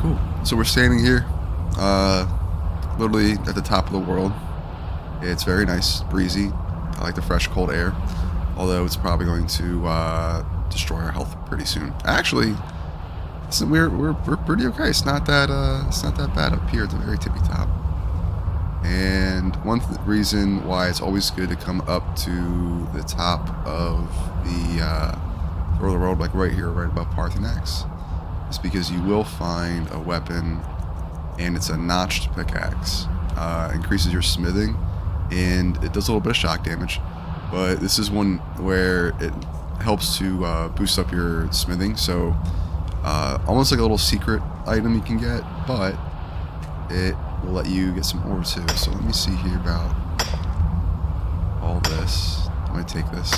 Cool. So we're standing here, literally at the top of the world. It's very nice, breezy. I like the fresh, cold air. Although it's probably going to destroy our health pretty soon. Actually, we're pretty okay. It's not that bad up here at the very tippy top. And one reason why it's always good to come up to the top of the road, like right here, right above Parthenax, is because you will find a weapon, and it's a notched pickaxe. Increases your smithing, and it does a little bit of shock damage. But this is one where it helps to boost up your smithing, so almost like a little secret item you can get, but it will let you get some ore too. So let me see here about all this. I'm going to take this.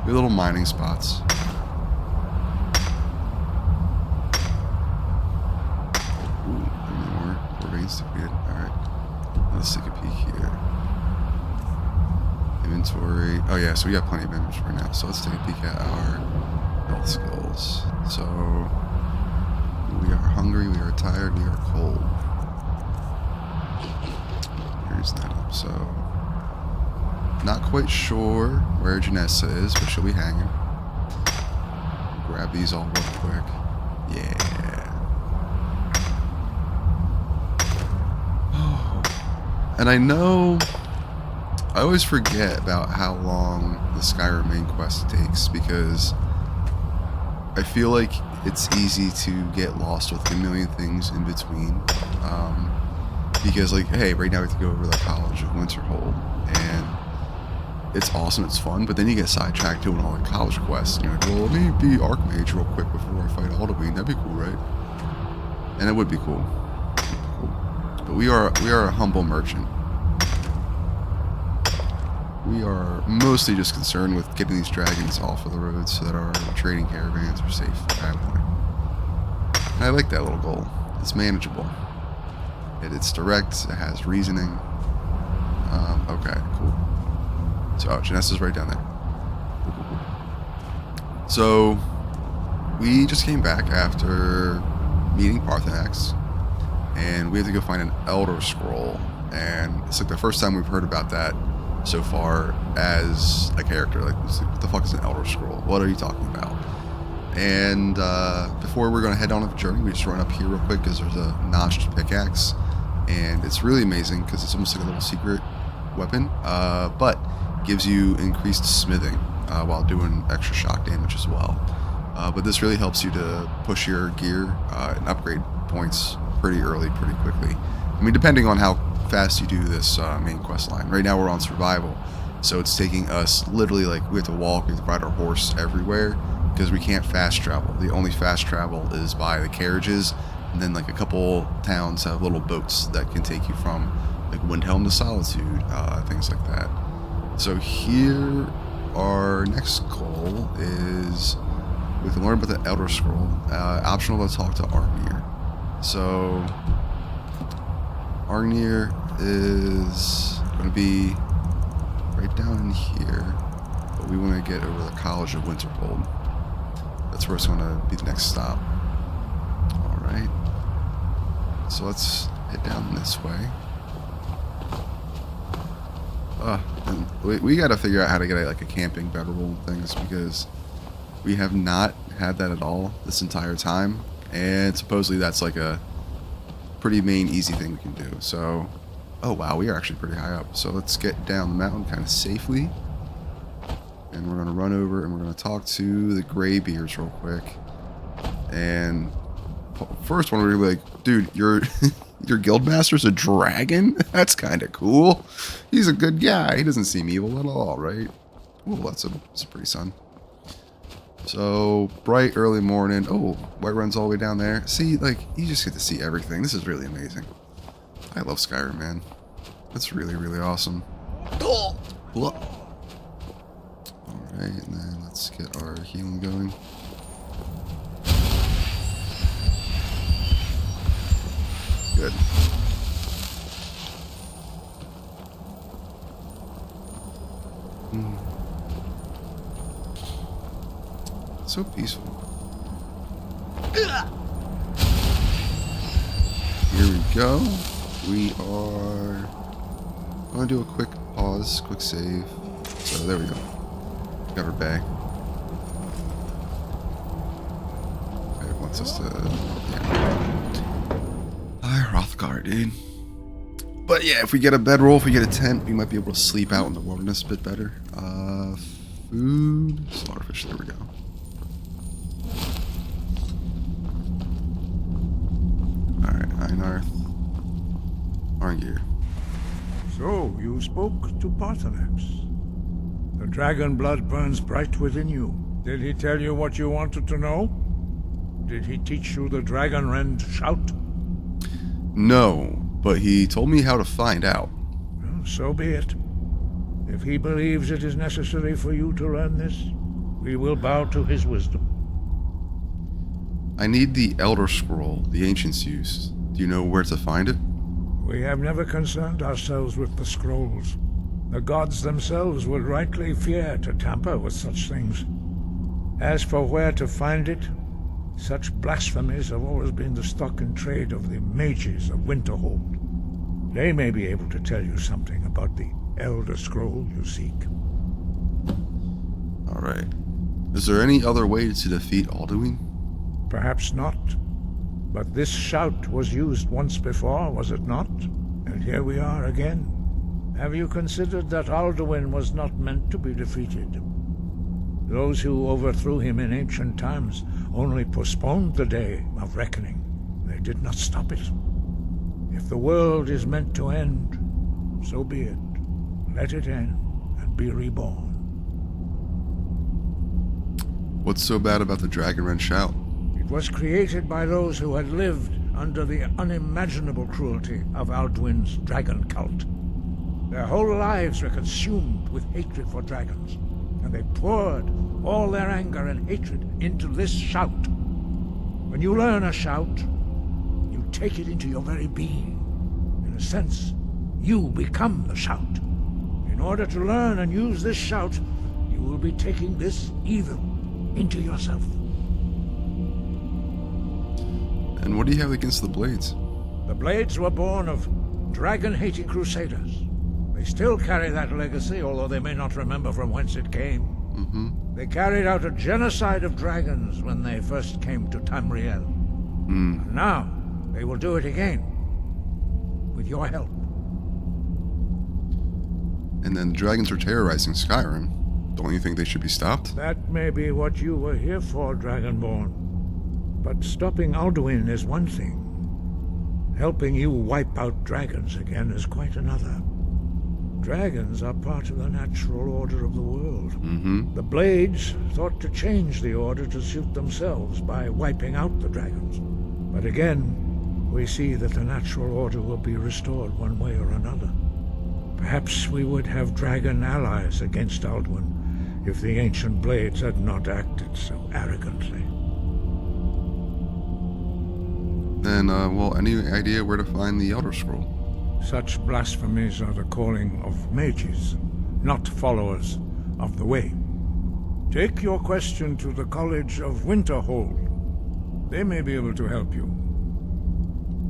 We have little mining spots. Ooh, more veins depleted. Alright. Let's take a peek here. Inventory. Oh yeah, so we got plenty of inventory now. So let's take a peek at our health skills. So we are hungry, we are tired, we are cold. Here's that up. So not quite sure where Janessa is, but she'll be hanging. Grab these all real quick. Yeah. Oh. And I know I always forget about how long the Skyrim main quest takes, because I feel like it's easy to get lost with a million things in between. Because, like, hey, right now we have to go over the College of Winterhold, and it's awesome, it's fun, but then you get sidetracked doing all the college quests, and you're like, well, let me be Archmage real quick before I fight Alduin. That'd be cool, right? And it would be cool. But we are a humble merchant. We are mostly just concerned with getting these dragons off of the road so that our trading caravans are safe traveling. And I like that little goal. It's manageable. It's direct. It has reasoning. Okay, cool. So, Janessa's right down there. Cool. So, we just came back after meeting Parthenax, and we had to go find an Elder Scroll. And it's like the first time we've heard about that so far as a character. Like, what the fuck is an Elder Scroll? What are you talking about? And before we're going to head on a journey, we just run up here real quick because there's a notched pickaxe, and it's really amazing because it's almost like a little secret weapon, but gives you increased smithing while doing extra shock damage as well. But this really helps you to push your gear and upgrade points pretty early, pretty quickly. I mean, depending on how fast you do this main quest line. Right now we're on survival, so it's taking us literally, like, we have to walk, we have to ride our horse everywhere because we can't fast travel. The only fast travel is by the carriages, and then like a couple towns have little boats that can take you from like Windhelm to Solitude, things like that. So here our next goal is we can learn about the Elder Scroll. Optional to talk to Arnir. So Arnir is going to be right down in here, but we want to get over the College of Winterhold. That's where it's going to be the next stop. Alright. So let's head down this way. And we got to figure out how to get like a camping bedroll and things, because we have not had that at all this entire time. And supposedly that's like a pretty main easy thing we can do. So, oh wow, we are actually pretty high up. So let's get down the mountain kind of safely. And we're going to run over and we're going to talk to the Greybeards real quick. And first one, we're going to be like, dude, your guildmaster's a dragon? That's kind of cool. He's a good guy. He doesn't seem evil at all, right? Oh, that's a pretty sun. So, bright early morning. Oh, Whiterun's all the way down there. See, like, you just get to see everything. This is really amazing. I love Skyrim, man. That's really, really awesome. Alright, and then let's get our healing going. Good. So peaceful. go. We are going to do a quick pause, quick save. So there we go. Got our bag. Okay, it wants us to... Yeah. Hrothgar, dude. But yeah, if we get a bedroll, if we get a tent, we might be able to sleep out in the wilderness a bit better. Food... Slaughterfish, there we go. Alright, Einarth. Arngir. So, you spoke to Paarthurnax. The dragon blood burns bright within you. Did he tell you what you wanted to know? Did he teach you the dragon rend shout? No, but he told me how to find out. Well, so be it. If he believes it is necessary for you to learn this, we will bow to his wisdom. I need the Elder Scroll the ancients used. Do you know where to find it? We have never concerned ourselves with the scrolls. The gods themselves would rightly fear to tamper with such things. As for where to find it, such blasphemies have always been the stock and trade of the mages of Winterhold. They may be able to tell you something about the Elder Scroll you seek. Alright. Is there any other way to defeat Alduin? Perhaps not. But this shout was used once before, was it not? And here we are again. Have you considered that Alduin was not meant to be defeated? Those who overthrew him in ancient times only postponed the day of reckoning. They did not stop it. If the world is meant to end, so be it. Let it end and be reborn. What's so bad about the Dragonrend shout? It was created by those who had lived under the unimaginable cruelty of Alduin's dragon cult. Their whole lives were consumed with hatred for dragons, and they poured all their anger and hatred into this shout. When you learn a shout, you take it into your very being. In a sense, you become the shout. In order to learn and use this shout, you will be taking this evil into yourself. And what do you have against the Blades? The Blades were born of dragon-hating crusaders. They still carry that legacy, although they may not remember from whence it came. They carried out a genocide of dragons when they first came to Tamriel. And now, they will do it again. With your help. And then the dragons are terrorizing Skyrim. Don't you think they should be stopped? That may be what you were here for, Dragonborn. But stopping Alduin is one thing. Helping you wipe out dragons again is quite another. Dragons are part of the natural order of the world. The Blades thought to change the order to suit themselves by wiping out the dragons. But again, we see that the natural order will be restored one way or another. Perhaps we would have dragon allies against Alduin if the ancient Blades had not acted so arrogantly. Then, well, any idea where to find the Elder Scroll? Such blasphemies are the calling of mages, not followers of the way. Take your question to the College of Winterhold. They may be able to help you.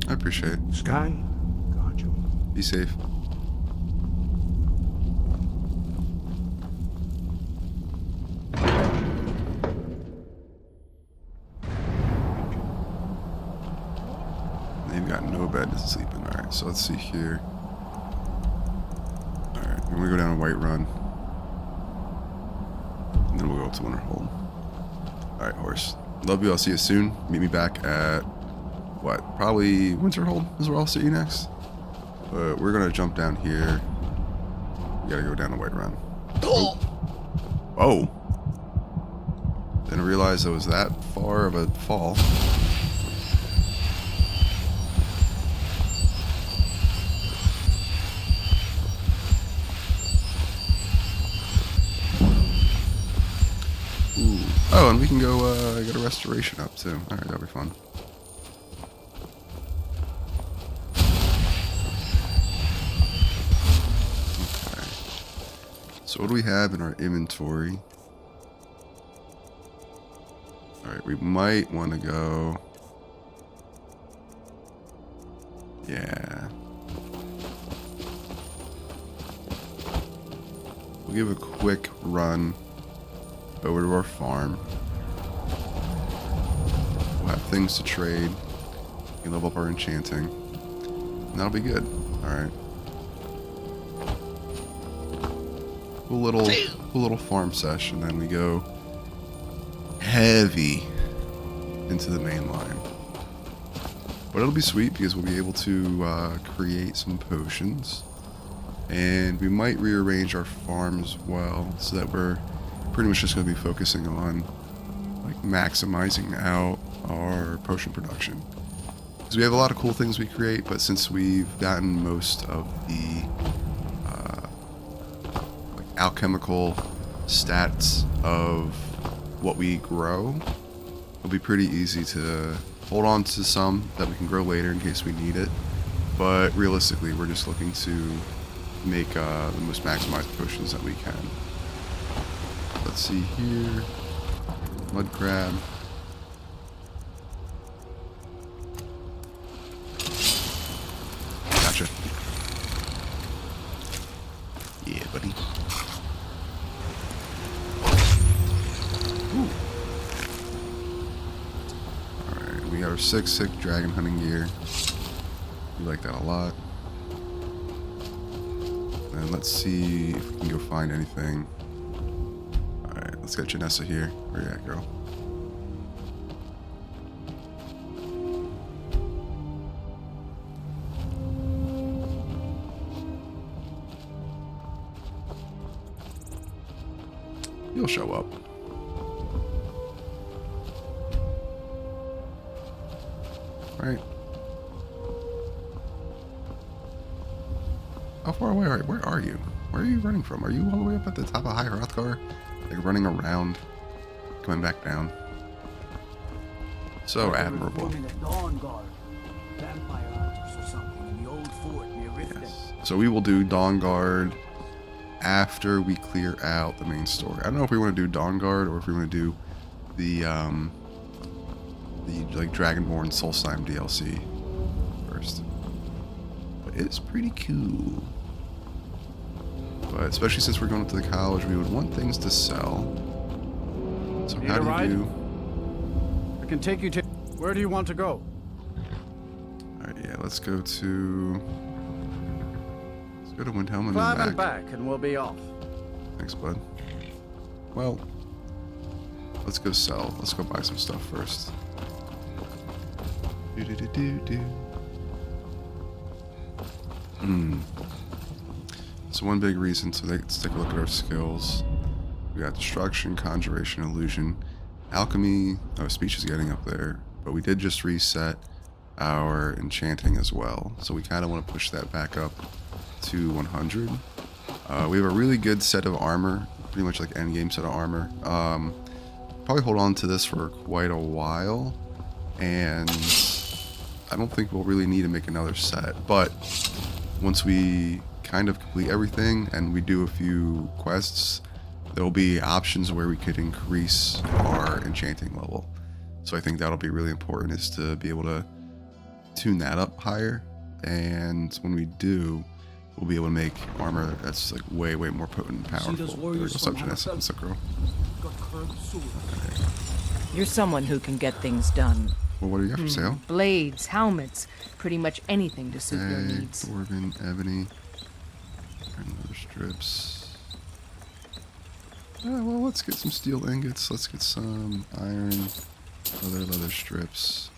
I appreciate it. Sky, guard you. Be safe. They've got no bed to sleep in. Alright, so let's see here. Alright, we're gonna go down Whiterun. And then we'll go up to Winterhold. Alright, horse. Love you, I'll see you soon. Meet me back at, what, probably Winterhold is where I'll see you next. But we're gonna jump down here. We gotta go down to Whiterun. Oh! Whoa! Didn't realize it was that far of a fall. Ooh. Oh, and we can go get a restoration up too. Alright, that'll be fun. Okay. So what do we have in our inventory? Alright, we might want to go... Yeah. We'll give a quick run over to our farm. We'll have things to trade. We can level up our enchanting. And that'll be good. Alright. Cool little farm session, then we go heavy into the main line. But it'll be sweet because we'll be able to create some potions. And we might rearrange our farm as well, so that we're pretty much just going to be focusing on like maximizing out our potion production. Because we have a lot of cool things we create, but since we've gotten most of the like alchemical stats of what we grow, it'll be pretty easy to hold on to some that we can grow later in case we need it. But realistically, we're just looking to make the most maximized potions that we can. Let's see here. Mud crab. Gotcha. Yeah, buddy. Ooh. Alright, we got our sick dragon hunting gear. We like that a lot. And let's see if we can go find anything. Alright, let's get Janessa here. Where you at, girl? You'll show up. Alright. How far away are you? Where are you? Where are you running from? Are you all the way up at the top of High Hrothgar? Like running around, coming back down. So admirable. Yes. So we will do Dawn Guard after we clear out the main story. I don't know if we want to do Dawn Guard or if we want to do the like Dragonborn Solstheim DLC first. But it's pretty cool. But especially since we're going to the college, we would want things to sell. So Need how a do ride? you... I can take you to... Where do you want to go? Alright, yeah, let's go to Windhelm and Climb then and back, and we'll be off. Thanks, bud. Well, let's go sell. Let's go buy some stuff first. So one big reason to let's take a look at our skills. We got destruction, conjuration, illusion, alchemy. Oh, speech is getting up there, but we did just reset our enchanting as well. So we kind of want to push that back up to 100. We have a really good set of armor, pretty much like end game set of armor. Probably hold on to this for quite a while, and I don't think we'll really need to make another set. But once we kind of complete everything and we do a few quests, there'll be options where we could increase our enchanting level. So I think that'll be really important, is to be able to tune that up higher. And when we do, we'll be able to make armor that's like way more potent and powerful. What's up, Janessa? What's up, girl? You're someone who can get things done. Well, what do you got for sale? Blades, helmets, pretty much anything to suit your Hey, needs. Dwarven, ebony, and leather strips. Well, let's get some steel ingots. Let's get some iron, leather strips.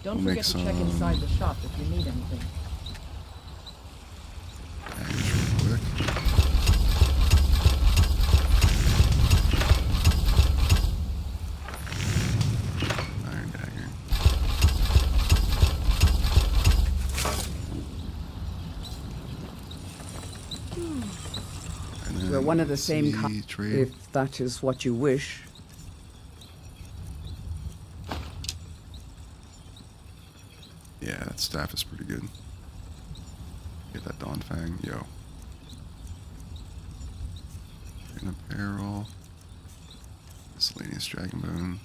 Don't We'll forget to make check some inside the shop if you need anything. daggers real quick. Iron dagger. And then We're one of the same trade. if that is what you wish. Yeah, that staff is pretty good. Get that Dawn Fang, yo. An apparel. Miscellaneous dragon bone.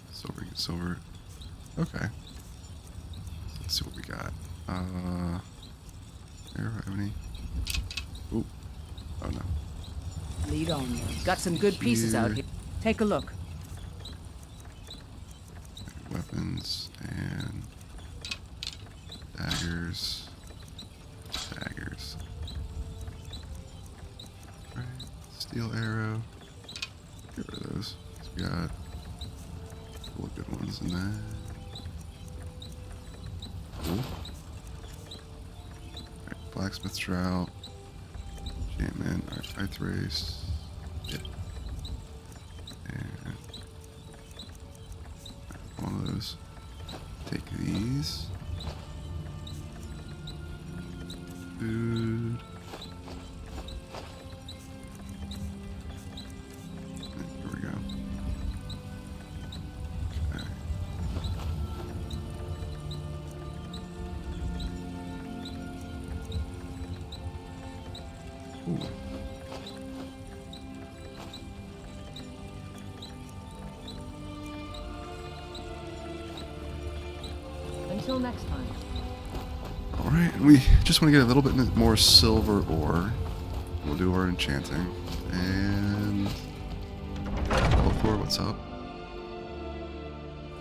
Silver. Okay. Let's see what we got. Arrow, have any? Ooh. Oh no. Lead on then. Got some good pieces out here. Take a look. Weapons and daggers. Daggers. Alright. Steel arrow. Get rid of those. We got a couple of good ones in there. Cool. Alright, blacksmith drought. Enchantment. Alright, ice race. Yep. And one of those. Take these. Food. And here we go. Okay. Ooh. Until next time. Alright, and we just want to get a little bit more silver ore. We'll do our enchanting. And level 4, what's up?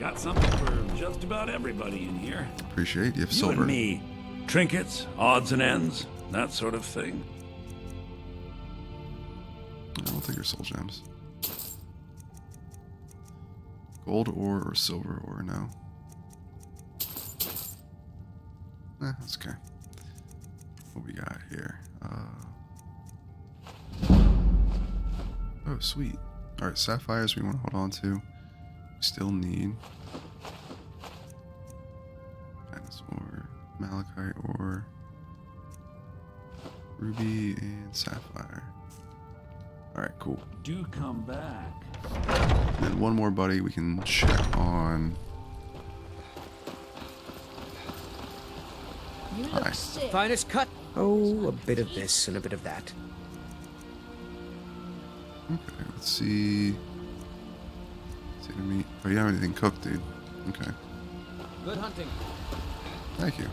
Got something for just about everybody in here. Appreciate you have You silver. and me. Trinkets, odds and ends, that sort of thing. I'll take your soul gems. Gold ore or silver ore? No. That's okay. What we got here? Oh, sweet. Alright, sapphires we want to hold on to. We still need dinosaur, malachite ore, ruby, and sapphire. Alright, cool. Do come back. And then one more buddy we can check on. You Hi. look sick. Finest cut. Oh, a bit of this and a bit of that. Okay, let's see. See the meat. Oh, you don't have anything cooked, dude. Okay. Good hunting. Thank you.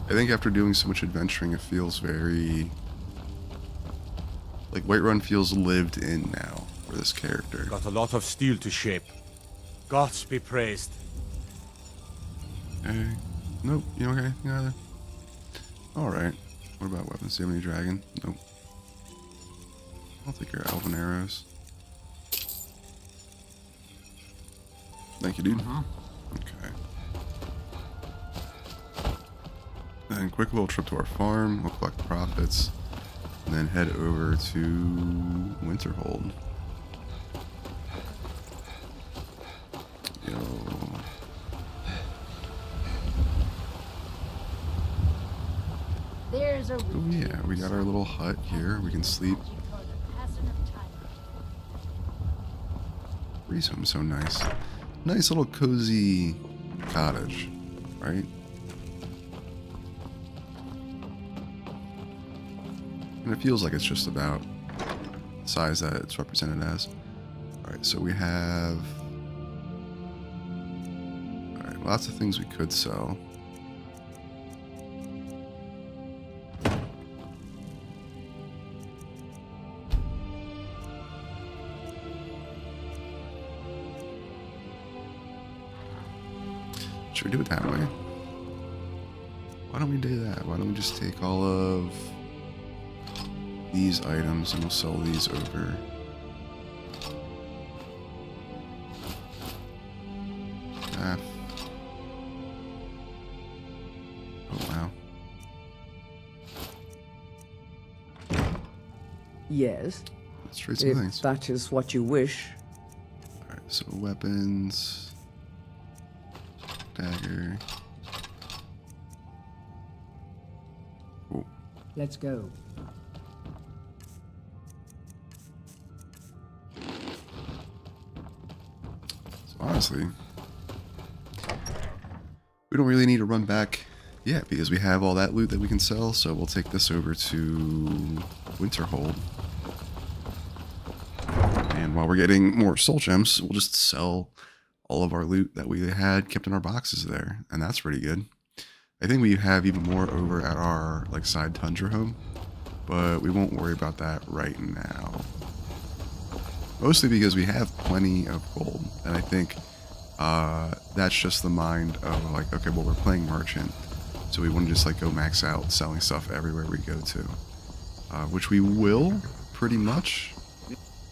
I think after doing so much adventuring, it feels very... like Whiterun feels lived in now for this character. Got a lot of steel to shape. Gods be praised. Okay. Nope, you don't got anything either? Alright. What about weapons? Do you have any dragon? Nope. I'll take your elven arrows. Thank you, dude. Okay. Then quick little trip to our farm. We'll collect profits. And then head over to Winterhold. Yo. There's a Oh yeah, we got our little hut here. We can sleep. Reason's so nice. Nice little cozy cottage, right? And it feels like it's just about the size that it's represented as. Alright, so we have... Alright, lots of things we could sell. Should we do it that way? Why don't we do that? Why don't we just take all of these items and we'll sell these over. Half. Oh wow. Yes, Let's trade some if things. that is what you wish. Alright, so weapons. Dagger. Cool. Let's go. So honestly, we don't really need to run back yeah, because we have all that loot that we can sell, so we'll take this over to Winterhold. And while we're getting more soul gems, we'll just sell all of our loot that we had kept in our boxes there, and that's pretty good. I think we have even more over at our like side tundra home, but we won't worry about that right now. Mostly because we have plenty of gold, and I think that's just the mind of like, okay, well, we're playing merchant, so we want to just like go max out selling stuff everywhere we go to, which we will pretty much.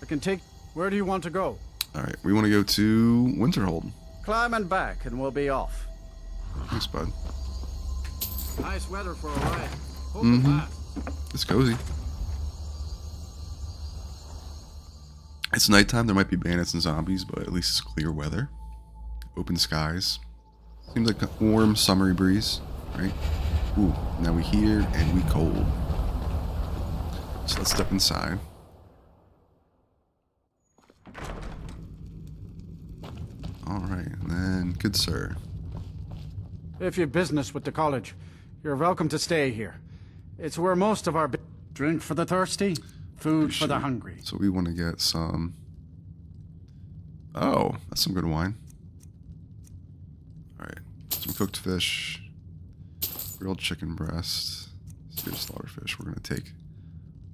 I can take... Where do you want to go? All right, we want to go to Winterhold. Climb and back, and we'll be off. Thanks, bud. Nice weather for a ride. Hope it lasts. It's cozy. It's nighttime. There might be bandits and zombies, but at least it's clear weather. Open skies. Seems like a warm, summery breeze, right? Ooh, now we here and we cold. So let's step inside. Alright, and then, good sir. If you've business with the college, you're welcome to stay here. It's where most of our... Drink for the thirsty, food for the hungry. So we want to get some... Oh, that's some good wine. Alright, some cooked fish, grilled chicken breast, seared slaughter fish. We're going to take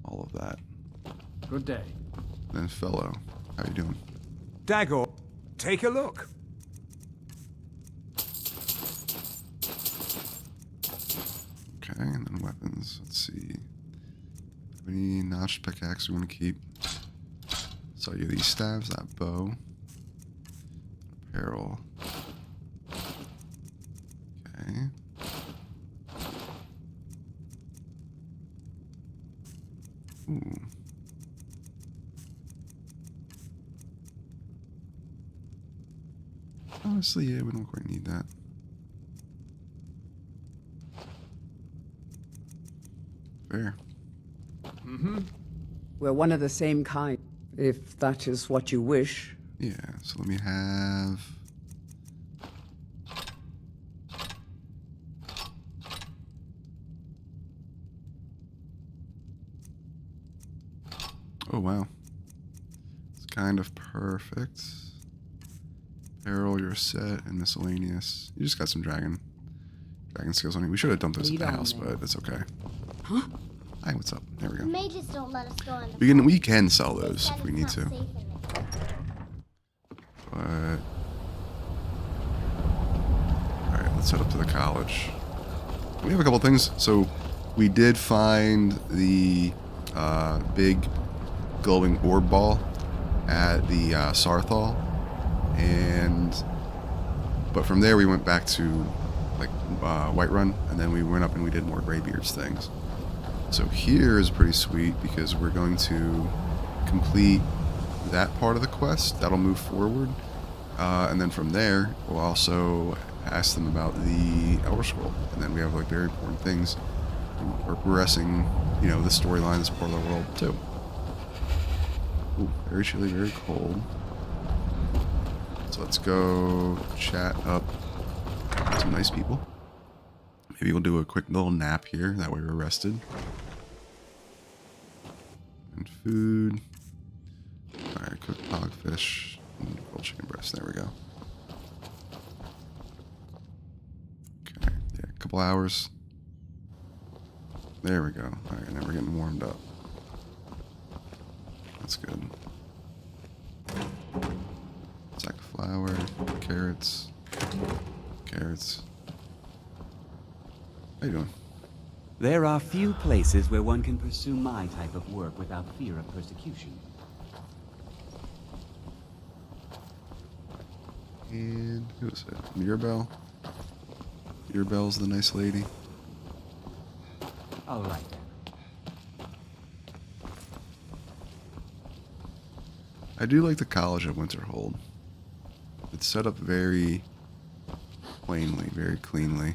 all of that. Good day. Then fellow, how you doing? Dagor, take a look. Okay, and then weapons. Let's see. Any notched pickaxe we want to keep? Sell you these staves, that bow. Apparel. Okay. Ooh. Honestly, yeah, we don't quite need that. Fair. We're one of the same kind, if that is what you wish. Yeah, so let me have... Oh, wow. It's kind of perfect. Apparel, you're set, and miscellaneous. You just got some dragon skills on you. We should have dumped those at the house, but it's okay. Huh? Hi, what's up? There we The go. mages don't let us go in the We can sell those if we need to. But alright, let's head up to the college. We have a couple things. So we did find the big glowing orb ball at the Sarthal, but from there we went back to like Whiterun, and then we went up and we did more Greybeard's things. So here is pretty sweet because we're going to complete that part of the quest. That'll move forward. And then from there, we'll also ask them about the Elder Scroll. And then we have like very important things. We're progressing, you know, the storyline, this part of the world too. Ooh, very chilly, very cold. So let's go chat up some nice people. Maybe we'll do a quick little nap here. That way we're rested. And food. Alright, cooked hogfish and grilled chicken breast. There we go. Okay, yeah, a couple hours. There we go. Alright, now we're getting warmed up. That's good. Sack of flour, carrots. How you doing? There are few places where one can pursue my type of work without fear of persecution. And who is it? Mirabelle? Mirabelle's the nice lady. All right. I do like the college at Winterhold. It's set up very plainly, very cleanly.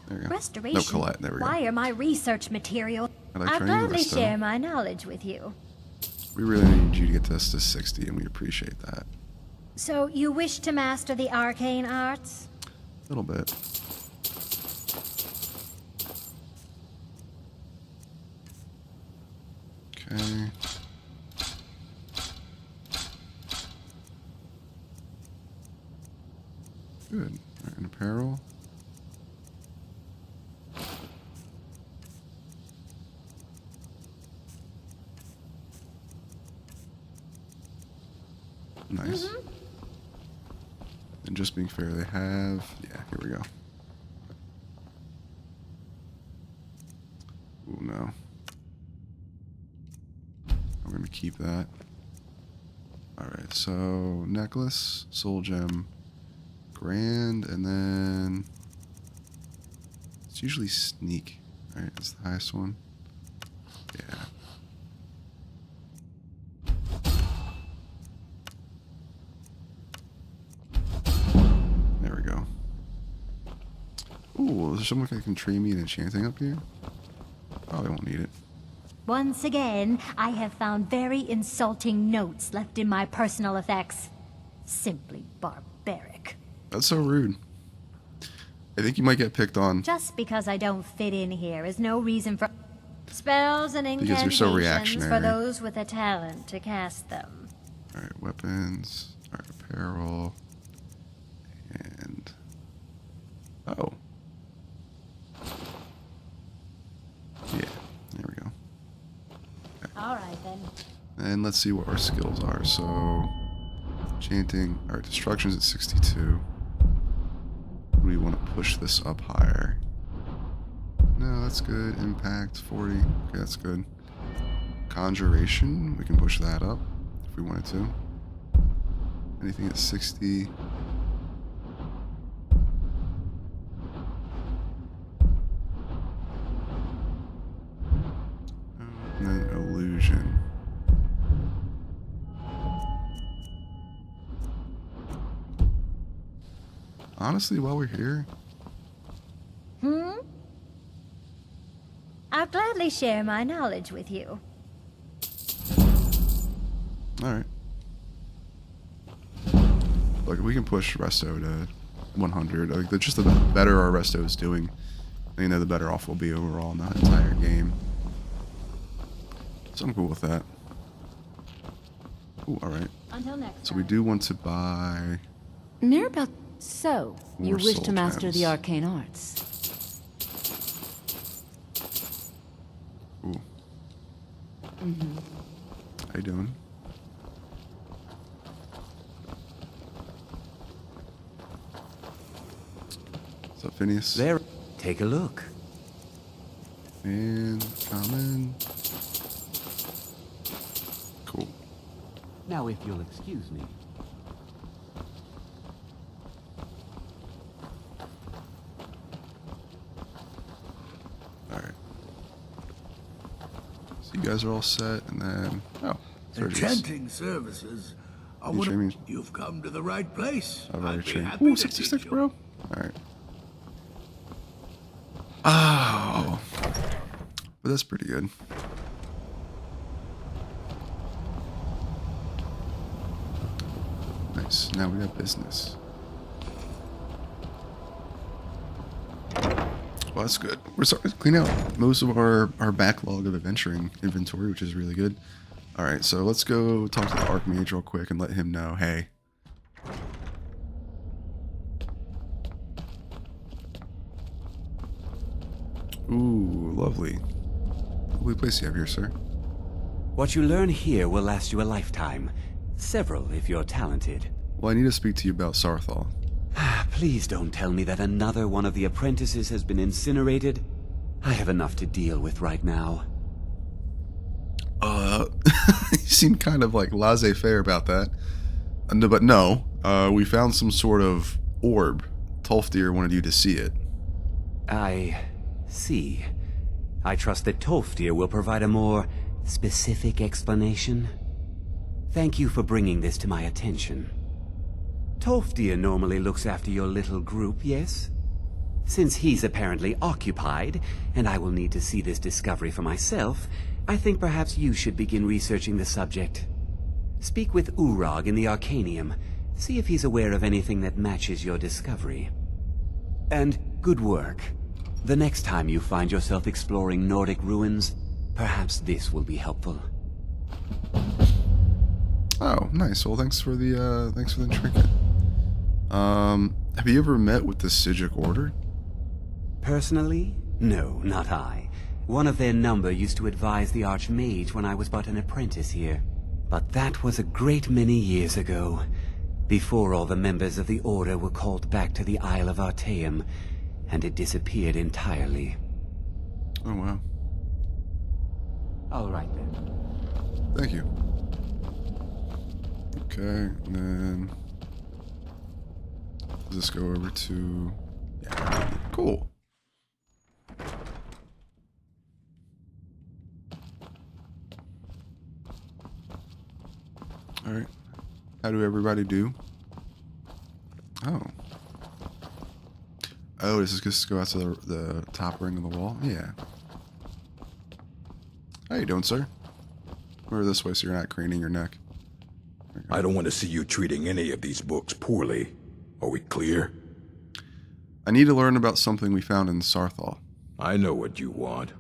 There we go. Restoration. No, Colette. There we go. Why are my research material? I like I'll training gladly Listo. share my knowledge with you. We really need you to get this to 60, and we appreciate that. So, you wish to master the arcane arts? A little bit. Okay. Good. Art and apparel. Nice. And just being fair, they have... Yeah, here we go. Ooh, no. I'm going to keep that. Alright, so necklace, soul gem, grand, and then... It's usually sneak. Alright, that's the highest one. Yeah. There we go. Ooh, is there someone that can train me in enchanting up here? Probably won't need it. Once again, I have found very insulting notes left in my personal effects. Simply barbaric. That's so rude. I think you might get picked on Just because I don't fit in here is no reason for spells and because you're so incantations reactionary. for those with a talent to cast them. Alright, weapons, art apparel, and... Oh. Yeah, there we go. Alright then. And let's see what our skills are. So, chanting, our destruction's at 62. We want to push this up higher. No, that's good. Impact, 40. Okay, that's good. Conjuration, we can push that up if we wanted to. Anything at 60. And then illusion. Honestly, while we're here, I'll gladly share my knowledge with you. alright. Look, we can push Resto to 100. Like, just the better our Resto is doing, I know the better off we'll be overall in the entire game. So I'm cool with that. Ooh, alright. Until next So we do want to buy... Mirabelle, so, you More wish soul to master gems. the arcane arts. Ooh. How you doing? What's up, Phineas? There. Take a look. And common. Cool. Now, if you'll excuse me. Alright. So you guys are all set, and then... Oh, there it is. Enchanting services. I You train me? You've come to the right place. I've already I'd be trained. happy Ooh, to 66, teach you. bro. Alright. Oh. But that's pretty good. Nice. Now we got business. Well, that's good. We're starting to clean out most of our backlog of adventuring inventory, which is really good. Alright, so let's go talk to the Archmage real quick and let him know, hey. Ooh, lovely. Lovely place you have here, sir. What you learn here will last you a lifetime. Several, if you're talented. Well, I need to speak to you about Sarthal. Please don't tell me that another one of the apprentices has been incinerated. I have enough to deal with right now. You seem kind of like laissez-faire about that. No, but no, we found some sort of orb. Tolfdir wanted you to see it. I see. I trust that Tolfdir will provide a more specific explanation. Thank you for bringing this to my attention. Tolfdir normally looks after your little group, yes? Since he's apparently occupied, and I will need to see this discovery for myself, I think perhaps you should begin researching the subject. Speak with Urag in the Arcanium. See if he's aware of anything that matches your discovery. And good work. The next time you find yourself exploring Nordic ruins, perhaps this will be helpful. Oh, nice. Well, thanks for the trinket. Have you ever met with the Sijic Order? Personally? No, not I. One of their number used to advise the Archmage when I was but an apprentice here. But that was a great many years ago, before all the members of the Order were called back to the Isle of Artaeum, and it disappeared entirely. Oh, wow. All right, then. Thank you. Okay, and then... Does this go over to... Yeah, cool. Alright. How do everybody do? Oh. Oh, does this just go out to the top ring of the wall? Yeah. How you doing, sir? Over this way so you're not craning your neck. I don't want to see you treating any of these books poorly. Are we clear? I need to learn about something we found in Sarthal. I know what you want.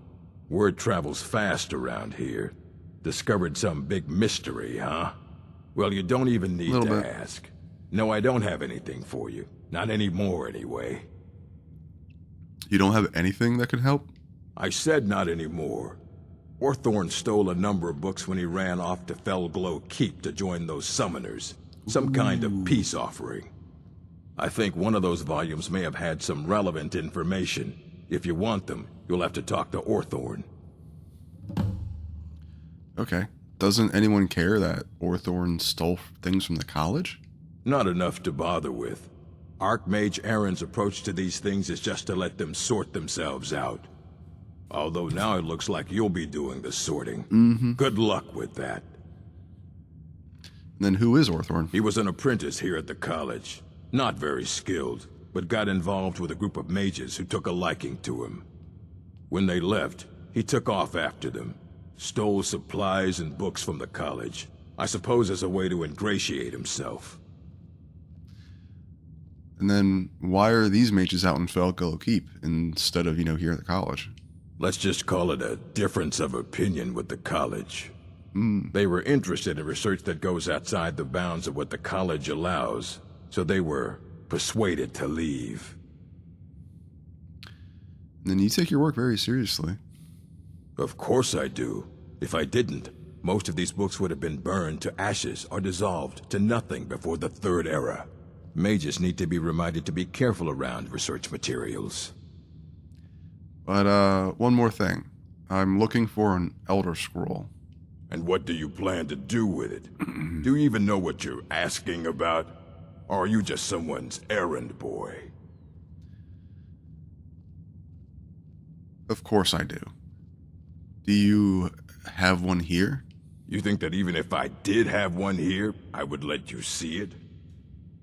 Word travels fast around here. Discovered some big mystery, huh? Well, you don't even need to ask. No, I don't have anything for you. Not anymore, anyway. You don't have anything that could help? I said not anymore. Orthorn stole a number of books when he ran off to Felglow Keep to join those summoners. Some kind of peace offering. I think one of those volumes may have had some relevant information. If you want them, you'll have to talk to Orthorn. Okay. Doesn't anyone care that Orthorn stole things from the college? Not enough to bother with. Archmage Aaron's approach to these things is just to let them sort themselves out. Although now it looks like you'll be doing the sorting. Mm-hmm. Good luck with that. Then who is Orthorn? He was an apprentice here at the college. Not very skilled, but got involved with a group of mages who took a liking to him. When they left, he took off after them. Stole supplies and books from the college. I suppose as a way to ingratiate himself. And then why are these mages out in Felglow Keep instead of, here at the college? Let's just call it a difference of opinion with the college. They were interested in research that goes outside the bounds of what the college allows, so they were persuaded to leave. And then you take your work very seriously. Of course I do. If I didn't, most of these books would have been burned to ashes or dissolved to nothing before the Third Era. Mages need to be reminded to be careful around research materials. But, one more thing. I'm looking for an Elder Scroll. And what do you plan to do with it? Do you even know what you're asking about? Or are you just someone's errand boy? Of course I do. Do you have one here? You think that even if I did have one here, I would let you see it?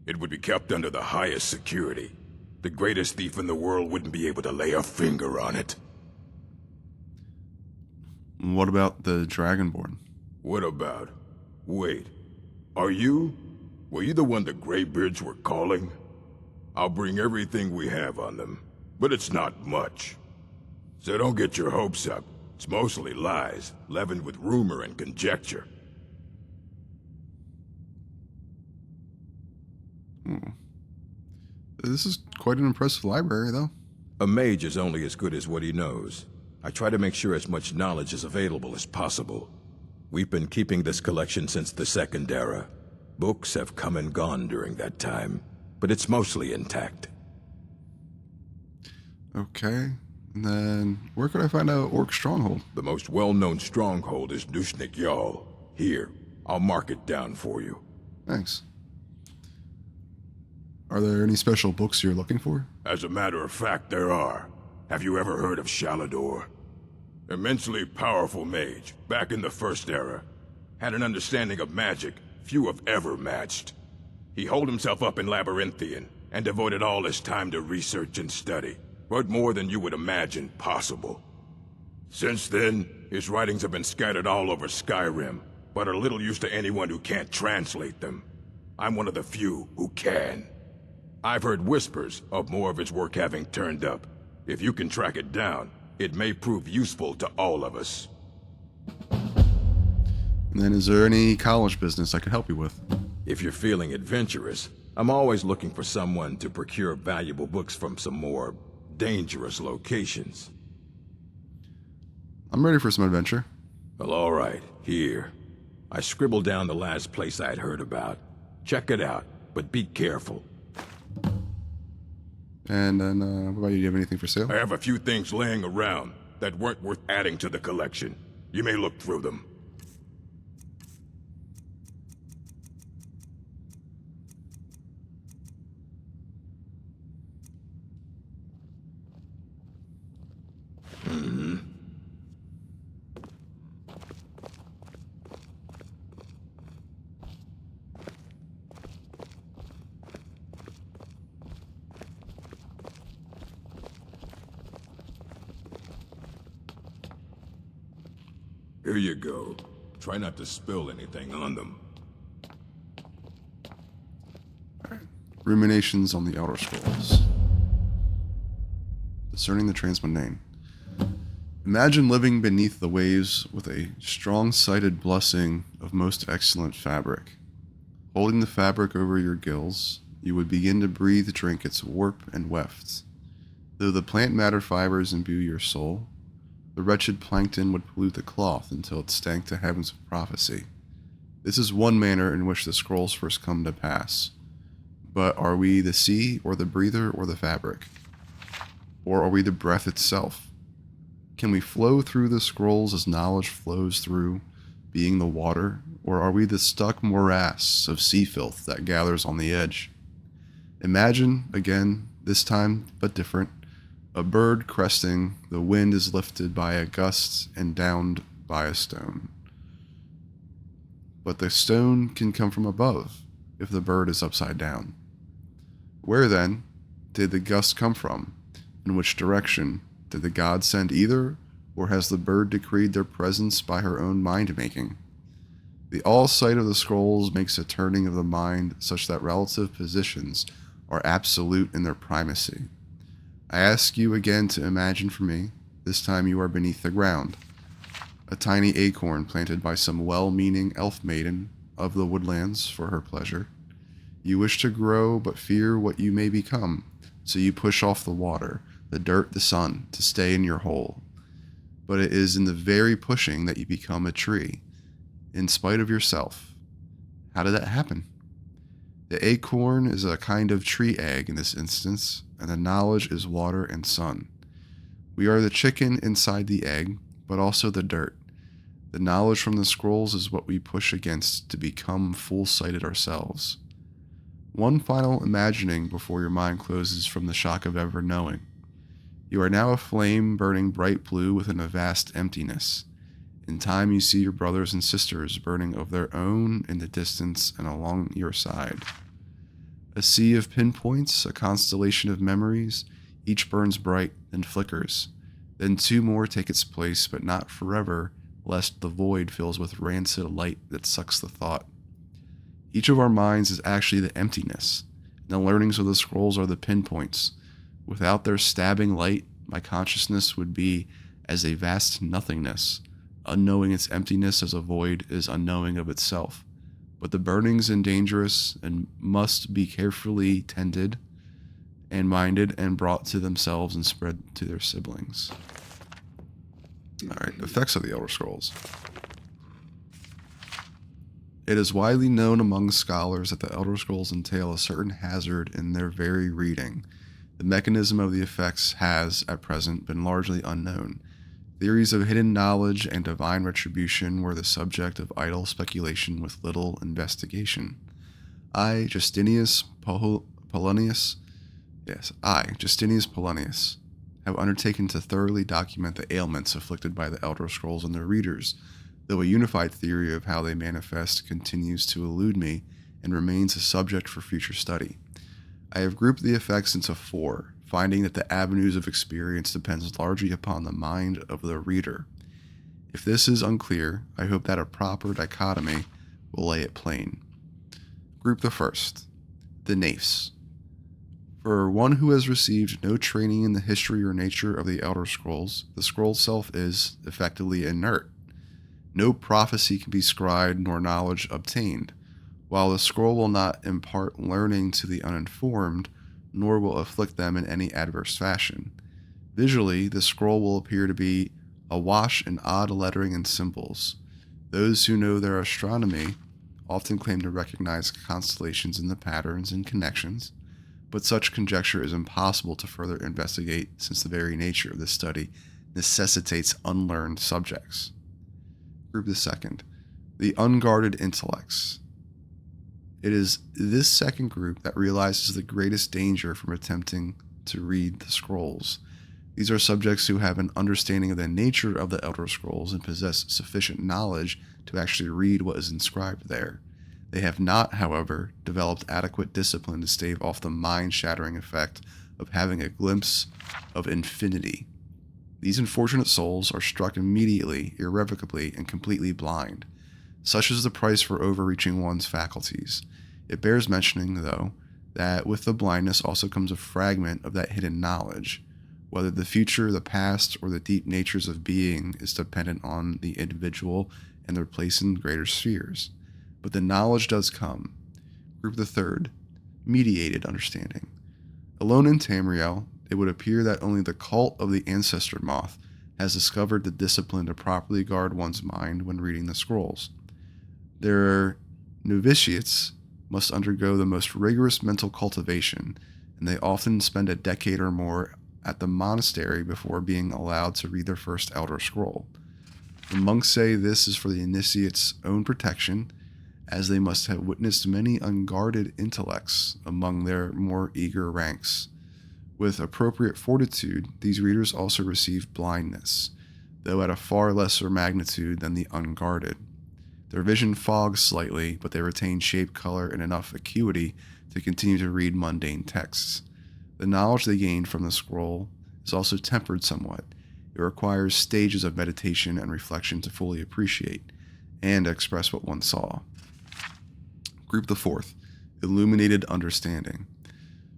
It would be kept under the highest security. The greatest thief in the world wouldn't be able to lay a finger on it. What about the Dragonborn? What about? Wait. Are you? Were you the one the Greybeards were calling? I'll bring everything we have on them, but it's not much. So don't get your hopes up. It's mostly lies, leavened with rumor and conjecture. This is quite an impressive library, though. A mage is only as good as what he knows. I try to make sure as much knowledge is available as possible. We've been keeping this collection since the Second Era. Books have come and gone during that time, but it's mostly intact. Okay, and then where could I find an orc stronghold? The most well-known stronghold is Nushnik Yal. Here, I'll mark it down for you. Thanks. Are there any special books you're looking for? As a matter of fact, there are. Have you ever heard of Shalador? Immensely powerful mage, back in the First Era. Had an understanding of magic few have ever matched. He holed himself up in Labyrinthian, and devoted all his time to research and study. But more than you would imagine possible. Since then, his writings have been scattered all over Skyrim, but are little use to anyone who can't translate them. I'm one of the few who can. I've heard whispers of more of its work having turned up. If you can track it down, it may prove useful to all of us. And then is there any college business I could help you with? If you're feeling adventurous, I'm always looking for someone to procure valuable books from some more dangerous locations. I'm ready for some adventure. Well, all right, here. I scribbled down the last place I'd heard about. Check it out, but be careful. And then, what about you? Do you have anything for sale? I have a few things laying around that weren't worth adding to the collection. You may look through them. Here you go. Try not to spill anything on them. Ruminations on the Elder Scrolls. Discerning the transmundane. Imagine living beneath the waves with a strong-sighted blessing of most excellent fabric. Holding the fabric over your gills, you would begin to breathe drink its warp and weft. Though the plant matter fibers imbue your soul, the wretched plankton would pollute the cloth until it stank to heavens of prophecy. This is one manner in which the scrolls first come to pass. But are we the sea, or the breather, or the fabric? Or are we the breath itself? Can we flow through the scrolls as knowledge flows through, being the water? Or are we the stuck morass of sea filth that gathers on the edge? Imagine, again, this time, but different, a bird cresting, the wind is lifted by a gust and downed by a stone. But the stone can come from above, if the bird is upside down. Where, then, did the gust come from? In which direction? Did the gods send either, or has the bird decreed their presence by her own mind-making? The all-sight of the scrolls makes a turning of the mind such that relative positions are absolute in their primacy. I ask you again to imagine for me, this time you are beneath the ground, a tiny acorn planted by some well-meaning elf maiden of the woodlands for her pleasure. You wish to grow, but fear what you may become, so you push off the water, the dirt, the sun, to stay in your hole. But it is in the very pushing that you become a tree, in spite of yourself. How did that happen? The acorn is a kind of tree egg in this instance, and the knowledge is water and sun. We are the chicken inside the egg, but also the dirt. The knowledge from the scrolls is what we push against to become full-sighted ourselves. One final imagining before your mind closes from the shock of ever knowing. You are now a flame burning bright blue within a vast emptiness. In time you see your brothers and sisters burning of their own in the distance and along your side. A sea of pinpoints, a constellation of memories, each burns bright, then flickers. Then two more take its place, but not forever, lest the void fills with rancid light that sucks the thought. Each of our minds is actually the emptiness, and the learnings of the scrolls are the pinpoints. Without their stabbing light, my consciousness would be as a vast nothingness. Unknowing its emptiness as a void is unknowing of itself. But the burnings and dangerous and must be carefully tended and minded and brought to themselves and spread to their siblings. Alright, effects of the Elder Scrolls. It is widely known among scholars that the Elder Scrolls entail a certain hazard in their very reading. The mechanism of the effects has, at present, been largely unknown. Theories of hidden knowledge and divine retribution were the subject of idle speculation with little investigation. Justinius Polonius, have undertaken to thoroughly document the ailments afflicted by the Elder Scrolls and their readers, though a unified theory of how they manifest continues to elude me and remains a subject for future study. I have grouped the effects into 4, finding that the avenues of experience depends largely upon the mind of the reader. If this is unclear, I hope that a proper dichotomy will lay it plain. Group the first, the Naifs. For one who has received no training in the history or nature of the Elder Scrolls, the scroll itself is effectively inert. No prophecy can be scribed nor knowledge obtained, while the scroll will not impart learning to the uninformed, nor will afflict them in any adverse fashion. Visually, the scroll will appear to be awash in odd lettering and symbols. Those who know their astronomy often claim to recognize constellations in the patterns and connections, but such conjecture is impossible to further investigate since the very nature of this study necessitates unlearned subjects. Group the second, the unguarded intellects. It is this second group that realizes the greatest danger from attempting to read the scrolls. These are subjects who have an understanding of the nature of the Elder Scrolls and possess sufficient knowledge to actually read what is inscribed there. They have not, however, developed adequate discipline to stave off the mind-shattering effect of having a glimpse of infinity. These unfortunate souls are struck immediately, irrevocably, and completely blind. Such is the price for overreaching one's faculties. It bears mentioning, though, that with the blindness also comes a fragment of that hidden knowledge. Whether the future, the past, or the deep natures of being is dependent on the individual and their place in greater spheres. But the knowledge does come. Group the third, mediated understanding. Alone in Tamriel, it would appear that only the cult of the Ancestor Moth has discovered the discipline to properly guard one's mind when reading the scrolls. Their novitiates must undergo the most rigorous mental cultivation, and they often spend a decade or more at the monastery before being allowed to read their first Elder Scroll. The monks say this is for the initiate's own protection, as they must have witnessed many unguarded intellects among their more eager ranks. With appropriate fortitude, these readers also receive blindness, though at a far lesser magnitude than the unguarded. Their vision fogs slightly, but they retain shape, color, and enough acuity to continue to read mundane texts. The knowledge they gain from the scroll is also tempered somewhat. It requires stages of meditation and reflection to fully appreciate and express what one saw. Group the fourth, illuminated understanding.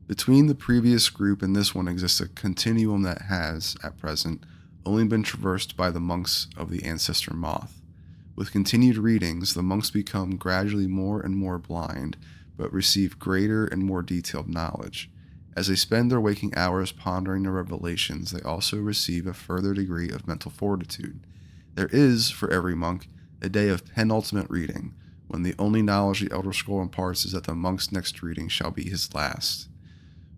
Between the previous group and this one exists a continuum that has, at present, only been traversed by the monks of the Ancestor Moth. With continued readings, the monks become gradually more and more blind, but receive greater and more detailed knowledge. As they spend their waking hours pondering the revelations, they also receive a further degree of mental fortitude. There is, for every monk, a day of penultimate reading, when the only knowledge the Elder Scroll imparts is that the monk's next reading shall be his last.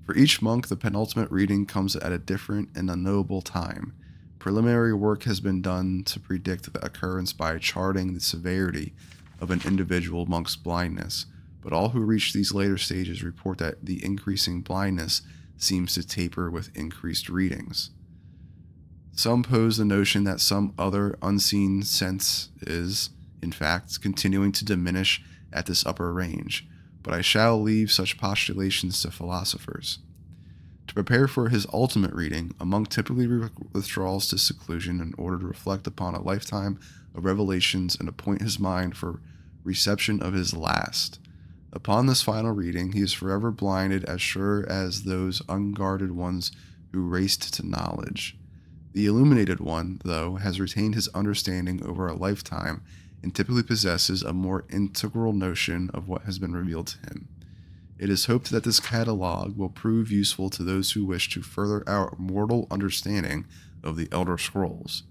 For each monk, the penultimate reading comes at a different and unknowable time. Preliminary work has been done to predict the occurrence by charting the severity of an individual monk's blindness, but all who reach these later stages report that the increasing blindness seems to taper with increased readings. Some pose the notion that some other unseen sense is, in fact, continuing to diminish at this upper range, but I shall leave such postulations to philosophers. To prepare for his ultimate reading, a monk typically withdraws to seclusion in order to reflect upon a lifetime of revelations and appoint his mind for reception of his last. Upon this final reading, he is forever blinded as sure as those unguarded ones who raced to knowledge. The illuminated one, though, has retained his understanding over a lifetime and typically possesses a more integral notion of what has been revealed to him. It is hoped that this catalogue will prove useful to those who wish to further our mortal understanding of the Elder Scrolls.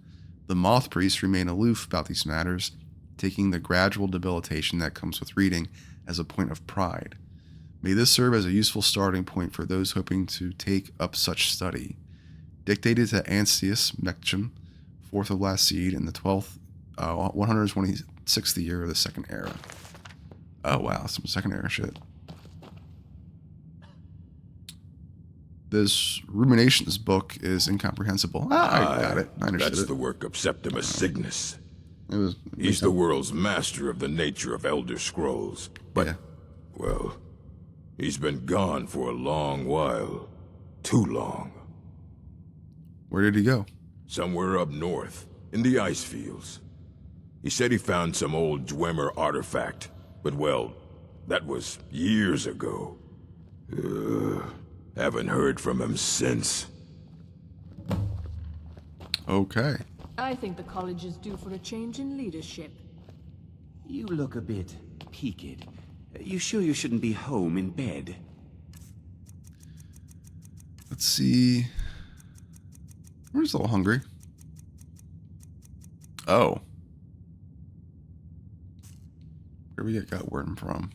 The moth priests remain aloof about these matters, taking the gradual debilitation that comes with reading as a point of pride. May this serve as a useful starting point for those hoping to take up such study. Dictated to Anstius Mecham, 4th of last seed, in the 126th year of the Second Era. Oh wow, some Second Era shit. This Ruminations book is incomprehensible. I got it. I understood That's it. the work of Septimus Cygnus. It He's the world's master of the nature of Elder Scrolls. But, yeah. well, he's been gone for a long while. Too long. Where did he go? Somewhere up north, in the ice fields. He said he found some old Dwemer artifact, but well, That was years ago. Haven't heard from him since. Okay. I think the college is due for a change in leadership. You look a bit peaked. You sure you shouldn't be home in bed? Let's see. We're just a little hungry. Oh. Where we get Gutworm from?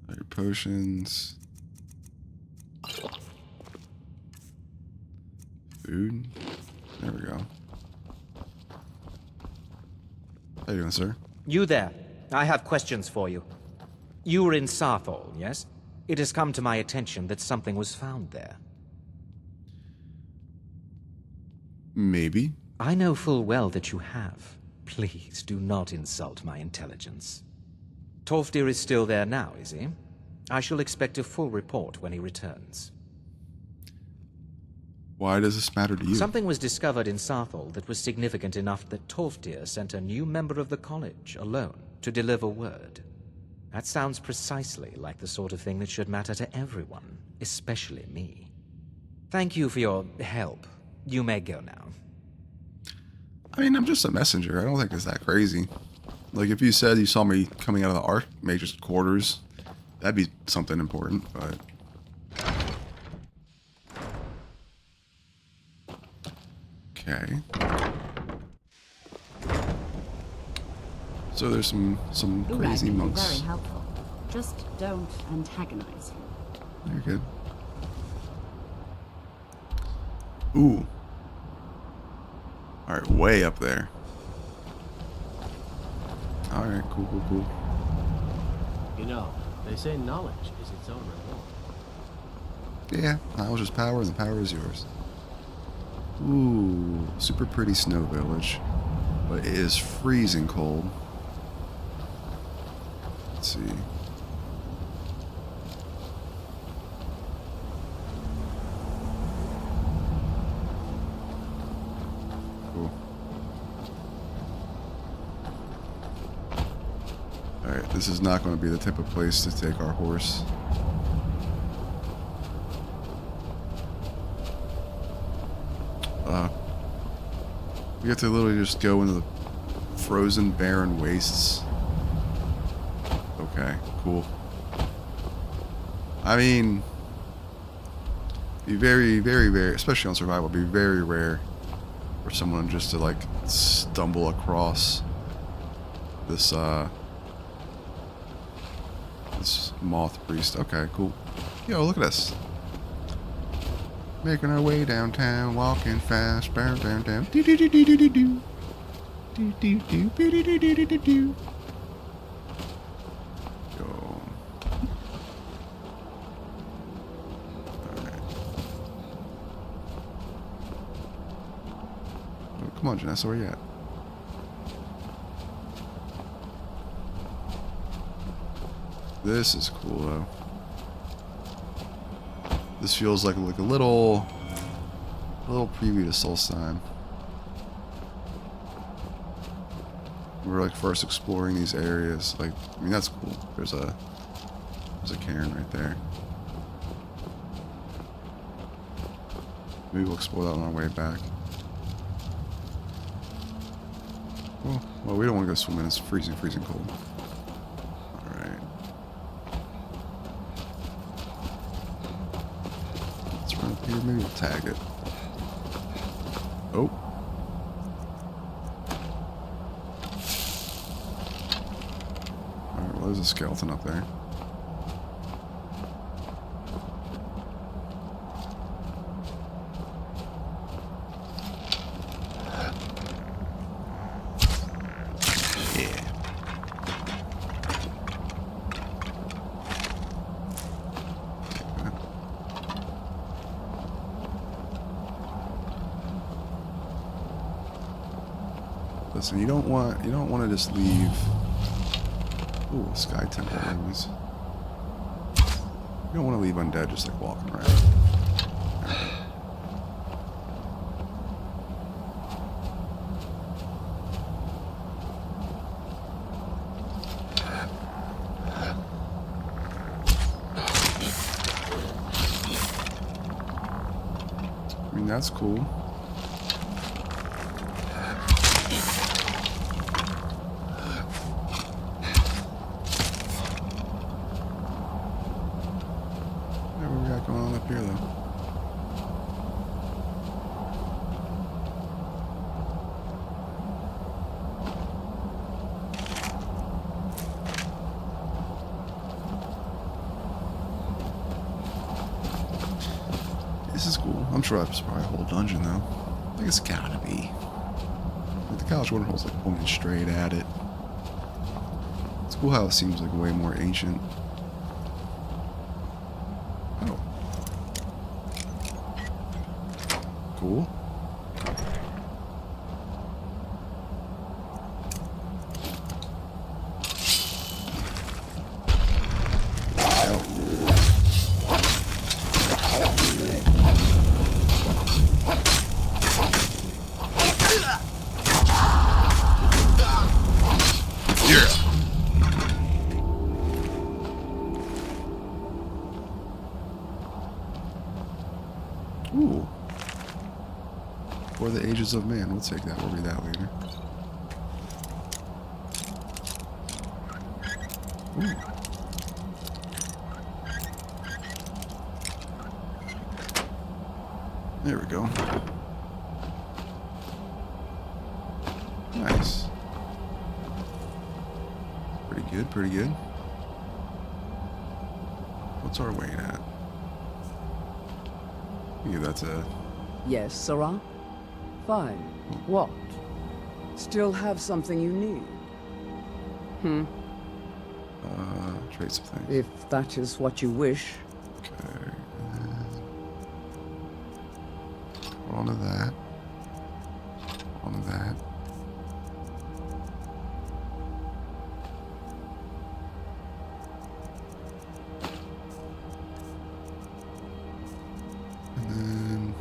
Your potions. Food. There we go. How you doing, sir? You there. I have questions for you. You were in Sarthal, yes? It has come to my attention that something was found there. Maybe. I know full well that you have. Please do not insult my intelligence. Tolfdir is still there now, is he? I shall expect a full report when he returns. Why does this matter to you? Something was discovered in Sarthal that was significant enough that Tolfdir sent a new member of the college, alone, to deliver word. That sounds precisely like the sort of thing that should matter to everyone, especially me. Thank you for your help. You may go now. I mean, I'm just a messenger. I don't think it's that crazy. Like, if you said you saw me coming out of the Archmage's quarters, that'd be something important, but... Okay. So there's some crazy monks. Very helpful. Just don't antagonize him. You're good. Ooh. Alright, way up there. Alright, cool. You know, they say knowledge is its own reward. Yeah, knowledge is power and the power is yours. Ooh, super pretty snow village. But it is freezing cold. Let's see. Cool. Alright, this is not going to be the type of place to take our horse. We have to literally just go into the frozen, barren wastes. Okay, cool. I mean, be very, especially on survival, be very rare for someone just to like stumble across this this moth priest. Okay, cool. Yo, look at us. Making our way downtown, walking fast, down. Do do do do do do do. Do do do do do do do do. Go. Alright. Oh, come on, Janessa, where you at? This is cool though. This feels like a little preview to Solstheim. We're like first exploring these areas. Like, I mean, that's cool. There's a cairn right there. Maybe we'll explore that on our way back. Well, we don't want to go swimming. It's freezing cold. Alright. Let's run up here. Maybe we'll tag it. Oh. Alright, well, there's a skeleton up there. Listen, you don't want to just leave. Ooh, Sky Temple enemies. You don't want to leave undead just like walking around. that's cool. What we got going on up here, though? This is cool. I'm sure that's probably a whole dungeon, though. I think it's gotta be. Like the college waterhole's like pointing straight at it. It's cool how it seems like way more ancient. Oh. Cool. Ooh. For the ages of man. We'll take that. We'll read that later. Ooh. There we go. Nice. Pretty good, pretty good. What's our weight at? Yeah, that's a... Yes, Sarah? Fine. What? Still have something you need? Traits of things. If that is what you wish. Okay. On to that. On to that. And then...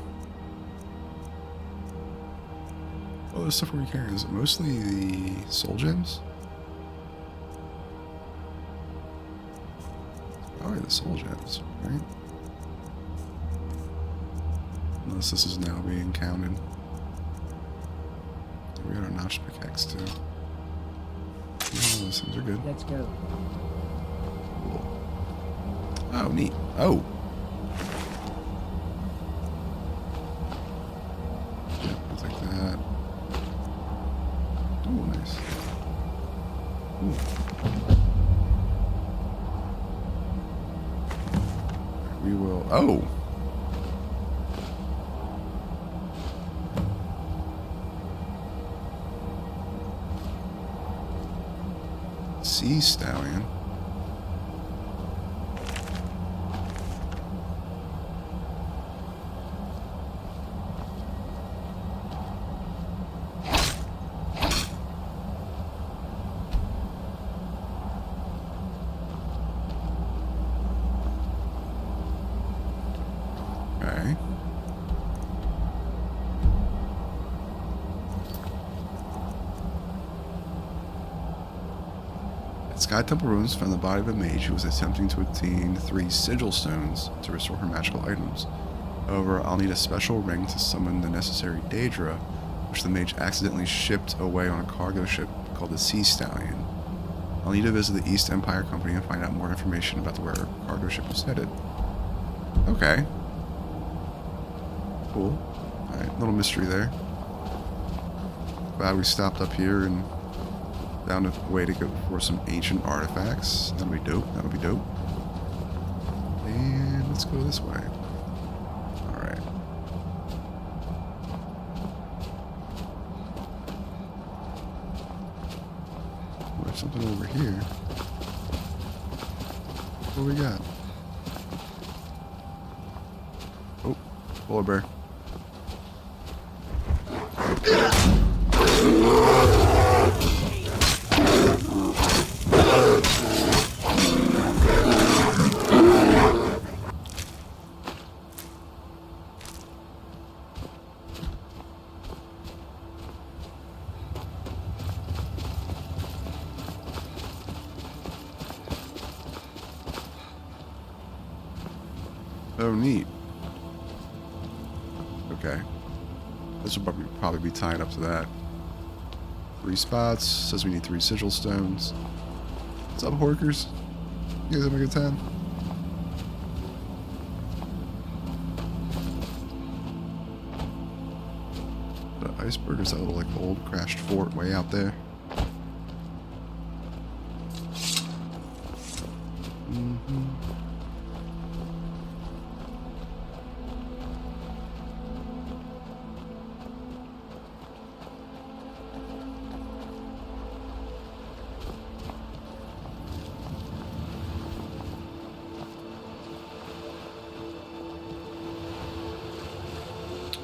Oh, the stuff we're carrying, is it mostly the soul gems? Probably the soul gems, right? Unless this is now being counted. We got our notch pickaxe too. Oh, those things are good. Let's go. Cool. Oh, neat. Oh! Yeah, I'll take that. Oh, nice. Ooh. We will... Oh! Sea stallion. Okay. At Sky Temple Ruins found the body of a mage who was attempting to obtain 3 sigil stones to restore her magical items. However, I'll need a special ring to summon the necessary Daedra, which the mage accidentally shipped away on a cargo ship called the Sea Stallion. I'll need to visit the East Empire Company and find out more information about where our cargo ship was headed. Okay. Cool. Alright, little mystery there. Glad we stopped up here and found a way to go for some ancient artifacts. That'll be dope. That'll be dope. And let's go this way. Alright. There's something over here. What do we got? Oh, polar bear. Oh, neat. okay. This will probably be tying up to that. 3 spots. Says we need 3 sigil stones. What's up, Horkers? You guys having a good time? The iceberg is that little like old crashed fort way out there.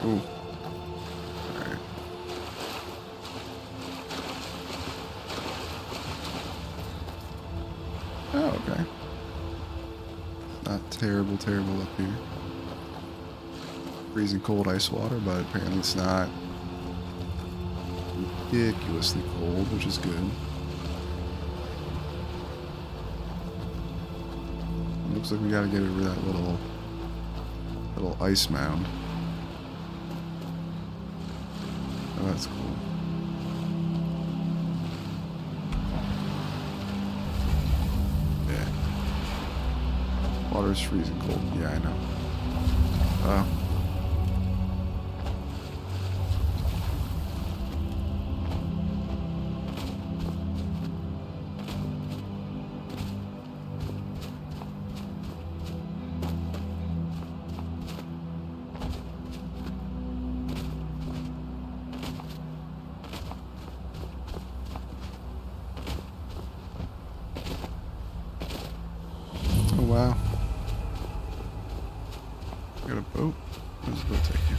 Ooh. Alright. Oh, okay. Not terrible up here. Freezing cold ice water, but apparently it's not ridiculously cold, which is good. Looks like we gotta get over that little ice mound. Oh, that's cool. Yeah. Water's freezing cold. Yeah, I know. Oh, wow. Got a boat. Where does the boat take you?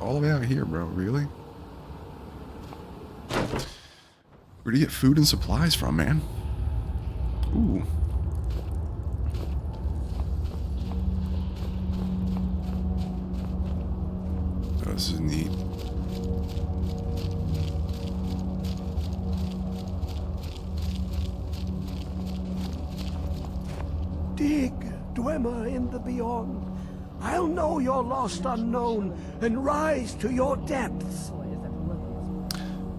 All the way out here, bro. Really? Where do you get food and supplies from, man? Ooh. Oh, this is neat. Dig, Dwemer in the beyond. I'll know your lost unknown and rise to your depths.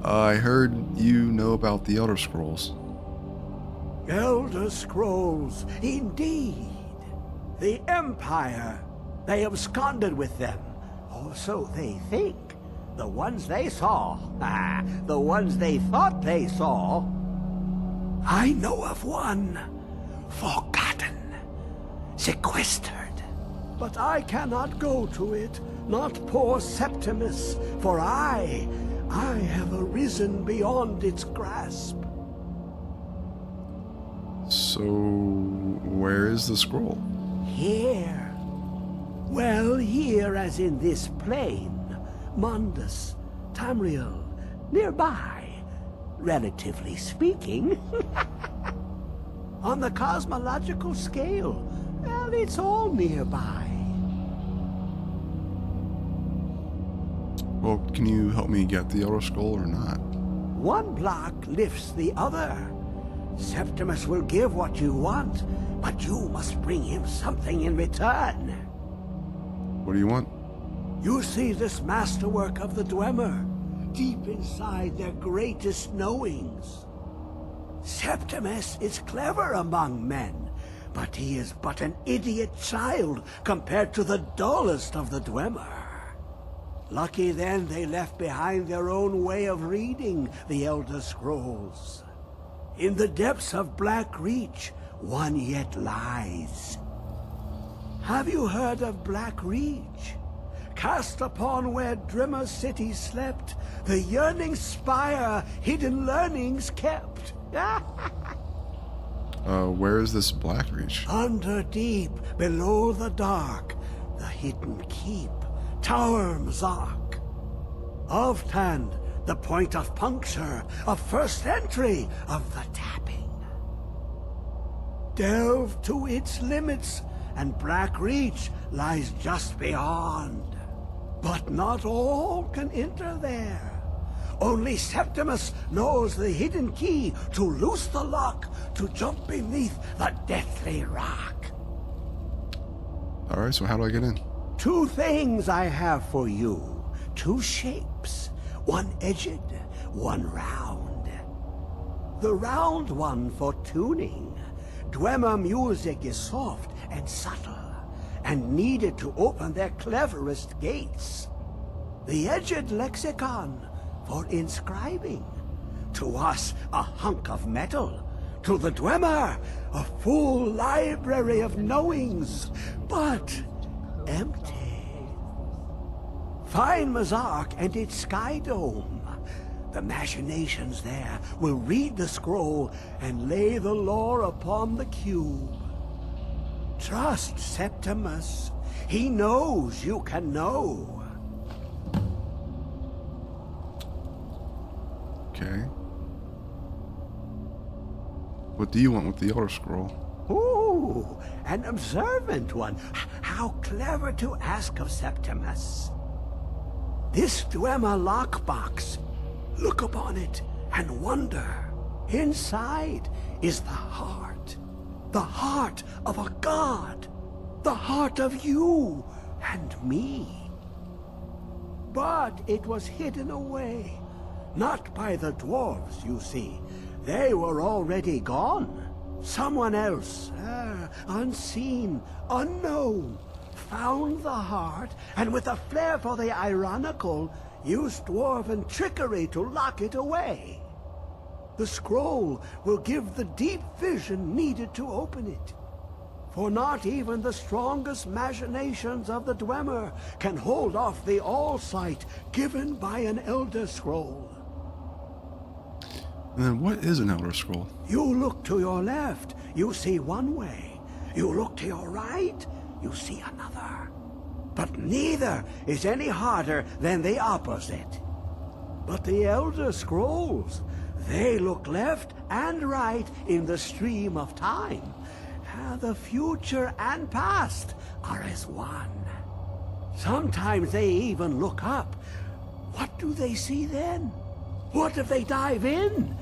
I heard you know about the Elder Scrolls. Elder Scrolls, indeed. The Empire. They absconded with them. Or so they think. The ones they saw. The ones they thought they saw. I know of one. Forgotten. Sequestered. But I cannot go to it, not poor Septimus, for I have arisen beyond its grasp. So, where is the scroll? Here. Well, here as in this plain. Mundus, Tamriel, nearby, relatively speaking. On the cosmological scale, well, it's all nearby. Well, can you help me get the Elder Scroll or not? One block lifts the other. Septimus will give what you want, but you must bring him something in return. What do you want? You see this masterwork of the Dwemer, deep inside their greatest knowings. Septimus is clever among men, but he is but an idiot child compared to the dullest of the Dwemer. Lucky then they left behind their own way of reading the Elder Scrolls. In the depths of Blackreach, one yet lies. Have you heard of Blackreach? Cast upon where Drimmer city slept, the yearning spire hidden learnings kept. Where is this Blackreach? Under deep, below the dark, the hidden keep, Tower Mzark. Oftand, the point of puncture, of first entry of the tapping. Delve to its limits, and Blackreach lies just beyond. But not all can enter there. Only Septimus knows the hidden key to loose the lock to jump beneath the deathly rock. Alright, so how do I get in? 2 things I have for you. 2 shapes. One edged, one round. The round one for tuning. Dwemer music is soft and subtle, and needed to open their cleverest gates. The edged lexicon for inscribing. To us, a hunk of metal. To the Dwemer, a full library of knowings, but empty. Find Mazark and its sky dome. The machinations there will read the scroll and lay the lore upon the cube. Trust Septimus. He knows you can know. Okay. What do you want with the Elder Scroll? Ooh, an observant one. How clever to ask of Septimus. This Dwemer lockbox. Look upon it and wonder. Inside is the heart. The heart of a god. The heart of you and me. But it was hidden away. Not by the dwarves, you see. They were already gone. Someone else, unseen, unknown, found the heart, and with a flair for the ironical, used dwarven trickery to lock it away. The scroll will give the deep vision needed to open it. For not even the strongest machinations of the Dwemer can hold off the all-sight given by an Elder Scroll. And then what is an Elder Scroll? You look to your left, you see one way. You look to your right, you see another. But neither is any harder than the opposite. But the Elder Scrolls, they look left and right in the stream of time. The future and past are as one. Sometimes they even look up. What do they see then? What if they dive in?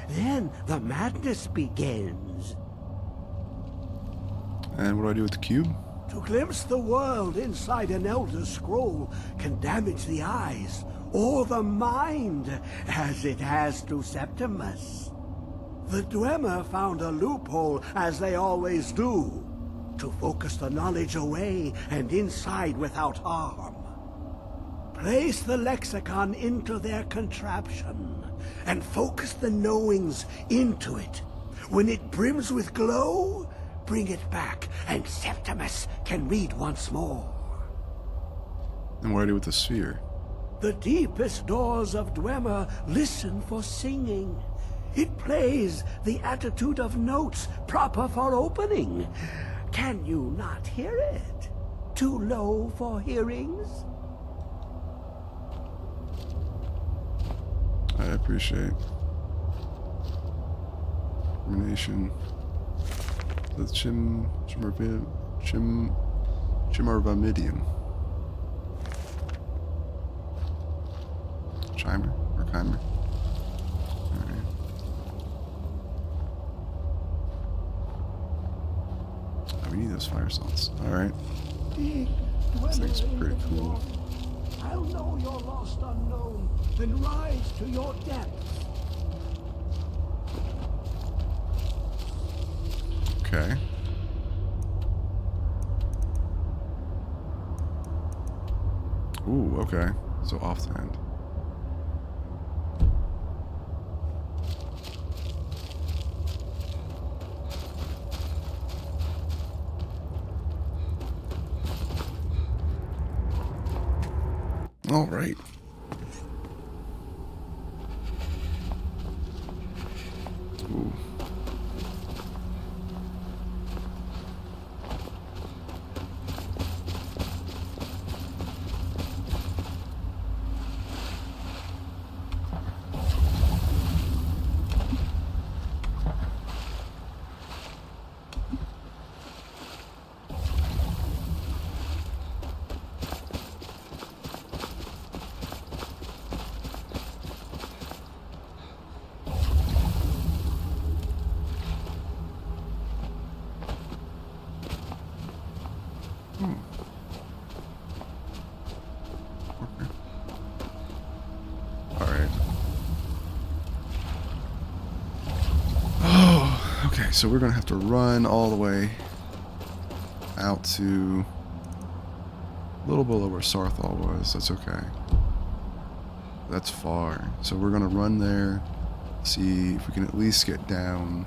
Then the madness begins. And what do I do with the cube? To glimpse the world inside an Elder Scroll can damage the eyes or the mind, as it has to Septimus. The Dwemer found a loophole, as they always do, to focus the knowledge away and inside without harm. Place the lexicon into their contraption, and focus the knowings into it. When it brims with glow, bring it back, and Septimus can read once more. And what do I do with the sphere? The deepest doors of Dwemer listen for singing. It plays the attitude of notes proper for opening. Can you not hear it? Too low for hearings? I appreciate rumination. The Chimarvamidium. Chimer or Chimer? Alright. Oh, we need those fire salts. Alright. This thing's pretty cool. I'll know your lost unknown, then rise to your depths. Okay. Ooh, okay. So offhand. All right. Ooh. Okay, so we're gonna have to run all the way out to a little below where Sarthal was. That's okay. That's far. So we're gonna run there, see if we can at least get down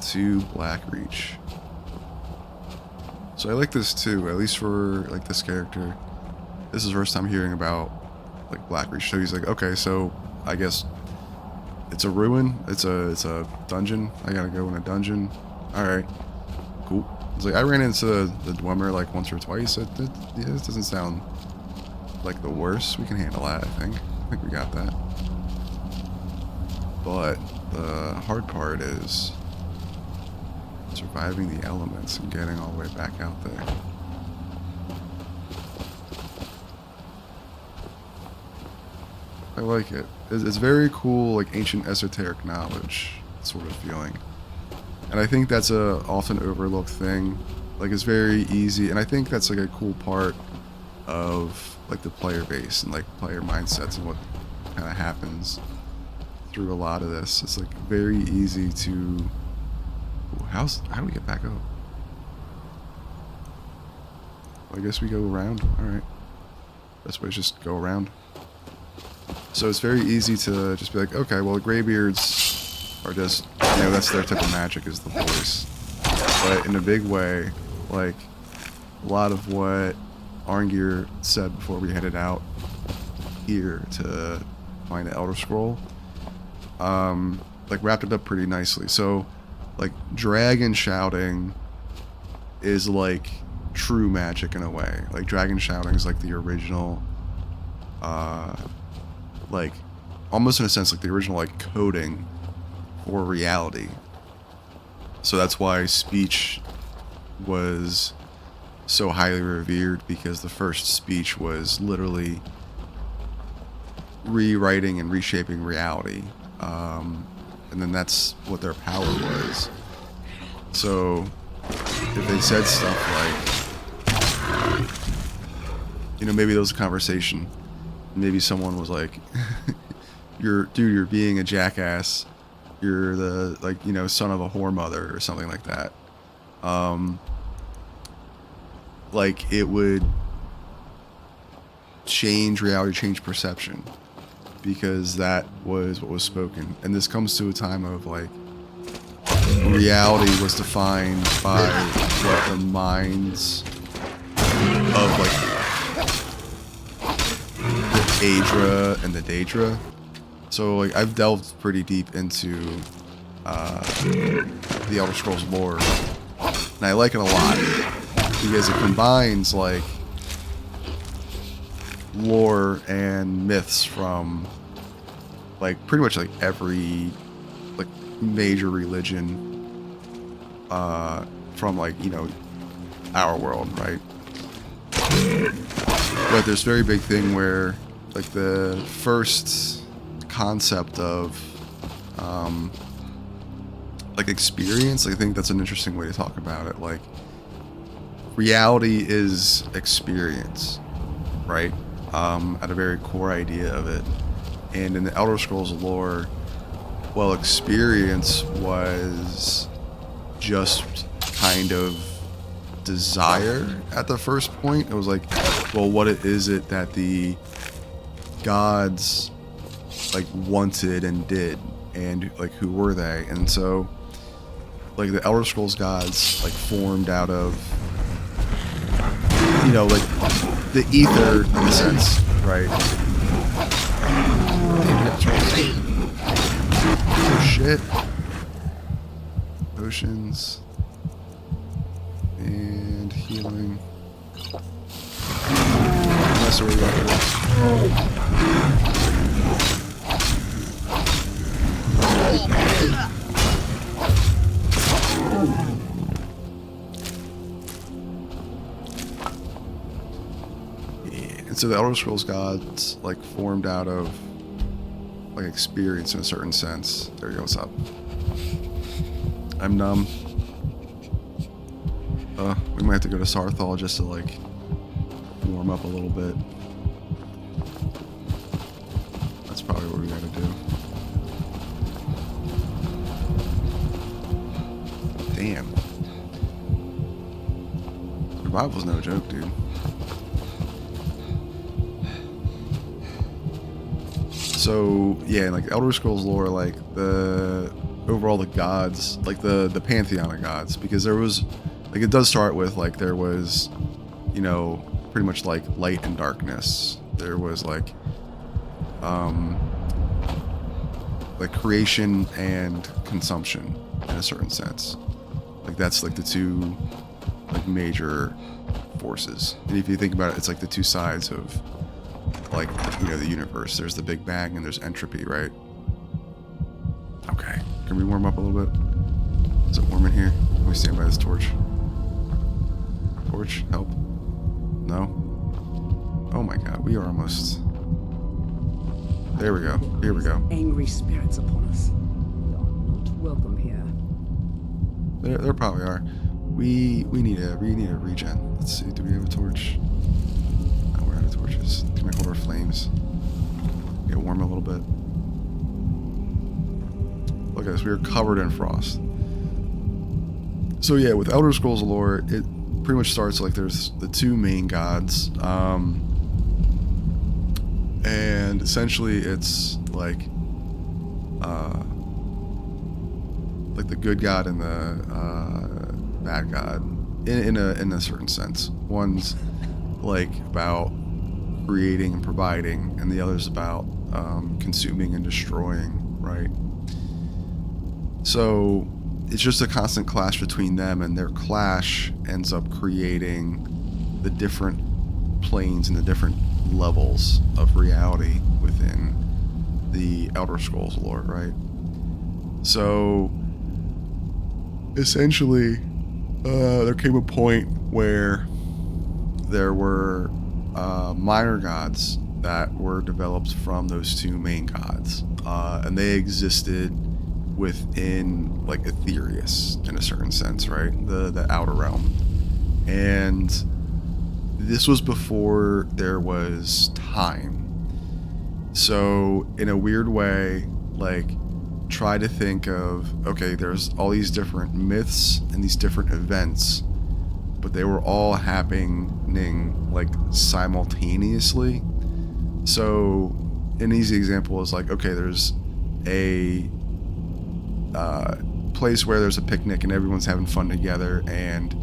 to Blackreach. So I like this too, at least for like this character. This is the first time hearing about like Blackreach. So he's like, okay, so I guess it's a ruin. It's a dungeon. I gotta go in a dungeon. All right, cool. It's like I ran into the Dwemer like once or twice. Yeah, this doesn't sound like the worst. We can handle that. I think we got that. But the hard part is surviving the elements and getting all the way back out there. I like it. It's very cool, like ancient esoteric knowledge sort of feeling. And I think that's a often overlooked thing. Like it's very easy, and I think that's like a cool part of like the player base and like player mindsets and what kind of happens through a lot of this. It's like very easy to. Ooh, how do we get back up? Well, I guess we go around. All right. Best way is just go around. So it's very easy to just be like, okay, well, the Greybeards are just, you know, that's their type of magic is the voice. But in a big way, like, a lot of what Arngir said before we headed out here to find the Elder Scroll, like, wrapped it up pretty nicely. So, like, dragon shouting is, like, true magic in a way. Like, dragon shouting is, like, the original, like, almost in a sense, like the original, like, coding for reality. So that's why speech was so highly revered, because the first speech was literally rewriting and reshaping reality. And then that's what their power was. So if they said stuff like, you know, maybe there was a conversation. Maybe someone was like, you're being a jackass. You're the, like, you know, son of a whore mother or something like that. Like, it would change reality, change perception, because that was what was spoken. And this comes to a time of, like, reality was defined by what the minds of, like, Aedra and the Daedra. So, like, I've delved pretty deep into the Elder Scrolls lore, and I like it a lot because it combines, like, lore and myths from, like, pretty much, like, every, like, major religion from, like, you know, our world, right? But there's a very big thing where, like, the first concept of like experience, I think that's an interesting way to talk about it. Like, reality is experience, right? At a very core idea of it. And in the Elder Scrolls lore, well, experience was just kind of desire at the first point. It was like, well, what is it that the gods, like, wanted and did, and, like, who were they? And so, like, the Elder Scrolls gods, like, formed out of, you know, like, the ether in a sense, right? Oh shit. Potions and healing. That's where we got And so the Elder Scrolls gods, like, formed out of, like, experience in a certain sense. There you go, what's up? I'm numb. We might have to go to Sarthal just to, like, warm up a little bit. That's probably what we gotta do. survival's no joke, dude. So yeah, like Elder Scrolls lore, like the overall the gods, like the pantheon of gods, because there was like it does start with like there was, you know, pretty much like light and darkness. There was like creation and consumption in a certain sense. Like that's like the two like major forces. And if you think about it, it's like the two sides of like, you know, the universe. There's the Big Bang and there's entropy, right? Okay. Can we warm up a little bit? Is it warm in here? Let me stand by this torch. Torch, help. No? Oh my god, we are almost... There we go. Here we go. Angry spirits upon us. We are not welcome here. There probably are. We need a regen. Let's see. Do we have a torch? No, we're out of torches. Can we hold our flames? Get warm a little bit. Look at this. We are covered in frost. So yeah, with Elder Scrolls lore, it pretty much starts like there's the two main gods. And essentially it's like the good god and the bad god in a certain sense. One's like about creating and providing, and the other's about consuming and destroying, right? So it's just a constant clash between them, and their clash ends up creating the different planes and the different levels of reality within the Elder Scrolls lore, right? So essentially there came a point where there were minor gods that were developed from those two main gods, and they existed within like Aetherius in a certain sense, right? The outer realm. And this was before there was time. So in a weird way, like try to think of, okay, there's all these different myths and these different events, but they were all happening like simultaneously. So an easy example is like, okay, there's a place where there's a picnic and everyone's having fun together, and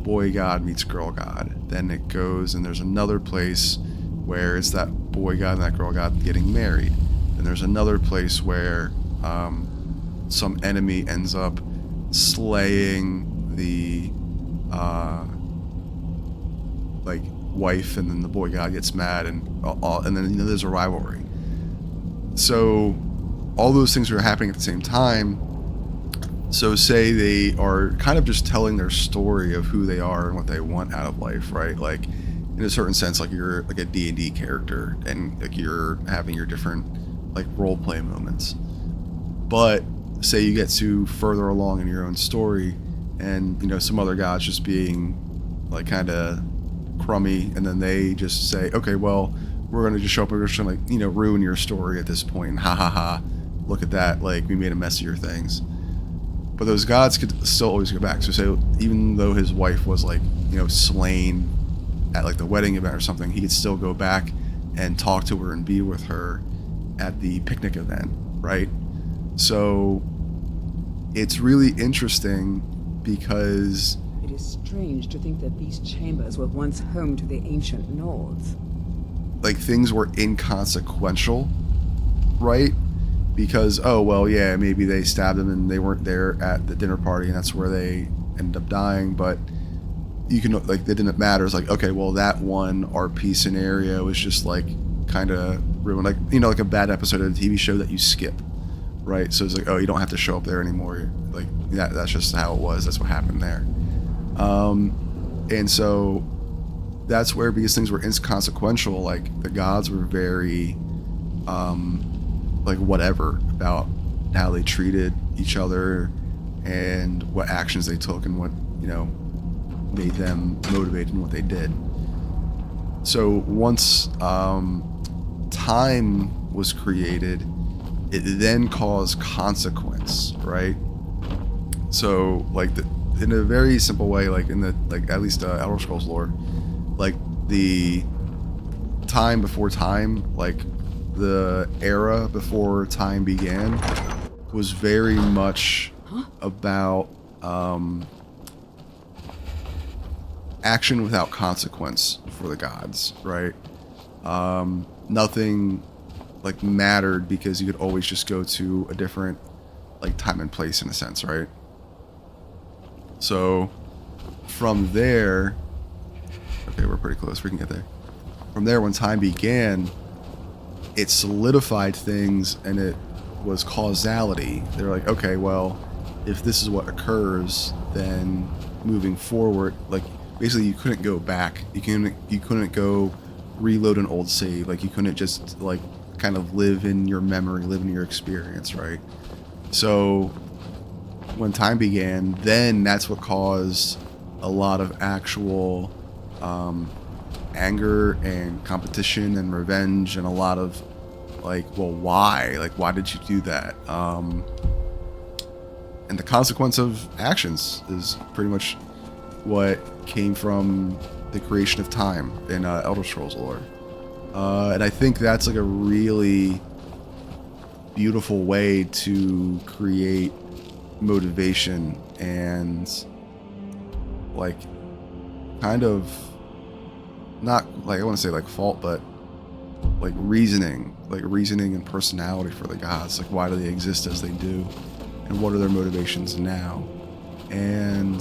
boy god meets girl god. Then it goes and there's another place where it's that boy god and that girl god getting married. And there's another place where some enemy ends up slaying the like wife, and then the boy god gets mad, and then, you know, there's a rivalry. So all those things are happening at the same time. So say they are kind of just telling their story of who they are and what they want out of life, right? Like in a certain sense, like you're like a D&D character, and like you're having your different like role play moments. But say you get to further along in your own story, and you know, some other god's just being like kind of crummy, and then they just say, okay, well, we're going to just show up and we're just going to, like, you know, ruin your story at this point, and ha ha ha, look at that, like we made a mess of your things. But those gods could still always go back. So say even though his wife was like, you know, slain at like the wedding event or something, he could still go back and talk to her and be with her at the picnic event, right? So it's really interesting because It is strange to think that these chambers were once home to the ancient Nords. like things were inconsequential, right? Because, oh, well, yeah, maybe they stabbed him and they weren't there at the dinner party and that's where they ended up dying, but you can, like, they didn't matter. It's like, okay, well, that one RP scenario is just, like, kind of ruined. Like, you know, like a bad episode of a TV show that you skip, right? So it's like, oh, you don't have to show up there anymore. Like, that's just how it was. That's what happened there. And so that's where these things were inconsequential. Like, the gods were very... like whatever about how they treated each other and what actions they took and what, you know, made them motivated in what they did. So once time was created, it then caused consequence, right? So like in a very simple way, like in the at least Elder Scrolls lore, like the time before time, like the era before time began, was very much about action without consequence for the gods, right? Nothing like mattered because you could always just go to a different like time and place in a sense, right? So from there, okay, we're pretty close, we can get there. From there, when time began, it solidified things, and it was causality. They're like, okay, well, if this is what occurs, then moving forward, like basically you couldn't go back. You couldn't go reload an old save. Like you couldn't just like kind of live in your memory, live in your experience, right? So when time began, then that's what caused a lot of actual anger and competition and revenge, and a lot of like, well, why? Like, why did you do that? And the consequence of actions is pretty much what came from the creation of time in Elder Scrolls lore. And I think that's like a really beautiful way to create motivation and like kind of not like, I want to say like fault, but like reasoning and personality for the gods. Like, why do they exist as they do, and what are their motivations now? And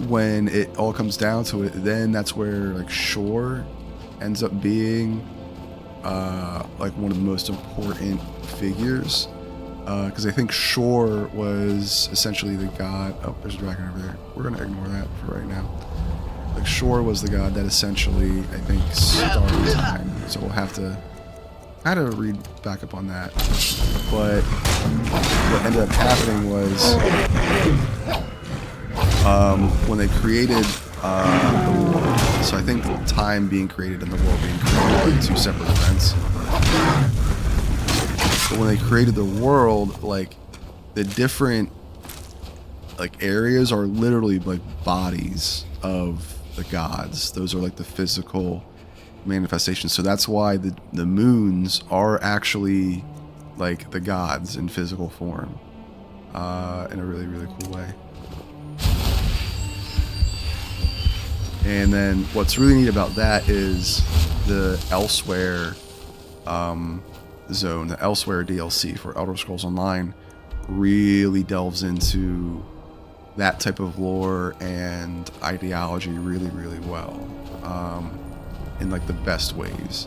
when it all comes down to it, then that's where like Shore ends up being like one of the most important figures, because I think Shore was essentially the god. Oh, there's a dragon over there. We're gonna ignore that for right now. Like Shore was the god that essentially, I think, started time. So we'll have to kind of read back up on that. But what ended up happening was when they created the world. So I think time being created and the world being created are two separate events. But when they created the world, like the different like areas are literally like bodies of the gods. Those are like the physical manifestations. So that's why the moons are actually like the gods in physical form, in a really, really cool way. And then what's really neat about that is the Elsewhere zone, the Elsewhere DLC for Elder Scrolls Online really delves into that type of lore and ideology really, really well, in like the best ways.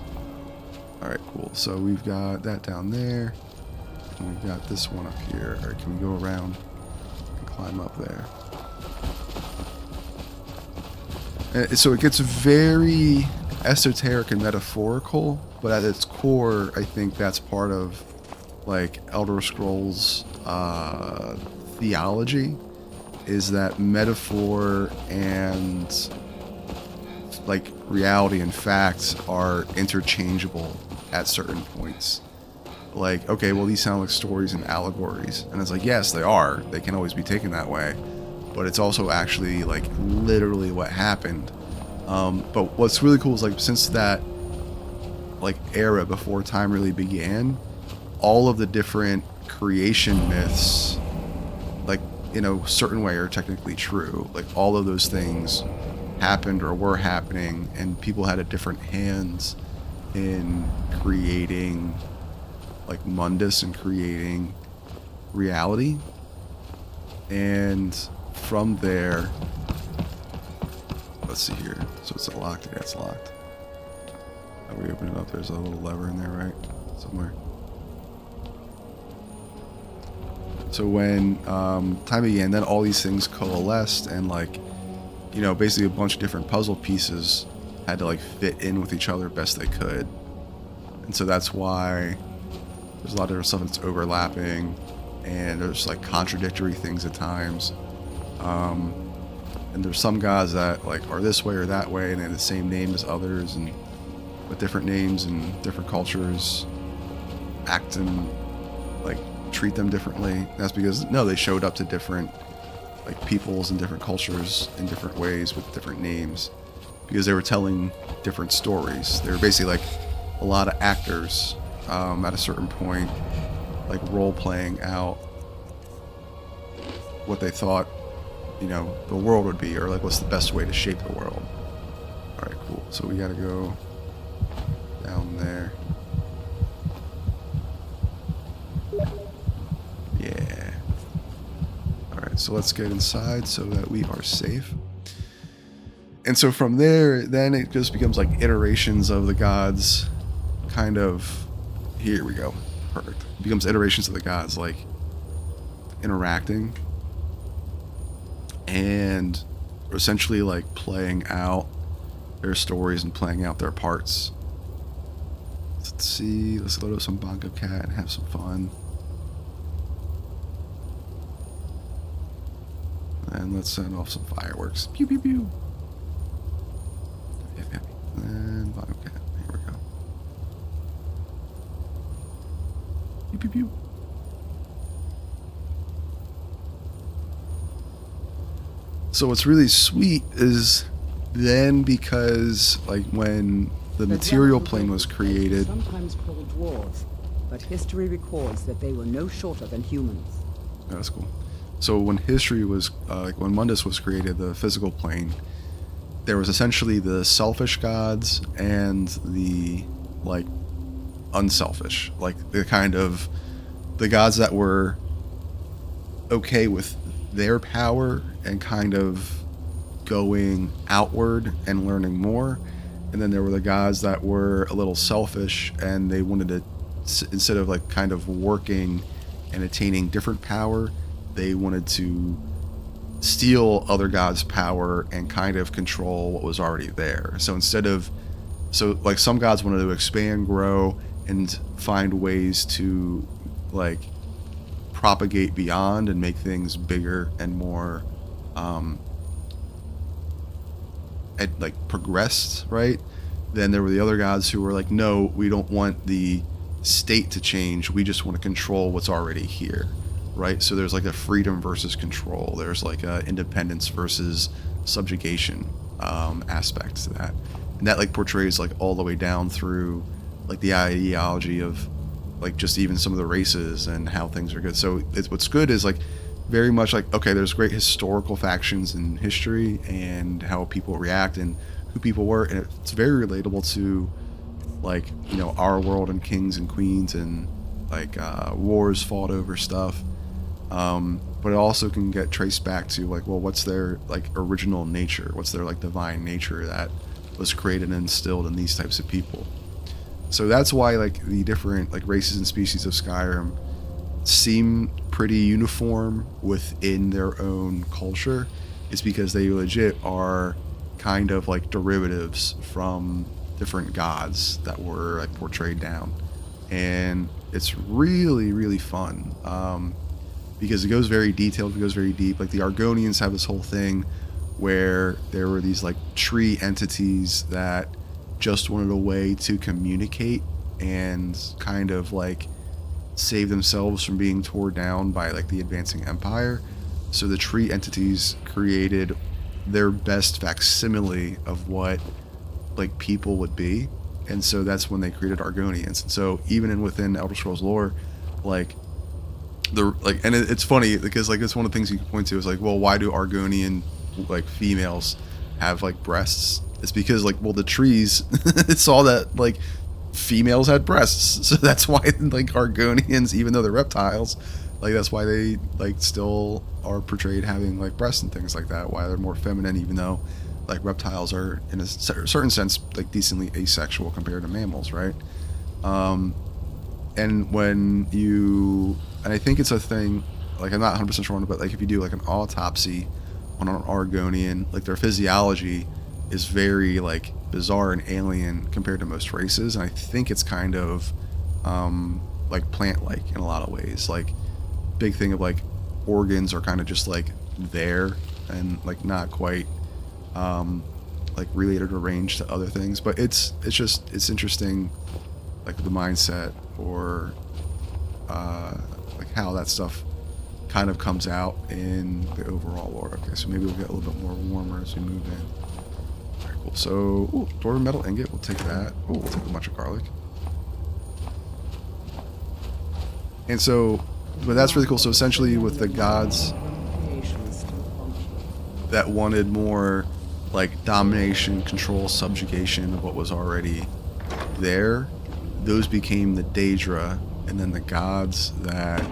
All right, cool. So we've got that down there, and we've got this one up here. All right, can we go around and climb up there? And so it gets very esoteric and metaphorical, but at its core, I think that's part of like Elder Scrolls theology, is that metaphor and like reality and facts are interchangeable at certain points. Like, okay, well, these sound like stories and allegories, and it's like, yes, they are. They can always be taken that way, but it's also actually like literally what happened. But what's really cool is like, since that like era before time really began, all of the different creation myths, like in a certain way, are technically true. Like all of those things happened or were happening, and people had a different hands in creating like Mundus and creating reality. And from there, let's see here. So it's locked. Yeah, it's locked. How do we open it up? There's a little lever in there, right? Somewhere. So when time began, then all these things coalesced, and like, you know, basically a bunch of different puzzle pieces had to like fit in with each other best they could. And so that's why there's a lot of different stuff that's overlapping, and there's like contradictory things at times. And there's some gods that like are this way or that way, and they have the same name as others, and with different names and different cultures act and like treat them differently. That's because, no, they showed up to different like peoples and different cultures in different ways with different names, because they were telling different stories. They were basically like a lot of actors at a certain point, like role playing out what they thought, you know, the world would be, or like what's the best way to shape the world. All right, cool. So we gotta go down there. Yeah. All right, so let's get inside so that we are safe. And so from there, then it just becomes like iterations of the gods, kind of. Here we go. Perfect. It becomes iterations of the gods, like interacting and essentially like playing out their stories and playing out their parts. Let's see. Let's load up some Bongo Cat and have some fun. And let's send off some fireworks. Pew pew pew. And Bongo Cat. Here we go. Pew pew pew. So what's really sweet is then, because like when the material plane was created, Sometimes called dwarves, but history records that they were no shorter than humans. that's cool. So when history was, like when Mundus was created, the physical plane, there was essentially the selfish gods and the like unselfish, like the kind of the gods that were okay with their power and kind of going outward and learning more. And then there were the gods that were a little selfish and they wanted to, instead of like kind of working and attaining different power, they wanted to steal other gods' power and kind of control what was already there. So instead of, so like some gods wanted to expand, grow, and find ways to like propagate beyond and make things bigger and more like progressed, right? Then there were the other gods who were like, no, we don't want the state to change, we just want to control what's already here, right? So there's like a freedom versus control, there's like a independence versus subjugation aspect to that, and that like portrays like all the way down through like the ideology of like just even some of the races and how things are good. So what's good is like very much like, okay, there's great historical factions in history and how people react and who people were, and it's very relatable to like, you know, our world and kings and queens and like wars fought over stuff, but it also can get traced back to like, well, what's their like original nature, what's their like divine nature that was created and instilled in these types of people. So that's why like the different like races and species of Skyrim seem pretty uniform within their own culture, is because they legit are kind of like derivatives from different gods that were like portrayed down. And it's really, really fun because it goes very detailed, it goes very deep. Like the Argonians have this whole thing where there were these like tree entities that just wanted a way to communicate and kind of like save themselves from being torn down by like the advancing empire. So the tree entities created their best facsimile of what like people would be, and so that's when they created Argonians. And so even within Elder Scrolls lore, like the like, and it's funny because like it's one of the things you can point to is like, well, why do Argonian like females have like breasts? It's because like, well, the trees saw that like females had breasts, so that's why like Argonians, even though they're reptiles, like that's why they like still are portrayed having like breasts and things like that, why they're more feminine, even though like reptiles are in a certain sense like decently asexual compared to mammals, right? And when you, and I think it's a thing, like I'm not 100% sure on it, but like if you do like an autopsy on an Argonian, like their physiology is very like bizarre and alien compared to most races, and I think it's kind of like plant-like in a lot of ways. Like big thing of like organs are kind of just like there and like not quite like related or arranged to other things, but it's interesting like the mindset or like how that stuff kind of comes out in the overall lore. Okay, so maybe we'll get a little bit more warmer as we move in. All right, cool. So, ooh, dwarven metal ingot. We'll take that. Oh, we'll take a bunch of garlic. And so, but that's really cool. So essentially, with the gods that wanted more like domination, control, subjugation of what was already there, those became the Daedra, and then the gods that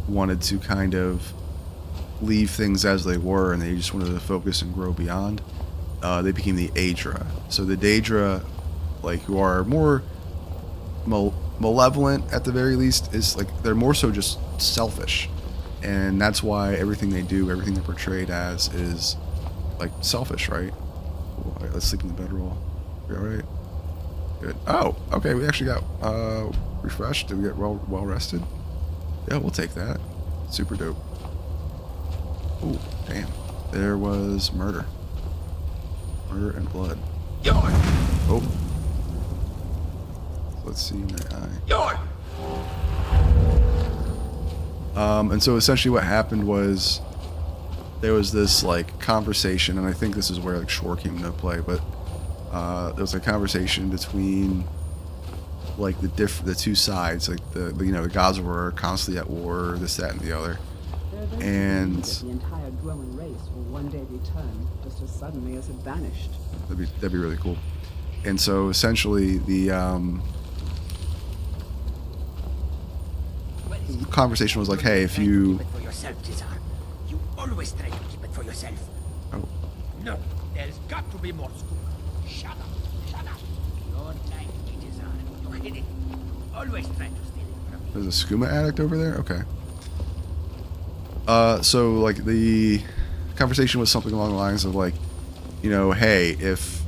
wanted to kind of leave things as they were and they just wanted to focus and grow beyond, they became the Aedra. So the Daedra, like, who are more malevolent at the very least, is like they're more so just selfish, and that's why everything they do, everything they're portrayed as, is like selfish, right? Cool. All right, let's sleep in the bedroll. We all right? Good. Oh, okay. We actually got refreshed. Did we get well rested? Yeah, we'll take that. Super dope. Oh, damn. There was murder. Murder and blood. Oh. Let's see my eye. And so essentially what happened was there was this like conversation, and I think this is where like Shore came into play, but there was a conversation between like the two sides, like the the gods were constantly at war, this, that, and the other. And the entire Dwemer race will one day return just as suddenly as it vanished. that'd be really cool. And so essentially the conversation was like, hey, if you for yourself, Tizar. You always try to keep it for yourself. Oh. No, there's got to be more scoop. Shut up, shut up. You're like Tizar. You hid it. Always try to steal it from me. There's a skooma addict over there? Okay. So like the conversation was something along the lines of like, hey, if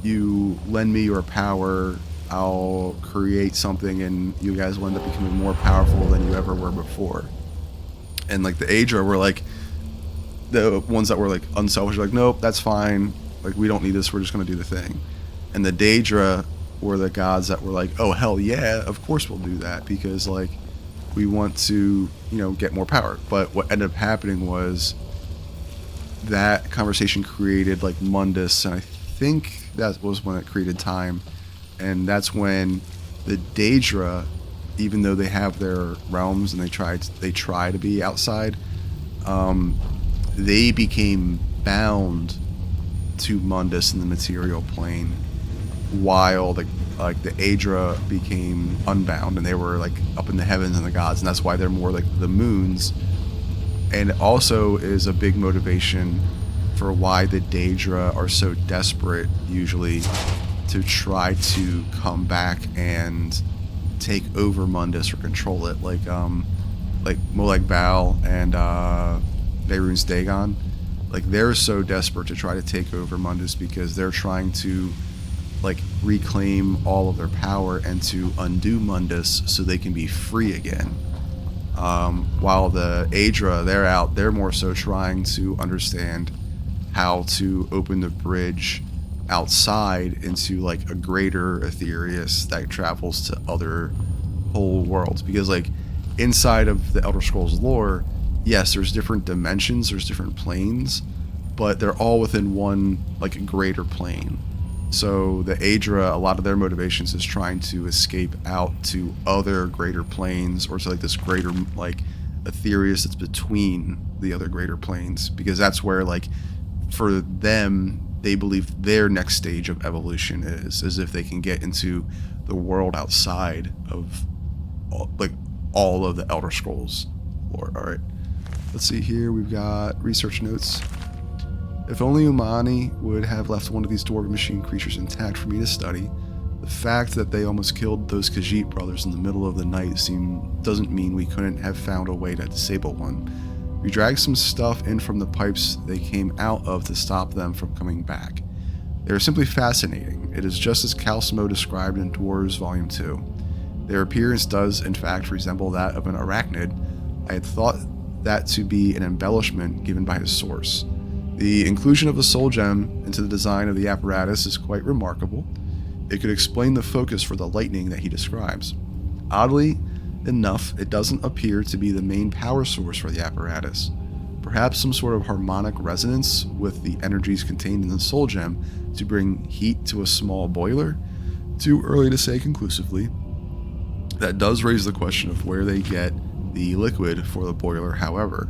you lend me your power, I'll create something and you guys will end up becoming more powerful than you ever were before. And like the Aedra were like the ones that were like unselfish, like, nope, that's fine. Like, we don't need this. We're just going to do the thing. And the Daedra were the gods that were like, oh, hell yeah, of course we'll do that, because like we want to, get more power. But what ended up happening was that conversation created like Mundus, and I think that was when it created time. And that's when the Daedra, even though they have their realms and they try to be outside, they became bound to Mundus in the material plane, while the Aedra became unbound and they were like up in the heavens and the gods, and that's why they're more like the moons. And it also is a big motivation for why the Daedra are so desperate usually to try to come back and take over Mundus or control it, like Molag Bal and Beirun's Dagon. Like, they're so desperate to try to take over Mundus because they're trying to like reclaim all of their power and to undo Mundus so they can be free again. While the Aedra, they're more so trying to understand how to open the bridge outside into like a greater Aetherius that travels to other whole worlds. Because like inside of the Elder Scrolls lore, yes, there's different dimensions, there's different planes, but they're all within one like greater plane. So the Aedra, a lot of their motivations is trying to escape out to other greater planes, or to like this greater like Aetherius that's between the other greater planes, because that's where like for them they believe their next stage of evolution is, as if they can get into the world outside of all of the Elder Scrolls lore. All right, let's see here. We've got research notes. If only Umani would have left one of these dwarven machine creatures intact for me to study. The fact that they almost killed those Khajiit brothers in the middle of the night doesn't mean we couldn't have found a way to disable one. We dragged some stuff in from the pipes they came out of to stop them from coming back. They are simply fascinating. It is just as Calcimo described in Dwarves Volume 2. Their appearance does, in fact, resemble that of an arachnid. I had thought that to be an embellishment given by his source. The inclusion of the soul gem into the design of the apparatus is quite remarkable. It could explain the focus for the lightning that he describes. Oddly, enough, it doesn't appear to be the main power source for the apparatus. Perhaps some sort of harmonic resonance with the energies contained in the soul gem to bring heat to a small boiler? Too early to say conclusively. That does raise the question of where they get the liquid for the boiler, however.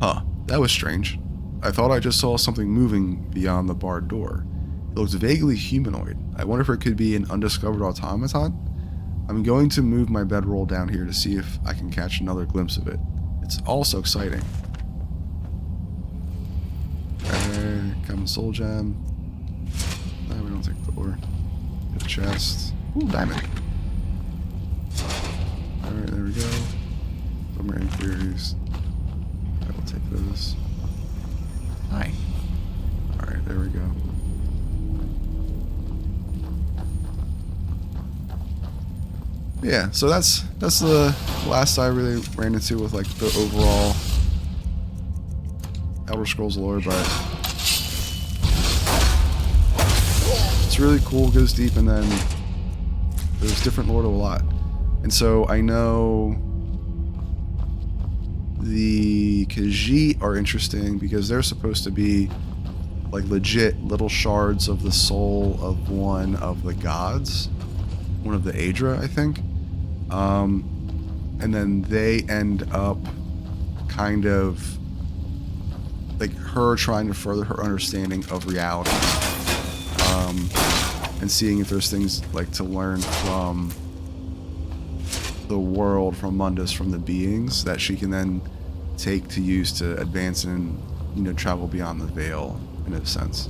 Huh, that was strange. I thought I just saw something moving beyond the barred door. It looks vaguely humanoid. I wonder if it could be an undiscovered automaton? I'm going to move my bedroll down here to see if I can catch another glimpse of it. It's also exciting. Okay, come soul gem. No, we don't take the door. Get a chest. Ooh, diamond. Alright, there we go. No more inquiries. I will take those. Hi. Alright, there we go. Yeah, so that's the last I really ran into with like the overall Elder Scrolls lore, but it's really cool, goes deep, and then there's different lore to a lot. And so I know the Khajiit are interesting because they're supposed to be like legit little shards of the soul of one of the gods, one of the Aedra, I think. And then they end up kind of like her trying to further her understanding of reality, and seeing if there's things like to learn from the world, from Mundus, from the beings that she can then take to use to advance and, you know, travel beyond the veil in a sense.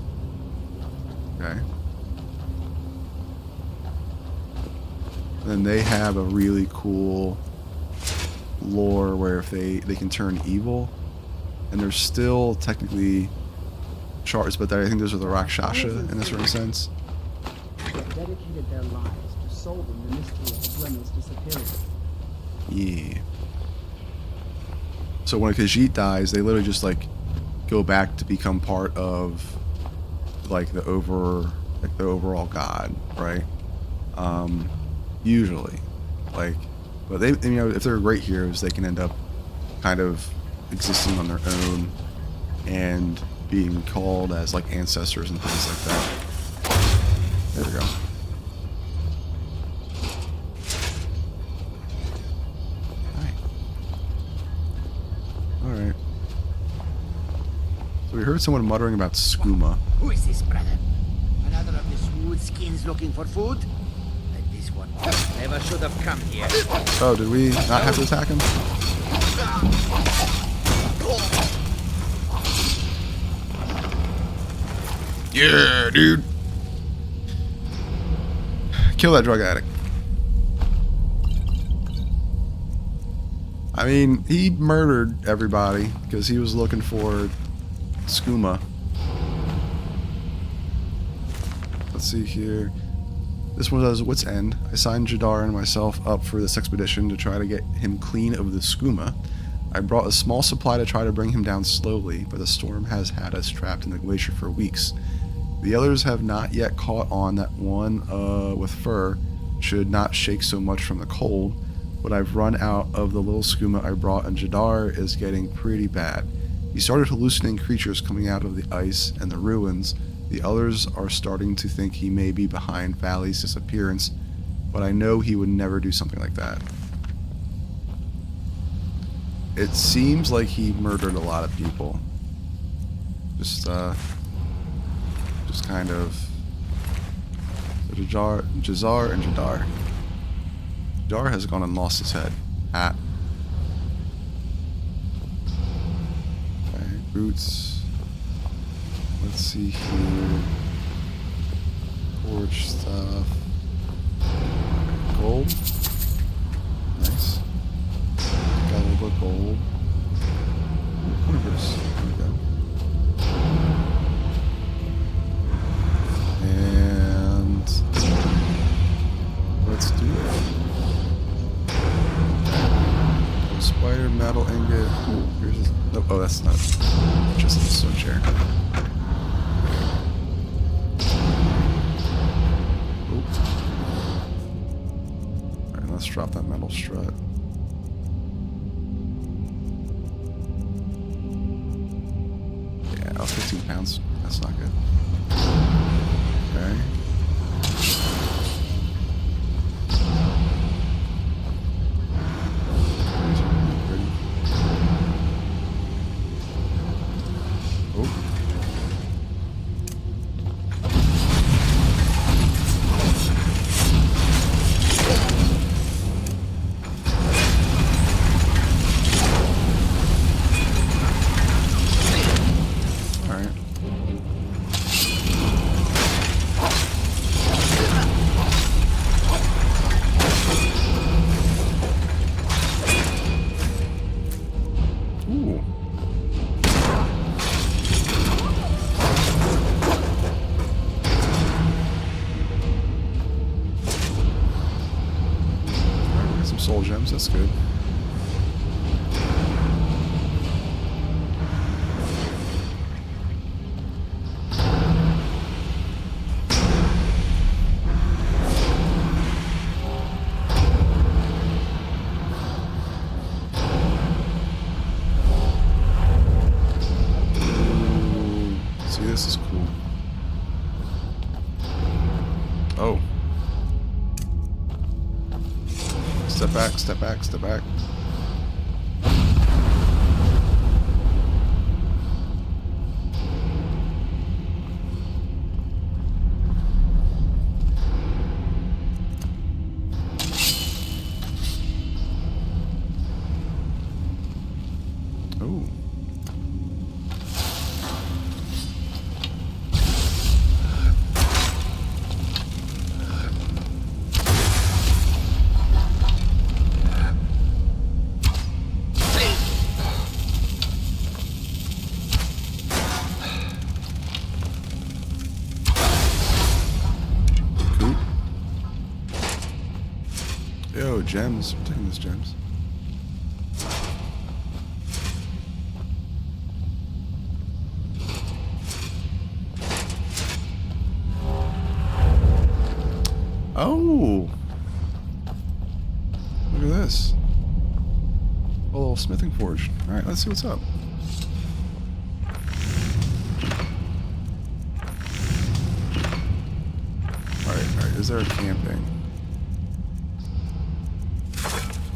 Okay. Then they have a really cool lore where if they can turn evil, and they're still technically shards, but I think those are the Rakshasha in a certain sense. They dedicated their lives to solving the mystery of the Dwemer's disappearance. Yeah. So when a Khajiit dies, they literally just like go back to become part of like the overall god, right? Usually, like, but they, you know, if they're great heroes, they can end up kind of existing on their own and being called as like ancestors and things like that. There we go. Hi. Alright. So we heard someone muttering about skooma. Who is this, brother? Another of the smooth skins looking for food? Like this one. Never should have come here. Oh, did we not have to attack him? Yeah, dude. Kill that drug addict. I mean, he murdered everybody because he was looking for skooma. Let's see here. This one does Wit's End. I signed Jadar and myself up for this expedition to try to get him clean of the skooma. I brought a small supply to try to bring him down slowly, but the storm has had us trapped in the glacier for weeks. The others have not yet caught on that one with fur should not shake so much from the cold, but I've run out of the little skooma I brought, and Jadar is getting pretty bad. He started hallucinating creatures coming out of the ice and the ruins. The others are starting to think he may be behind Valley's disappearance, but I know he would never do something like that. It seems like he murdered a lot of people. Just kind of... So Jazar and Jadar. Jadar has gone and lost his head. Okay, boots. Let's see here. Forge stuff. Gold. Nice. Got a little bit of gold. Universe. There we go. And let's do it. Spider metal ingot. Ooh, here's his, oh, that's not just a switch here. Alright, let's drop that metal strut. Oh, 15 pounds. That's not good. Okay. Oh. Soul gems, that's good. Ooh, see, this is cool. Oh. Step back, step back, step back. Oh. Yo, gems. I'm taking those gems. Oh! Look at this. A little smithing forge. Alright, let's see what's up. Alright, is there a camping?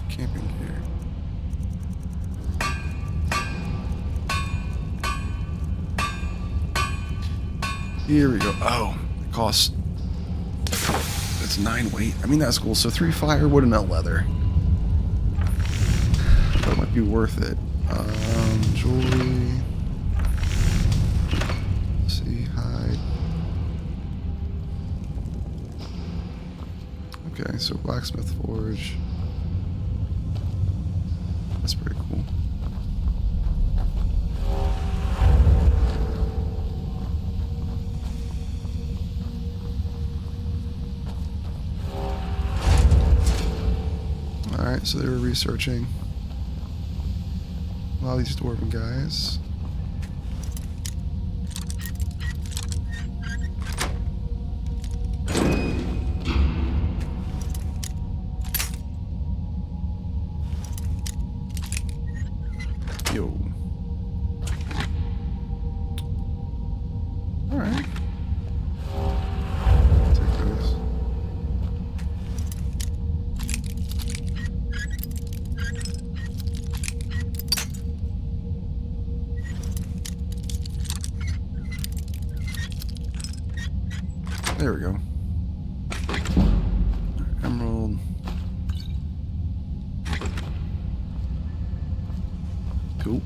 Camping here. Here we go. Oh, it costs. It's 9 weight. I mean, that's cool. So 3 firewood and melt leather. That might be worth it. Jewelry. Let's see, hide. Okay, so blacksmith forge. That's pretty cool. Alright, so they were researching a lot of these dwarven guys. Yo. Alright. Take those. There we go. Emerald. Cool.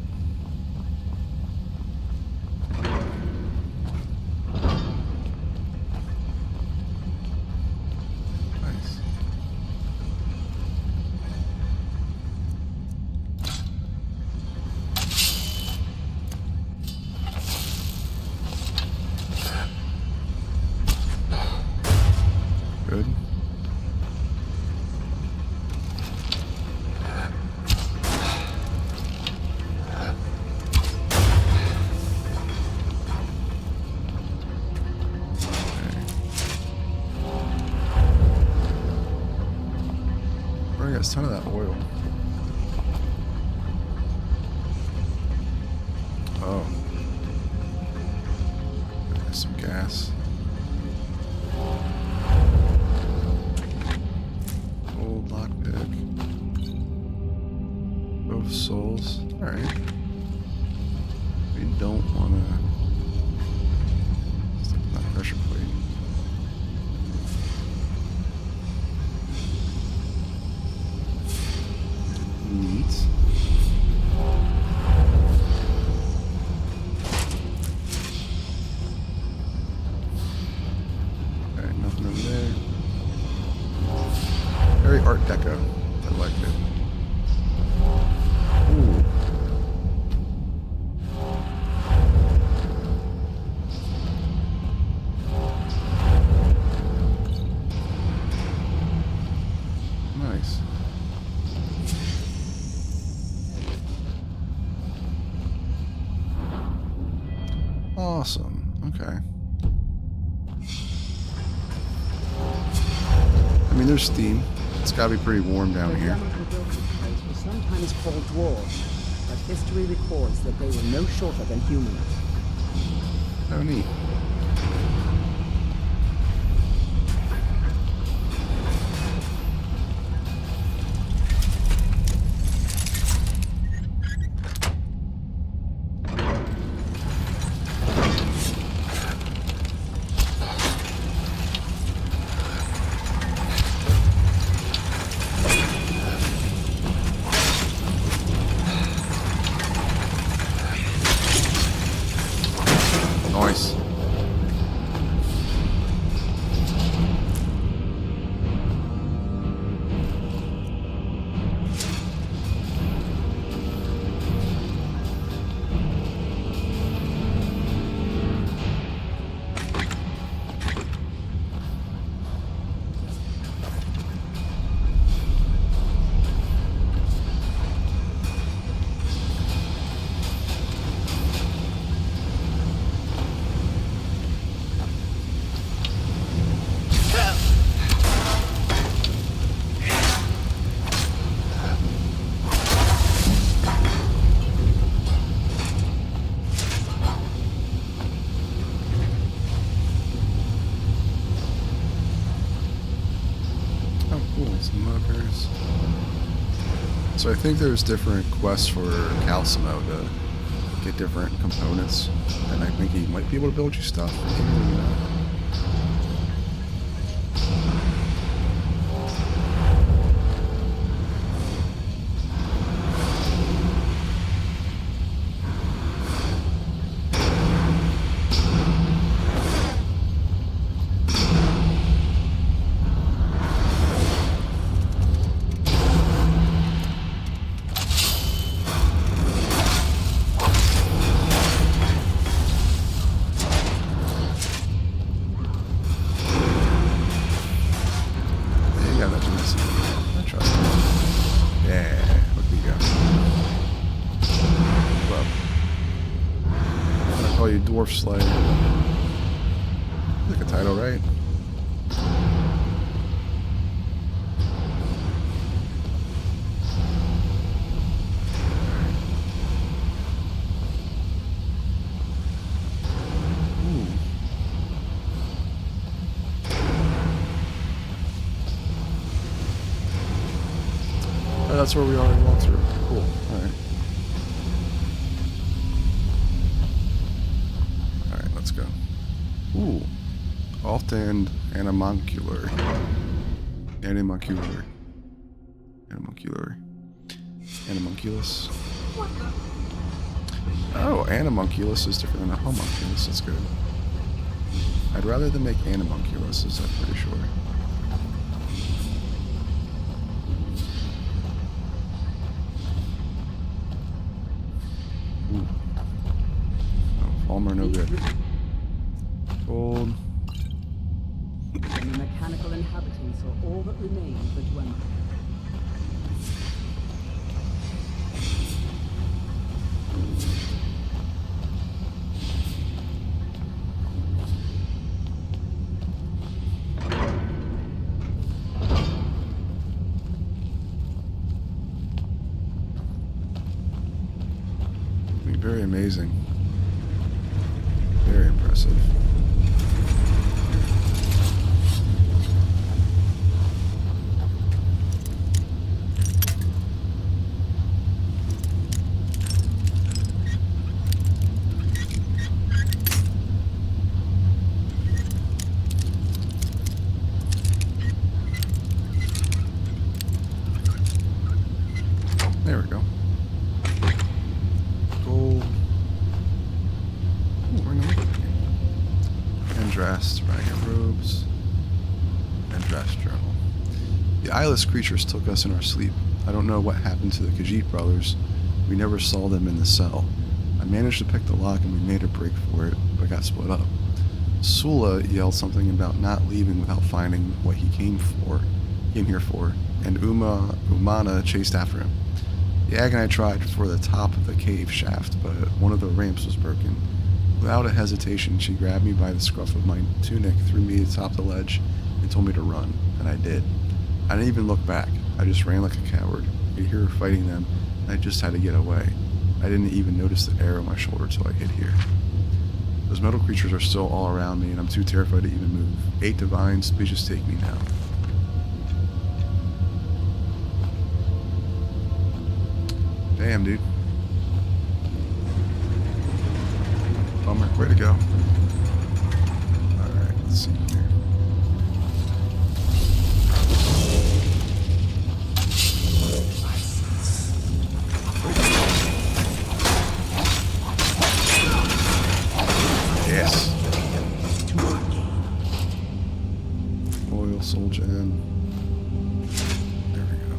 Nice. Good. Bro, I got a ton of that oil. Oh. some gas. Old lockpick. Both souls. Alright. We don't want to stick with that pressure plate. Neat. Alright, nothing over there. Very Art Deco. I like it. Ooh. Nice. Awesome. Okay. I mean, there's steam. It's got to be pretty warm down The here. Dwemer who built this place were sometimes called dwarves, but history records that they were no shorter than humans. Oh, neat. Nice. Oh, cool. Some muggers. So I think there's different quests for Calcimo to get different components, and I think he might be able to build you stuff. Maybe, yeah, that's messy. I trust him. Yeah, what do you got? Well, I'm gonna call you Dwarf Slayer. Like a title, right? Ooh. Oh, that's where we already walked through. Cool. Alright. Alright, let's go. Ooh. Alt and animuncular. Animuncular. Animuncular. Animunculus. Oh, animunculus is different than a homunculus. That's good. I'd rather than make animunculuses, I'm pretty sure. Ooh. Oh, Palmer, no good. Gold. And the mechanical inhabitants are all that remain of the Dwemer. Very amazing. Very impressive. dress, ragged robes, and dress journal. The eyeless creatures took us in our sleep. I don't know what happened to the Khajiit brothers. We never saw them in the cell. I managed to pick the lock and we made a break for it, but got split up. Sula yelled something about not leaving without finding what he came here for, and Umana chased after him. Yag and I tried for the top of the cave shaft, but one of the ramps was broken. Without a hesitation, she grabbed me by the scruff of my tunic, threw me atop the ledge, and told me to run, and I did. I didn't even look back. I just ran like a coward. I could hear her fighting them, and I just had to get away. I didn't even notice the arrow on my shoulder till I hit here. Those metal creatures are still all around me, and I'm too terrified to even move. 8 divines, please just take me now. Damn, dude. Bummer. Way to go. Alright, let's see here. Yes. Oil, soul gem. There we go.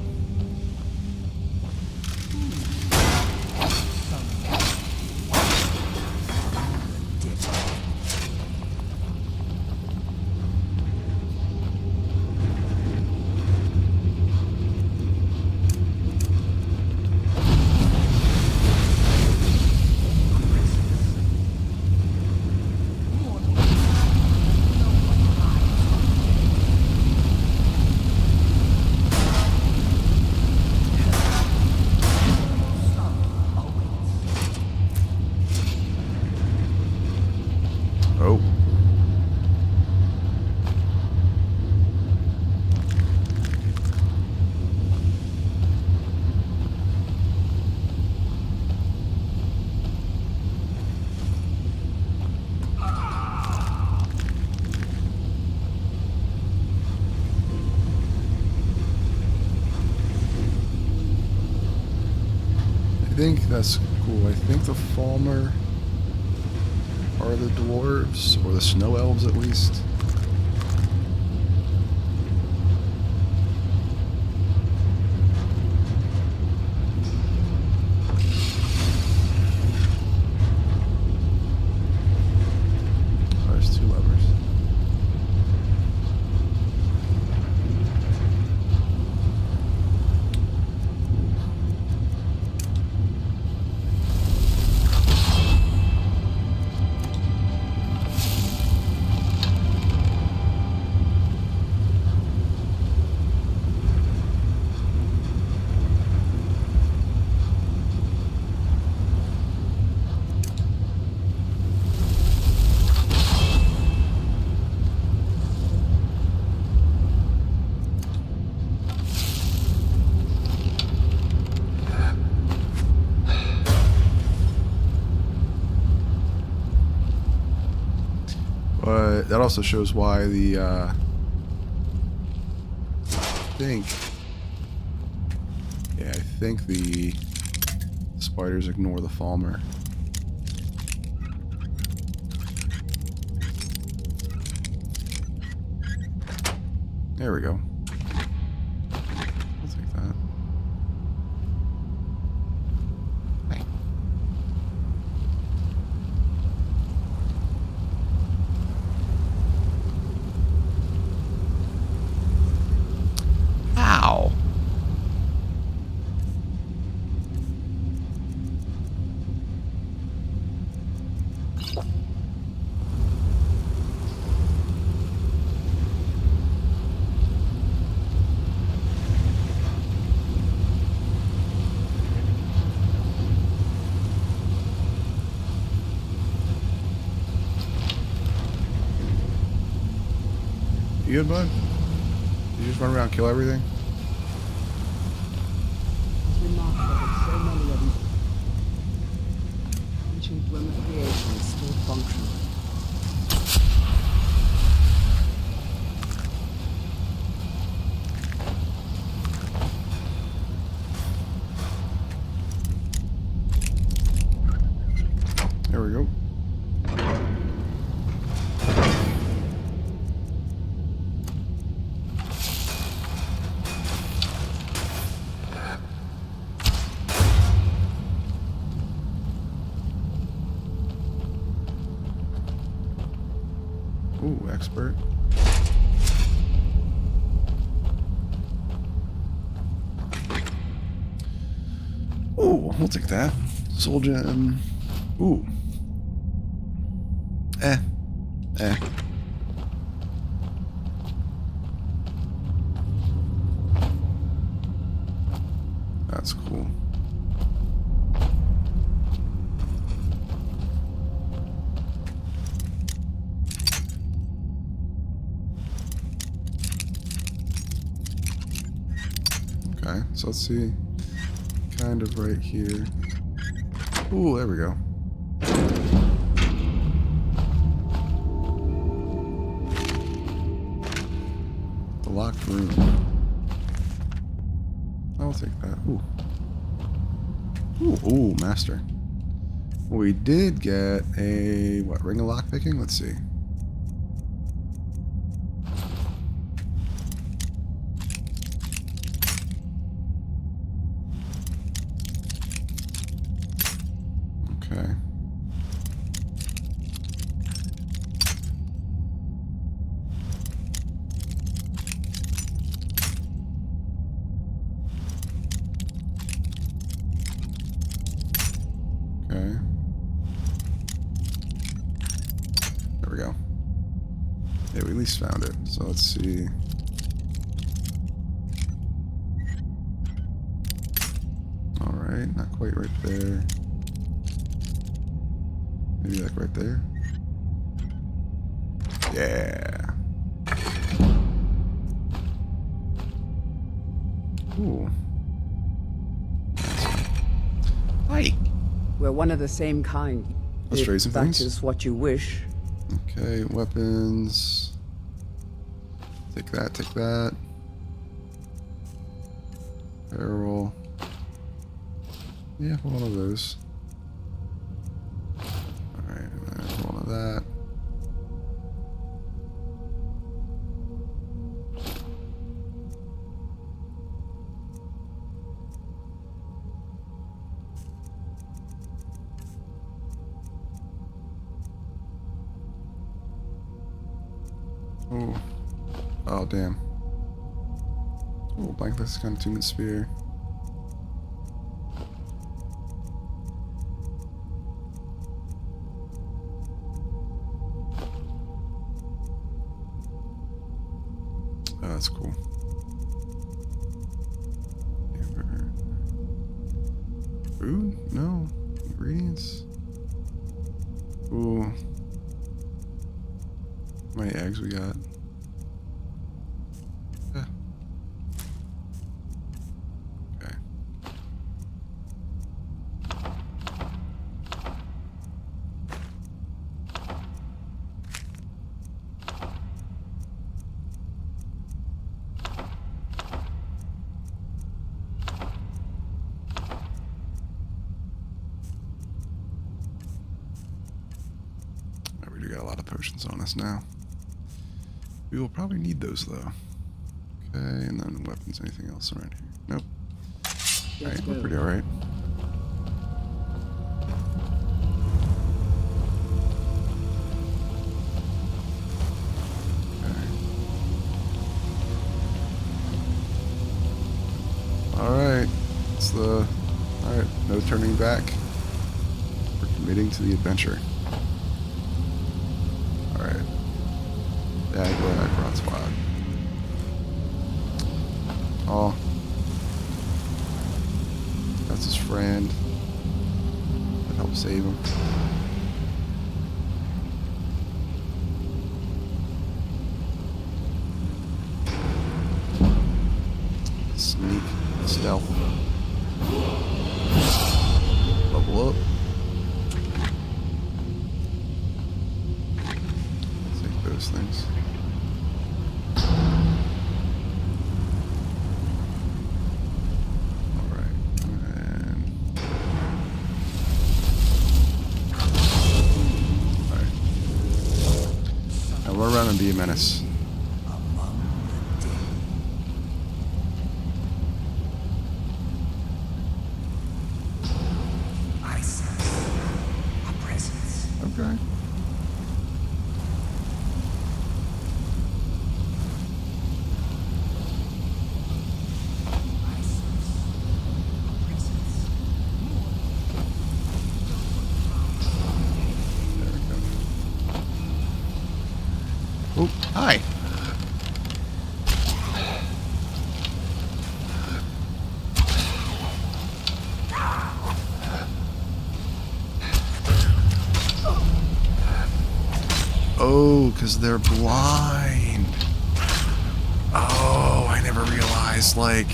Oh. I think that's cool. I think the Falmer are the dwarves, or the snow elves at least. Oh, there's 2 levers. But that also shows why the, I think the spiders ignore the Falmer. There we go. I'll take that. Hey. Ow. You good, bud? Did you just run around and kill everything? It's remarkable that so many of them ancient Dwemer creations still functional. There we go. Ooh, expert. Ooh, we'll take that. Soul gem. Ooh. Eh. That's cool. Okay, so let's see. Kind of right here. Ooh, there we go. The locked room. I'll take that. Ooh. Ooh, master. We did get a, what, ring of lockpicking? Let's see. Okay. Okay. There we go. Yeah, we at least found it. So let's see. Alright, not quite right there. Maybe like right there. Yeah. Ooh. Hi. We're one of the same kind. Let's trade some that things. is what you wish. Okay, weapons. Take that, take that. Barrel. Yeah, one of those. Alright, and then one of that. Oh. Oh, damn. Oh, Blankless Contument Spear. Oh, that's cool. Amber. Food? No. Ingredients? Ooh. How many eggs we got? Yeah. Okay. We do got a lot of potions on us now. We will probably need those though. Okay, and then weapons. Anything else around here? Nope. Alright, we're pretty alright. Alright. It's the... Alright, no turning back. We're committing to the adventure. Alright. Dagwood, Bronze Squad. Oh. That's his friend. That helped save him. Sneak. Stealth. Level up. Take those things. Run around and be a menace. I sense a presence. Okay. Oh, hi. Oh, because they're blind. Oh, I never realized, like...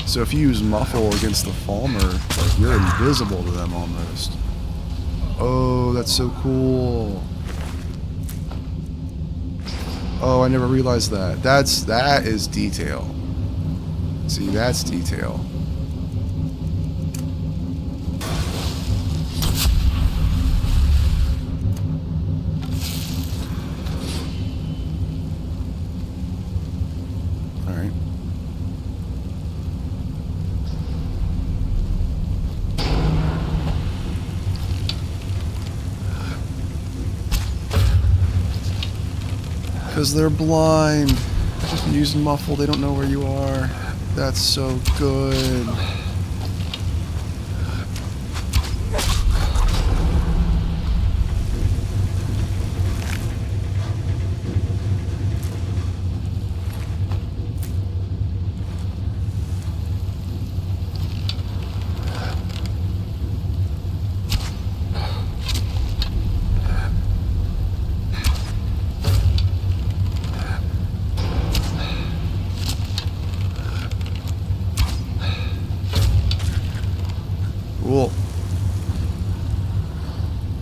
So if you use Muffle against the Falmer, like, you're invisible to them almost. Oh, that's so cool. Oh, I never realized that. That is detail. See, that's detail. Alright. Because they're blind. If you use Muffle, they don't know where you are. That's so good. Cool.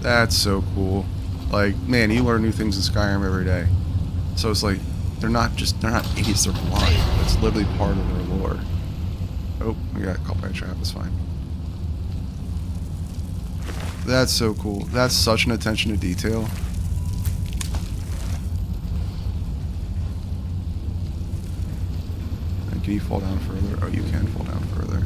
That's so cool. Like, man, you learn new things in Skyrim every day. So it's like, they're not idiots, they're blind. That's literally part of their lore. Oh, we got caught by a trap, it's fine. That's so cool. That's such an attention to detail. And can you fall down further? Oh, you can fall down further.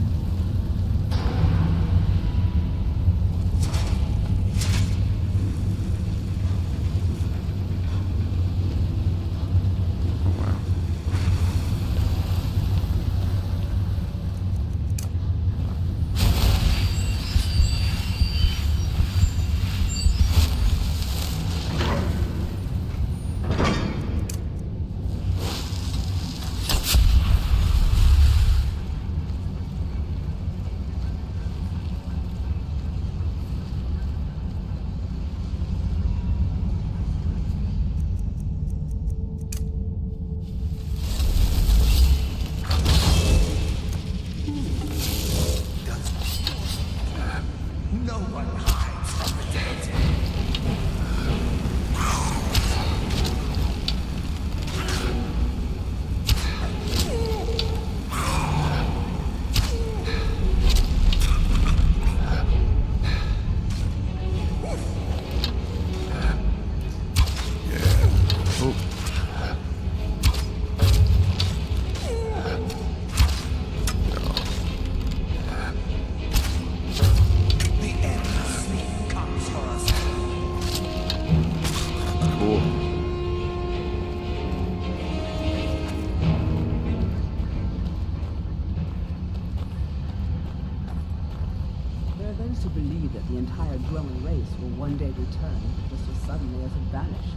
To believe that the entire dwelling race will one day return just as suddenly as it vanished.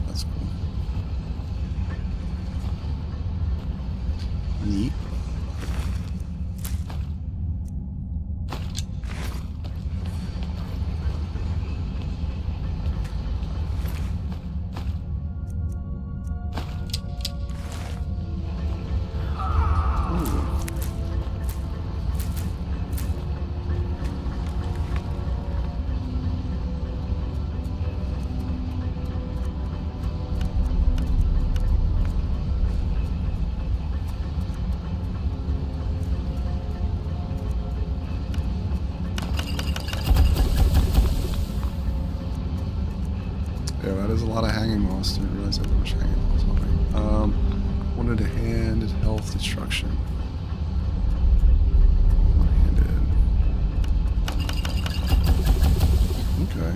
That's cool. Neat. Yeah, that is a lot of hanging moss. Didn't realize I had that much hanging moss on me. Wanted a hand, health, destruction. One-handed. Okay.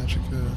Magicka.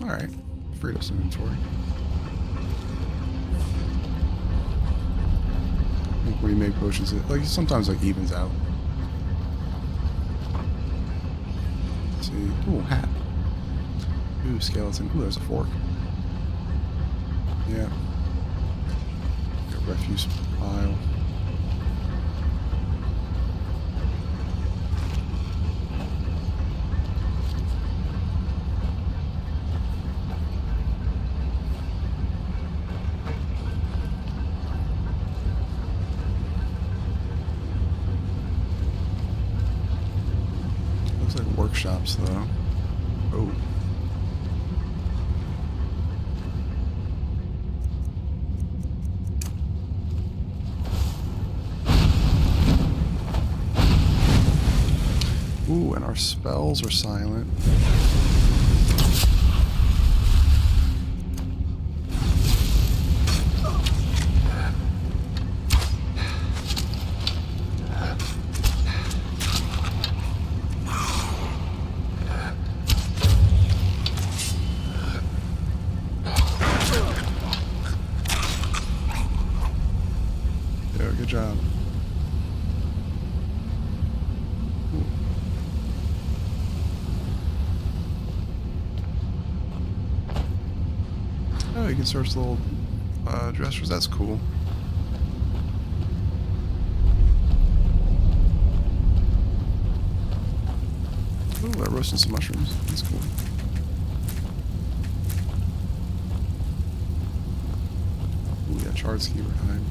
Alright, freed up some inventory. I think when you make potions, it like sometimes like evens out. Let's see. Ooh, hat. Ooh, skeleton. Ooh, there's a fork. Yeah. Got refuse pile. Workshops though. Oh. Ooh, and our spells are silent. Good job. Ooh. Oh, you can search the little dressers. That's cool. Ooh, I roasted some mushrooms. That's cool. Ooh, yeah, charred skewer hide.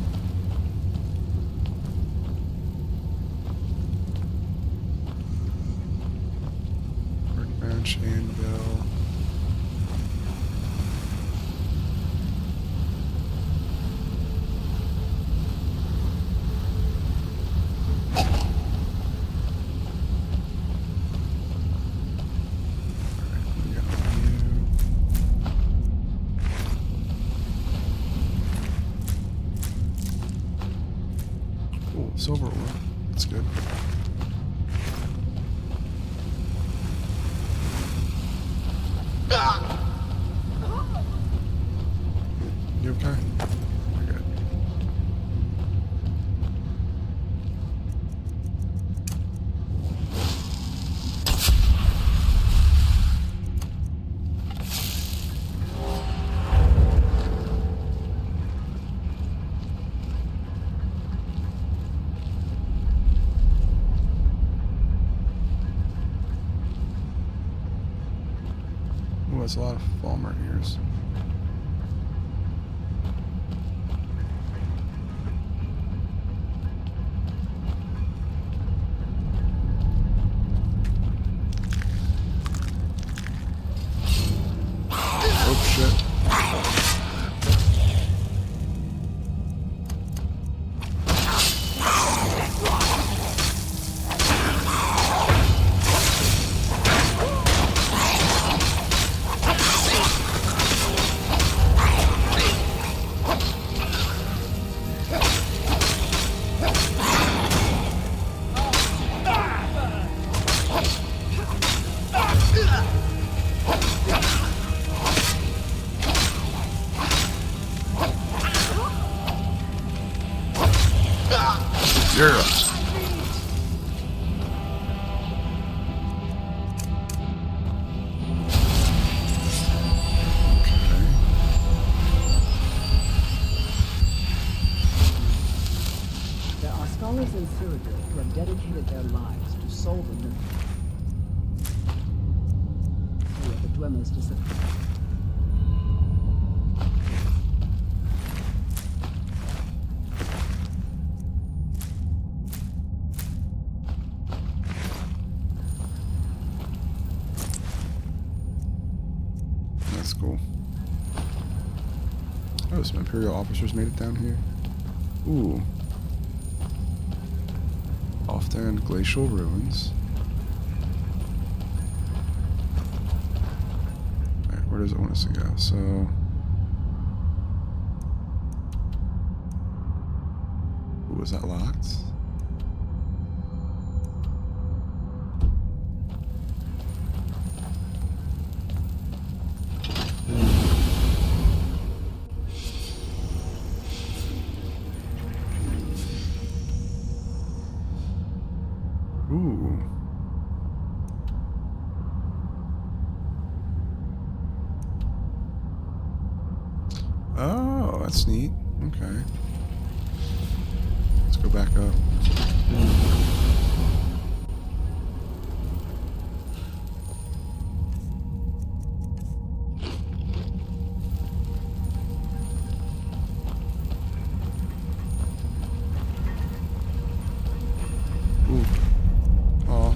Anvil. Cool, silver ore. That's good. You okay? You're good. Ooh, that's a lot of Falmer ears. Oh shit. who have dedicated their lives to solving the... Who are the Dwemer's disciples. That's cool. Oh, some Imperial officers made it down here. Ooh. Often glacial ruins. Alright, where does it want us to go? So... Ooh, was that locked? Ooh. Oh, that's neat. Okay. Let's go back up. Ooh. Oh.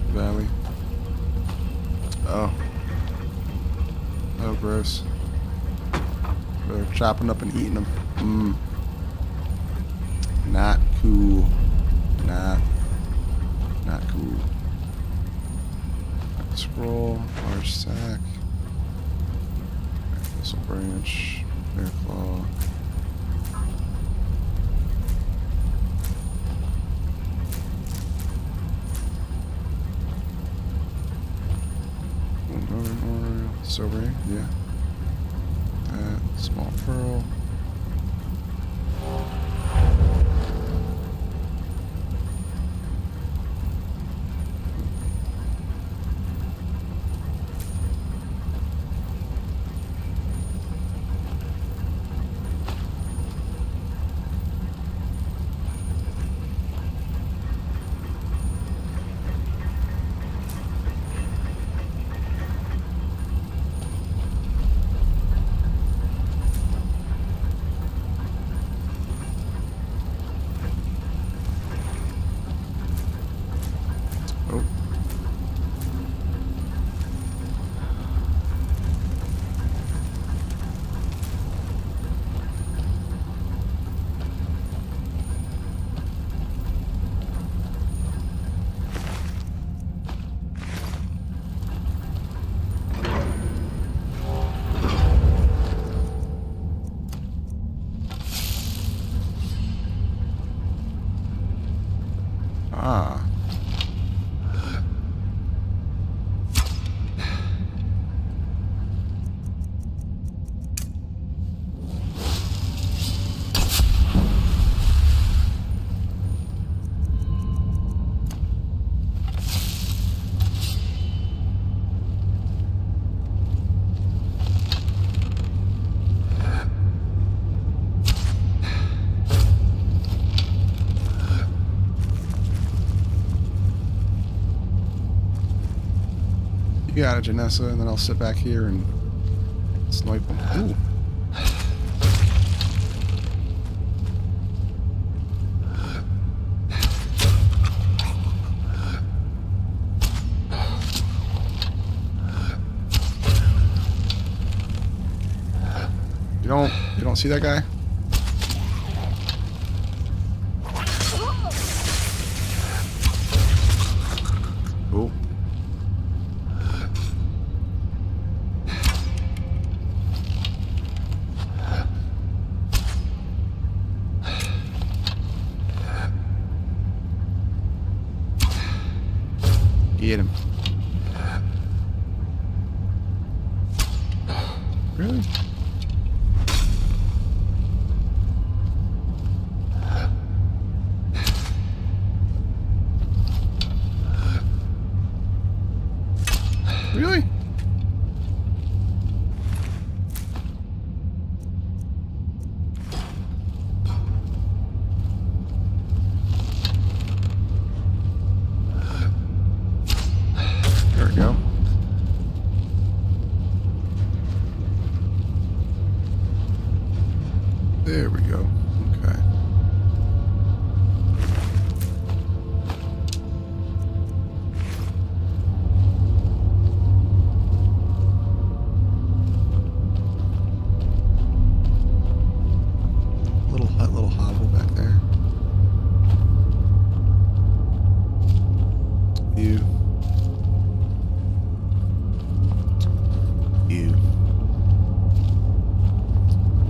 Valley. Oh. Oh, gross. They're chopping up and eating them. Mmm. Not cool. Not cool. Scroll. Large sack. Thistle branch. Bear claw. Sobering, yeah. Small pearl. Ah. You got it, Janessa, and then I'll sit back here and snipe them. Ooh. You don't see that guy? Oh. Get him. Really? Really? There we go. Okay. Little hut, little hovel back there. You.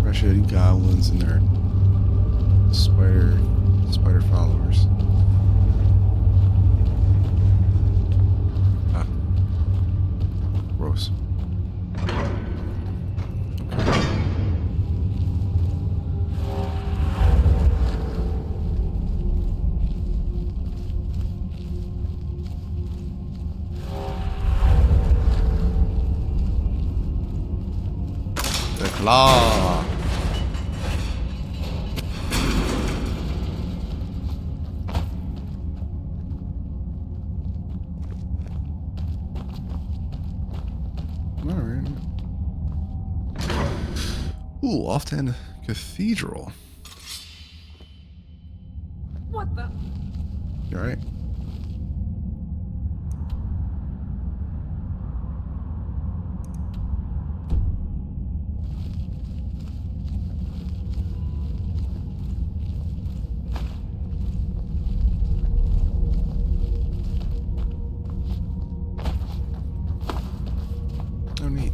Russian goblins and their spider followers. Ah. Gross. The claw. Alright. Ooh, Often Cathedral. What the? You alright? Oh, neat.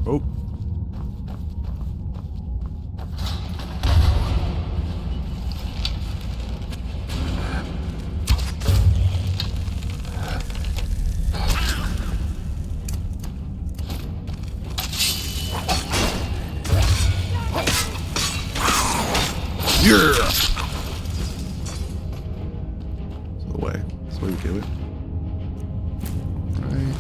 Oh. Yeah. That's the way. That's the way you do it. Right.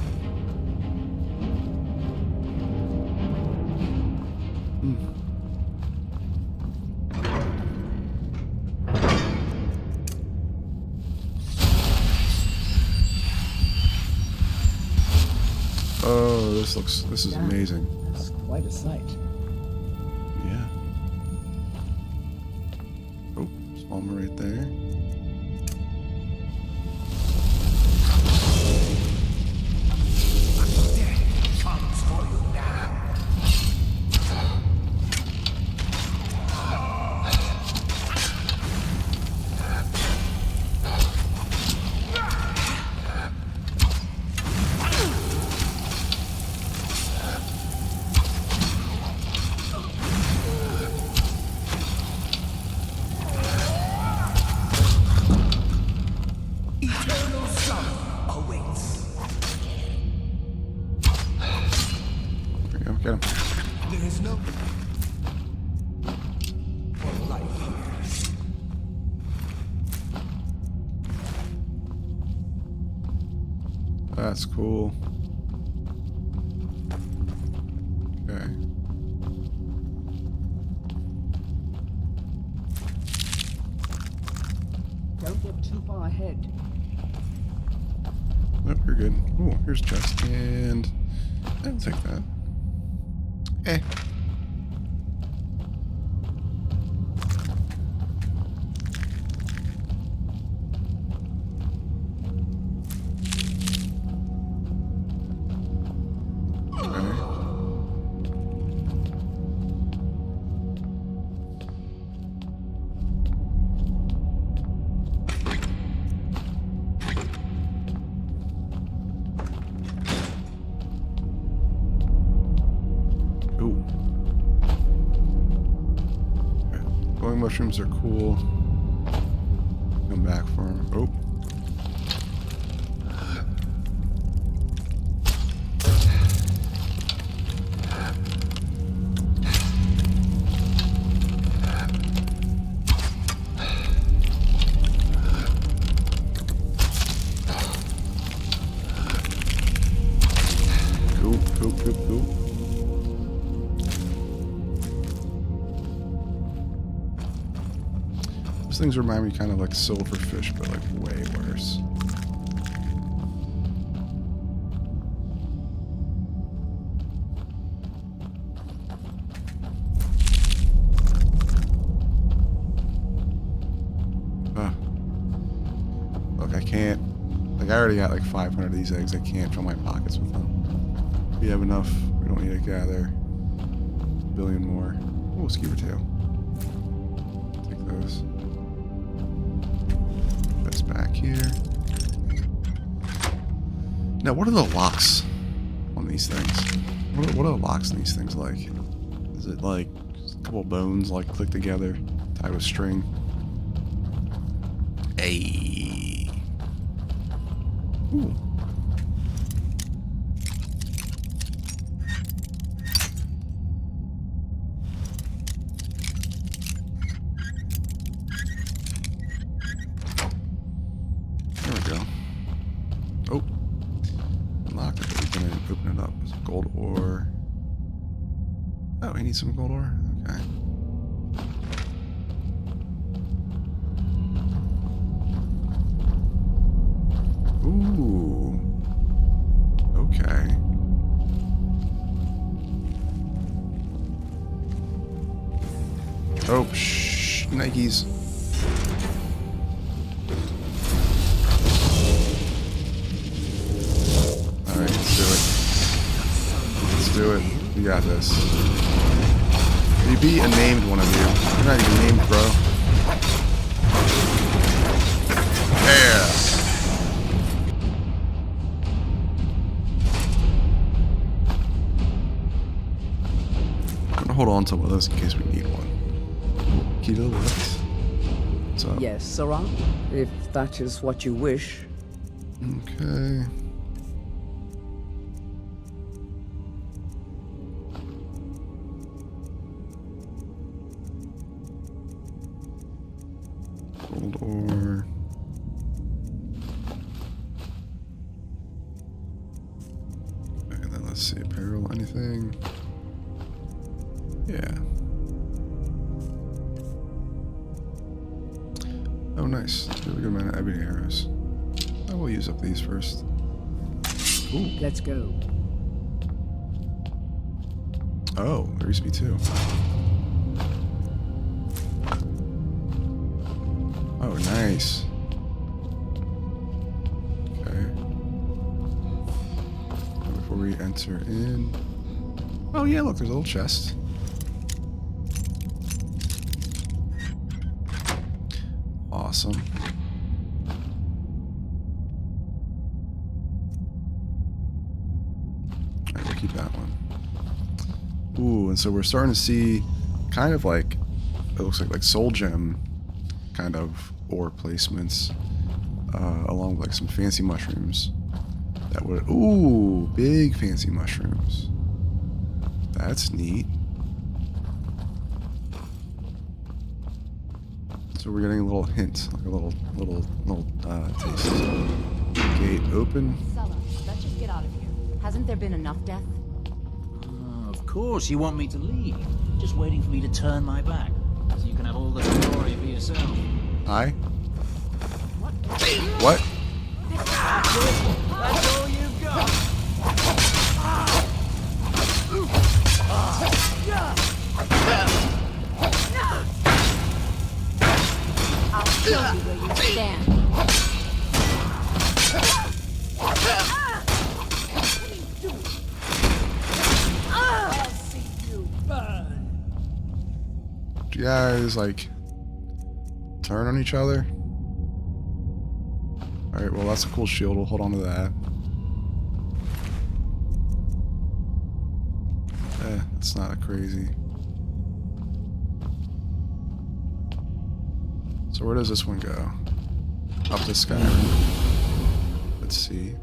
Oh, this is amazing. That's quite a sight. Yeah. Oh, Spalmer right there. Comes for you now. Eternal sorrow awaits. There we go. Get him. There is no for life here. That's cool. Okay. Don't look too far ahead. Nope, you're good. Oh, here's a chest. And I'll take that. Eh. Ooh. Okay. Glowing mushrooms are cool. Come back for them. Oh. Cool, cool, cool, cool. Those things remind me kind of like silverfish, but like way worse. can't. Like, I already got like 500 of these eggs. I can't fill my pockets with them. We have enough. We don't need to gather a billion more. Oh, skeever tail. Take those. That's back here. Now, what are the locks on these things? What are the locks on these things like? Is it like a couple bones like click together, tied with string? Hey. Ooh. There we go. Oh. Unlock it. Open it up. Some gold ore. Oh, we need some gold ore? Okay. Ooh. Okay. Oh, shh. Nikes. Alright, let's do it. Let's do it. We got this. You be a named one of you. You're not even named, bro. Yeah. I'm gonna hold on to one of those in case we need one. Kilo, what? What's up? Yes, Sarah, if that is what you wish. Okay. Gold ore. And then let's see, apparel, anything? Yeah. Oh, nice. We have a good amount of ebony arrows. I will use up these first. Ooh. Let's go. Oh, there used to be two. Oh, nice. Okay. Now before we enter in... Oh, yeah, look, there's a little chest. Awesome. Alright, we'll keep that one. Ooh, and so we're starting to see kind of like, it looks like soul gem kind of ore placements, along with like some fancy mushrooms that would, ooh, big fancy mushrooms. That's neat. So we're getting a little hint, like a little taste. Gate open. Sulla, let's just get out of here. Hasn't there been enough death? Of course, you want me to leave. Just waiting for me to turn my back, so you can have all the glory for yourself. Hi? What? That's all you've got. I'll kill you where you stand. I'll see you burn. Do you guys like turn on each other? Alright, well that's a cool shield. We'll hold on to that. It's not crazy. So where does this one go? Up to Skyrim. Let's see.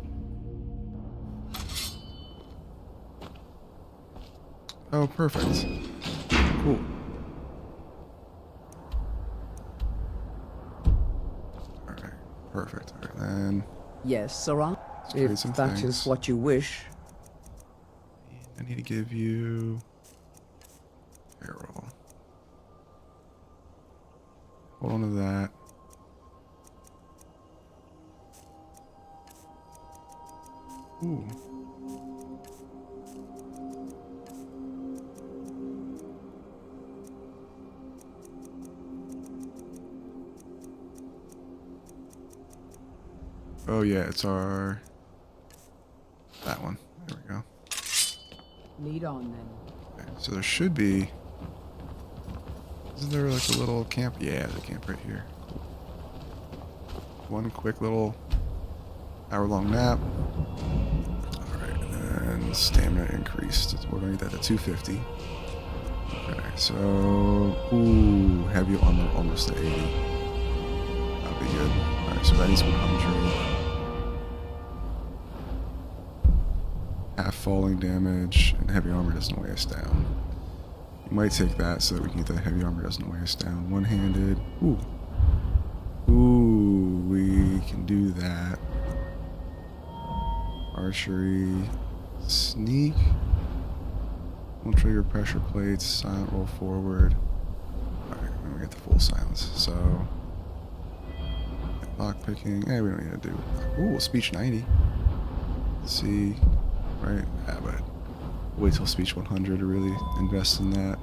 Oh, perfect. Cool. Alright, perfect. Alright, then... Yes, Sarah, if that is what you wish. I need to give you... Arrow. Hold on to that. Ooh. Oh yeah, it's our... that one. There we go. Lead on then. Okay, so there should be... isn't there like a little camp? Yeah, there's a camp right here. Cool. One quick little hour-long nap. Alright, and stamina increased. We're going to get that to 250. Okay, so... ooh, heavy armor almost at 80. That'll be good. Alright, so that needs 100. Half falling damage, and heavy armor doesn't weigh us down. You might take that so that we can get that heavy armor doesn't weigh us down. One-handed. Ooh. Ooh, we can do that. Archery. Sneak. Won't trigger pressure plates. Silent roll forward. Alright, we're gonna get the full silence. So, lock picking. We don't need to do. Ooh, speech 90. Let's see. Right? Yeah, but wait till speech 100 to really invest in that.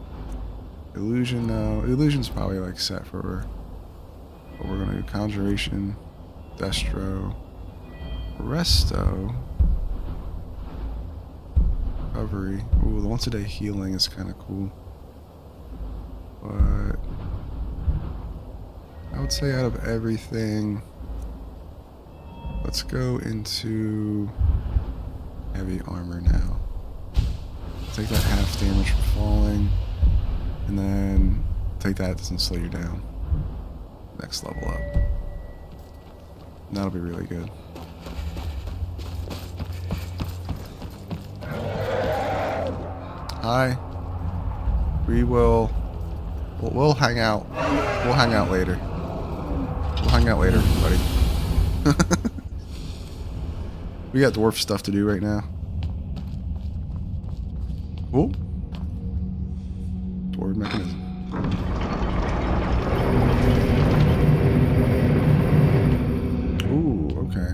Illusion, no. Illusion's probably like set for what we're gonna do. Conjuration, Destro, Resto, Recovery. Ooh, the once a day healing is kind of cool. But I would say out of everything, let's go into heavy armor now. Take that half damage from falling, and then take that, it doesn't slow you down. Next level up. And that'll be really good. Hi. We'll hang out. We'll hang out later. We'll hang out later, buddy. We got dwarf stuff to do right now. Cool. Dwarf mechanism. Ooh, okay.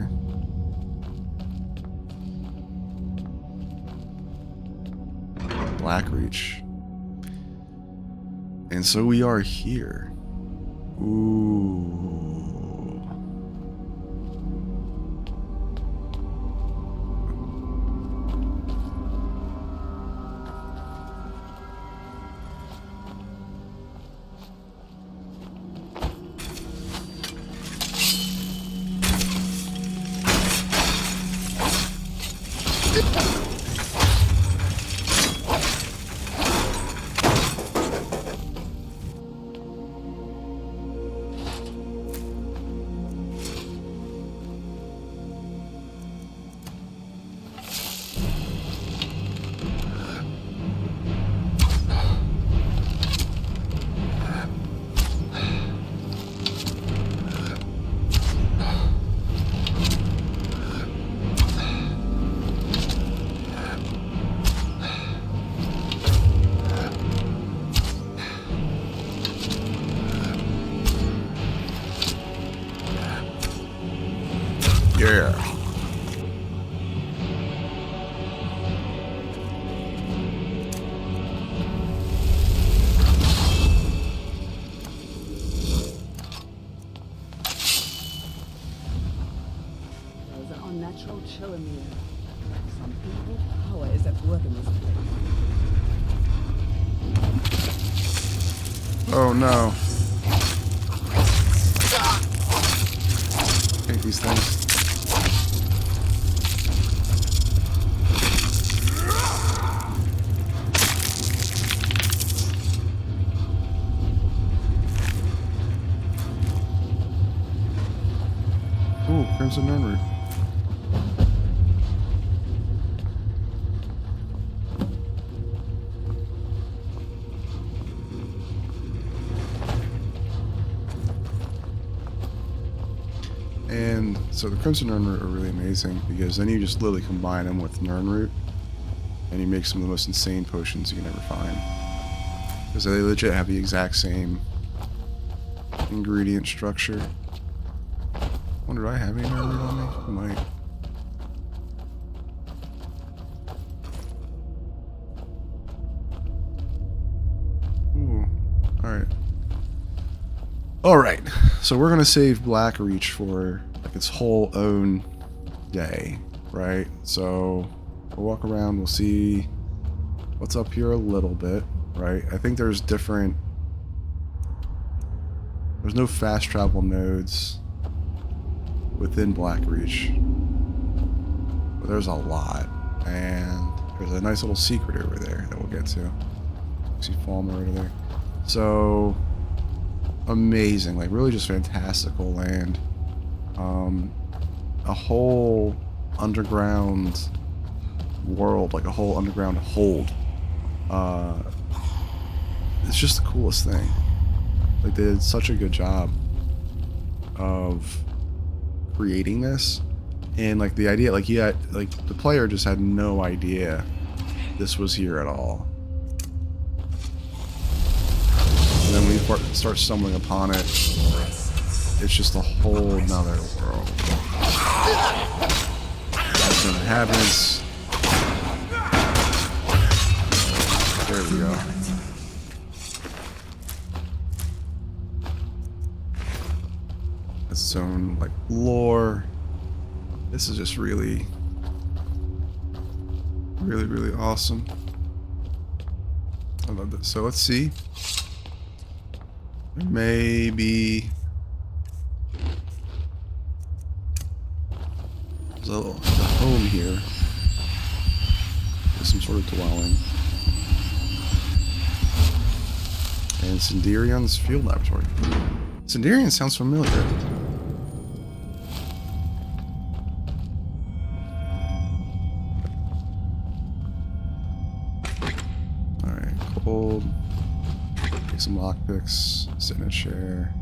Blackreach. And so we are here. Ooh. Yeah. There's an unnatural chill in the air. Some evil power is at work in this place. Oh no. Hate these things. Ooh, Crimson Nurnroot. And so the Crimson Nurnroot are really amazing because then you just literally combine them with Nurnroot and you make some of the most insane potions you can ever find. Because they legit have the exact same ingredient structure. Wonder, do I have any Nurnroot on me? I might. Ooh. Alright. Alright. So we're going to save Blackreach for like its whole own day, right? So we'll walk around, we'll see what's up here a little bit, right? I think there's no fast travel nodes within Blackreach, but there's a lot, and there's a nice little secret over there that we'll get to. See Falmer over there. So amazing, like really just fantastical land. A whole underground world, like a whole underground hold. It's just the coolest thing. Like they did such a good job of creating this, and like the idea, like the player just had no idea this was here at all. And then when you start stumbling upon it, it's just a whole nother world. Lots of inhabitants. There we go. Its own like lore. This is just really awesome. I love this. So let's see. Maybe there's a home here. There's some sort of dwelling. And Cinderion's field laboratory. Cinderion sounds familiar. Alright, cold. Take some lockpicks. Sit in a chair.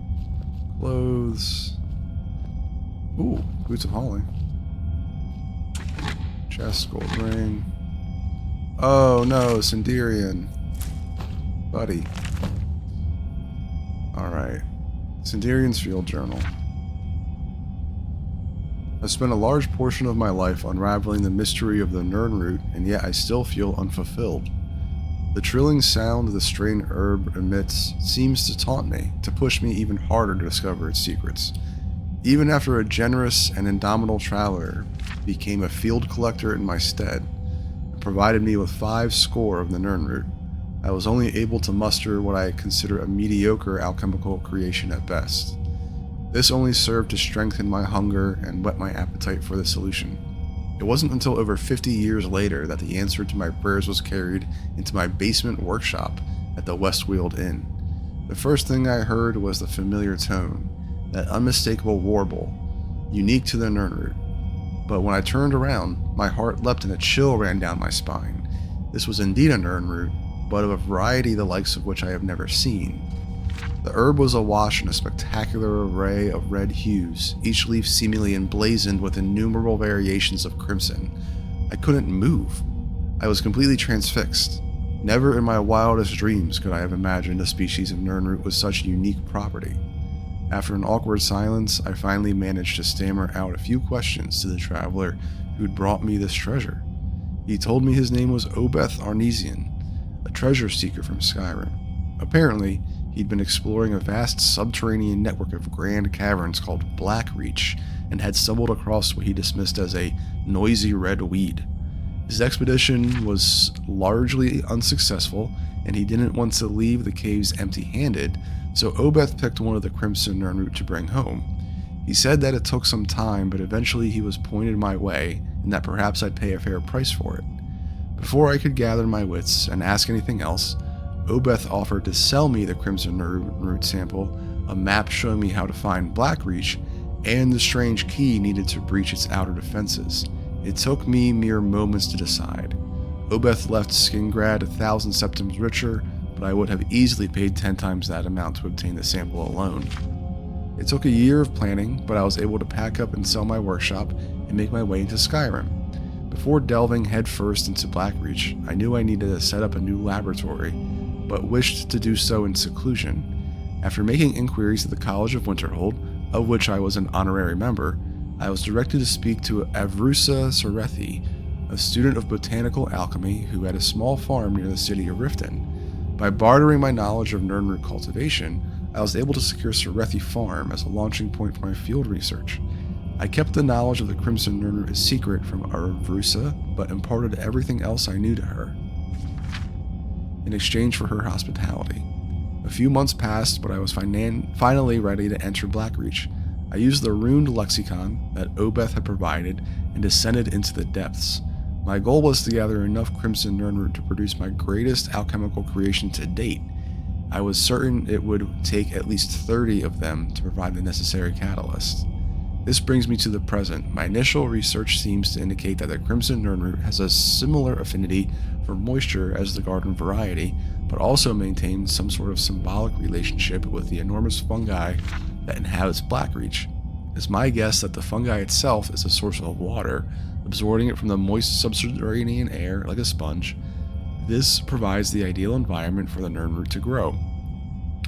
Clothes. Ooh, boots of holly. Chest, gold ring. Oh no, Cinderion. Buddy. Alright. Cinderion's Field Journal. I spent a large portion of my life unraveling the mystery of the Nirnroot, and yet I still feel unfulfilled. The trilling sound the strange herb emits seems to taunt me, to push me even harder to discover its secrets. Even after a generous and indomitable traveler became a field collector in my stead, and provided me with 5 score of the Nirnroot, I was only able to muster what I consider a mediocre alchemical creation at best. This only served to strengthen my hunger and whet my appetite for the solution. It wasn't until over 50 years later that the answer to my prayers was carried into my basement workshop at the Westweald Inn. The first thing I heard was the familiar tone, that unmistakable warble, unique to the Nirnroot. But when I turned around, my heart leapt and a chill ran down my spine. This was indeed a Nirnroot, but of a variety the likes of which I have never seen. The herb was awash in a spectacular array of red hues, each leaf seemingly emblazoned with innumerable variations of crimson. I couldn't move. I was completely transfixed. Never in my wildest dreams could I have imagined a species of Nirnroot with such unique property. After an awkward silence, I finally managed to stammer out a few questions to the traveler who'd brought me this treasure. He told me his name was Obeth Arnesian, a treasure seeker from Skyrim. Apparently, he'd been exploring a vast subterranean network of grand caverns called Blackreach, and had stumbled across what he dismissed as a noisy red weed. His expedition was largely unsuccessful, and he didn't want to leave the caves empty-handed, so Obeth picked one of the Crimson Nirnroot to bring home. He said that it took some time, but eventually he was pointed my way, and that perhaps I'd pay a fair price for it. Before I could gather my wits and ask anything else, Obeth offered to sell me the Crimson Nirnroot sample, a map showing me how to find Blackreach, and the strange key needed to breach its outer defenses. It took me mere moments to decide. Obeth left Skingrad 1,000 septims richer, but I would have easily paid 10 times that amount to obtain the sample alone. It took a year of planning, but I was able to pack up and sell my workshop and make my way into Skyrim. Before delving headfirst into Blackreach, I knew I needed to set up a new laboratory, but wished to do so in seclusion. After making inquiries at the College of Winterhold, of which I was an honorary member, I was directed to speak to Avrusa Sorethi, a student of botanical alchemy who had a small farm near the city of Riften. By bartering my knowledge of Nirnroot cultivation, I was able to secure Sorethi Farm as a launching point for my field research. I kept the knowledge of the Crimson Nirnroot a secret from Aravrusa, but imparted everything else I knew to her in exchange for her hospitality. A few months passed, but I was finally ready to enter Blackreach. I used the runed lexicon that Obeth had provided and descended into the depths. My goal was to gather enough Crimson Nirnroot to produce my greatest alchemical creation to date. I was certain it would take at least 30 of them to provide the necessary catalyst. This brings me to the present. My initial research seems to indicate that the Crimson Nirnroot has a similar affinity for moisture as the garden variety, but also maintains some sort of symbolic relationship with the enormous fungi that inhabits Blackreach. It's my guess that the fungi itself is a source of water, absorbing it from the moist subterranean air like a sponge. This provides the ideal environment for the Nirnroot to grow.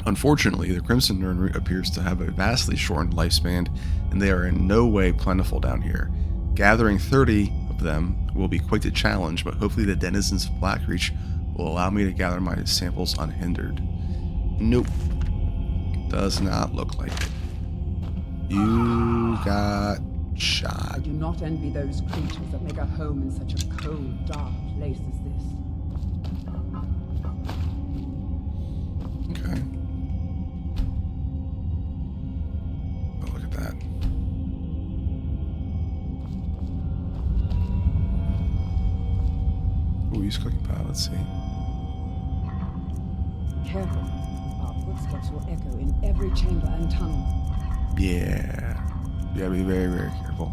Unfortunately, the Crimson Nirnroot appears to have a vastly shortened lifespan, and they are in no way plentiful down here. Gathering 30 of them will be quite a challenge, but hopefully the denizens of Blackreach will allow me to gather my samples unhindered. Nope. Does not look like it. You got shot. I do not envy those creatures that make a home in such a cold, dark place as this. Okay. Oh, look at that. Oh, use cooking pot. Let's see. Careful. Our footsteps will echo in every chamber and tunnel. Yeah. You gotta be very, very careful.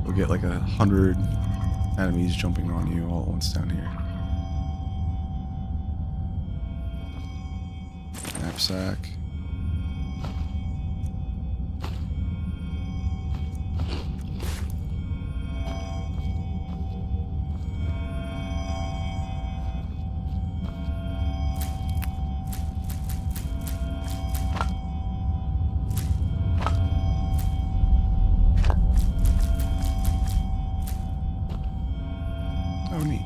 You'll get like 100 enemies jumping on you all at once down here. Knapsack. Oh, neat.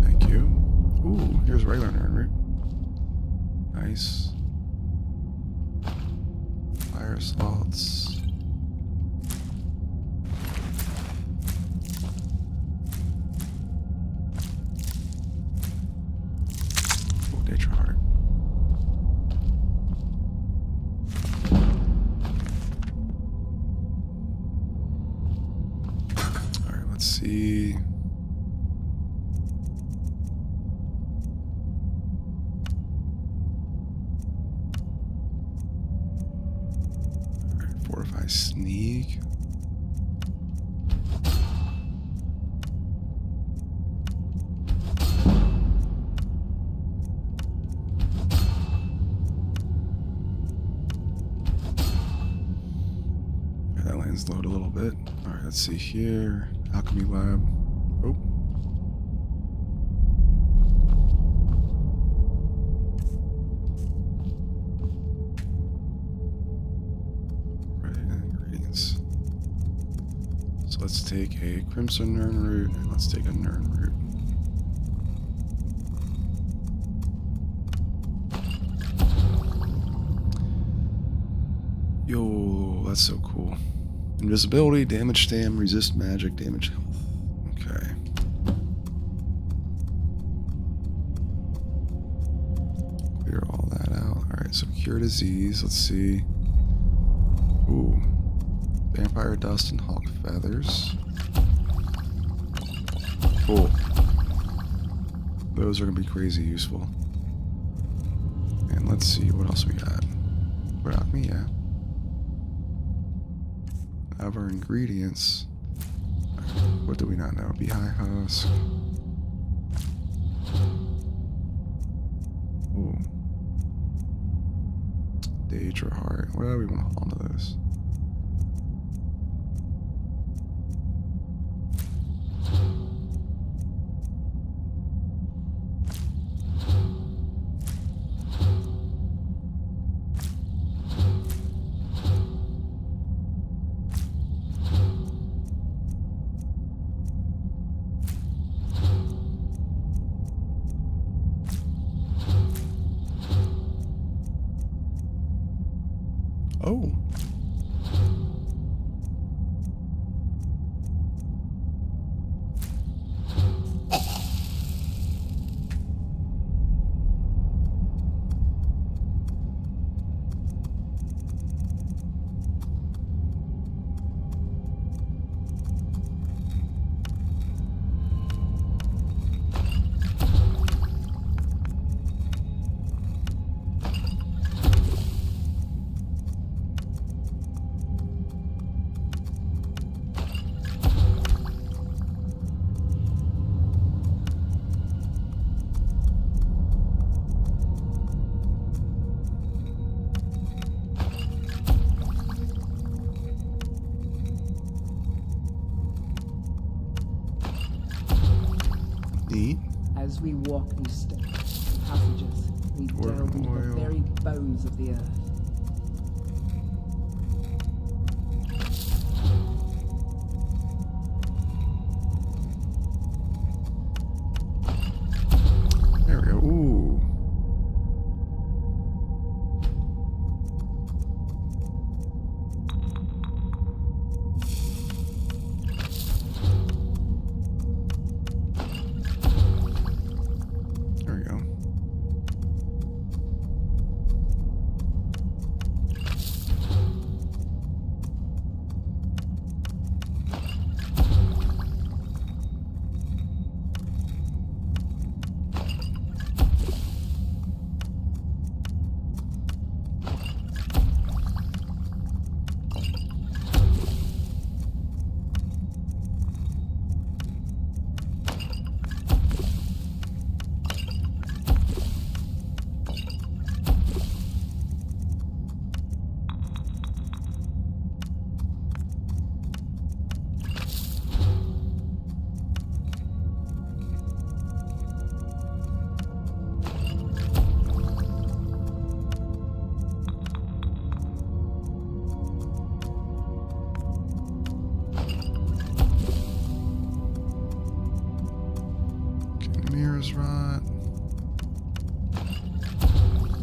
Thank you. Ooh, here's regular Nirnroot. Nice. Fire slots. Oh, nature heart. Let's see. Alright, fortify sneak. Okay, that land's load a little bit. Alright, let's see here. Alchemy lab. Oh. Ready ingredients. So let's take a Crimson Nirnroot and let's take a Nirnroot. Yo, that's so cool. Invisibility, damage stam, resist magic, damage health. Okay. Clear all that out. Alright, so cure disease. Let's see. Ooh. Vampire dust and hawk feathers. Cool. Those are going to be crazy useful. And let's see what else we got. What alchemy? Yeah. Of our ingredients, what do we not know? Beehive husk. Ooh. Daedra heart. What do we want to hold on to this? Oh. Neat. As we walk these steps, passages, we delve into the very bones of the earth. There we go. Ooh. There we go. Mirrors rot.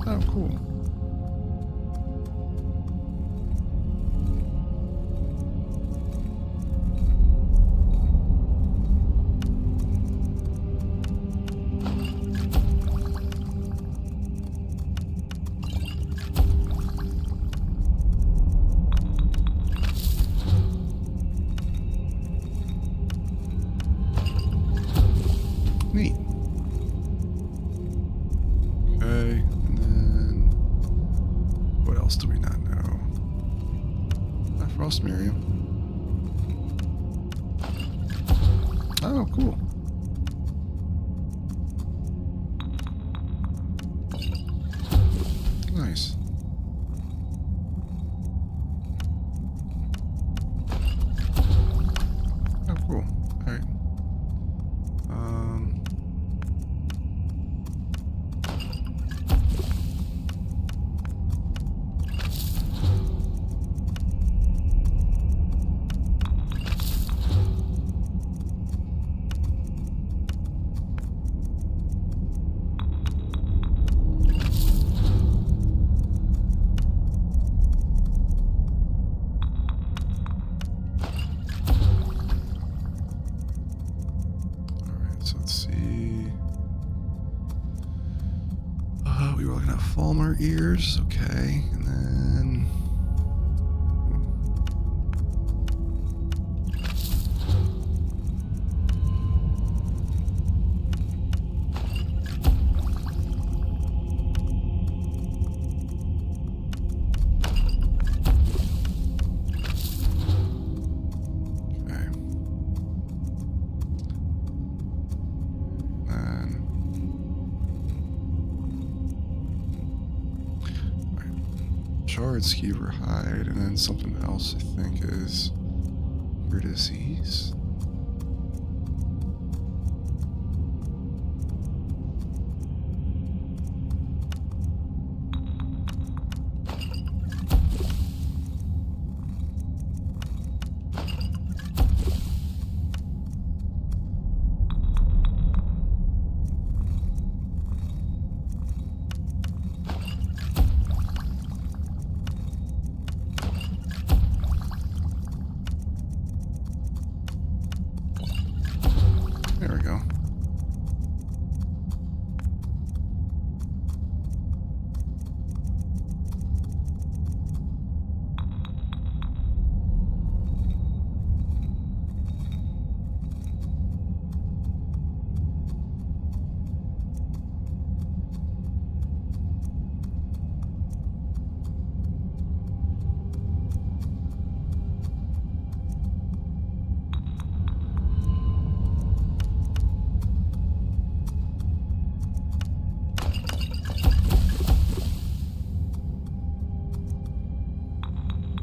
Oh, cool. Neat. Okay, and then what else do we not know? Frost Miriam. Oh, cool. Nice. Oh, cool. All right. So let's see. We were looking at Falmer ears, okay, and then. Shard, skeever hide, and then something else I think is your disease.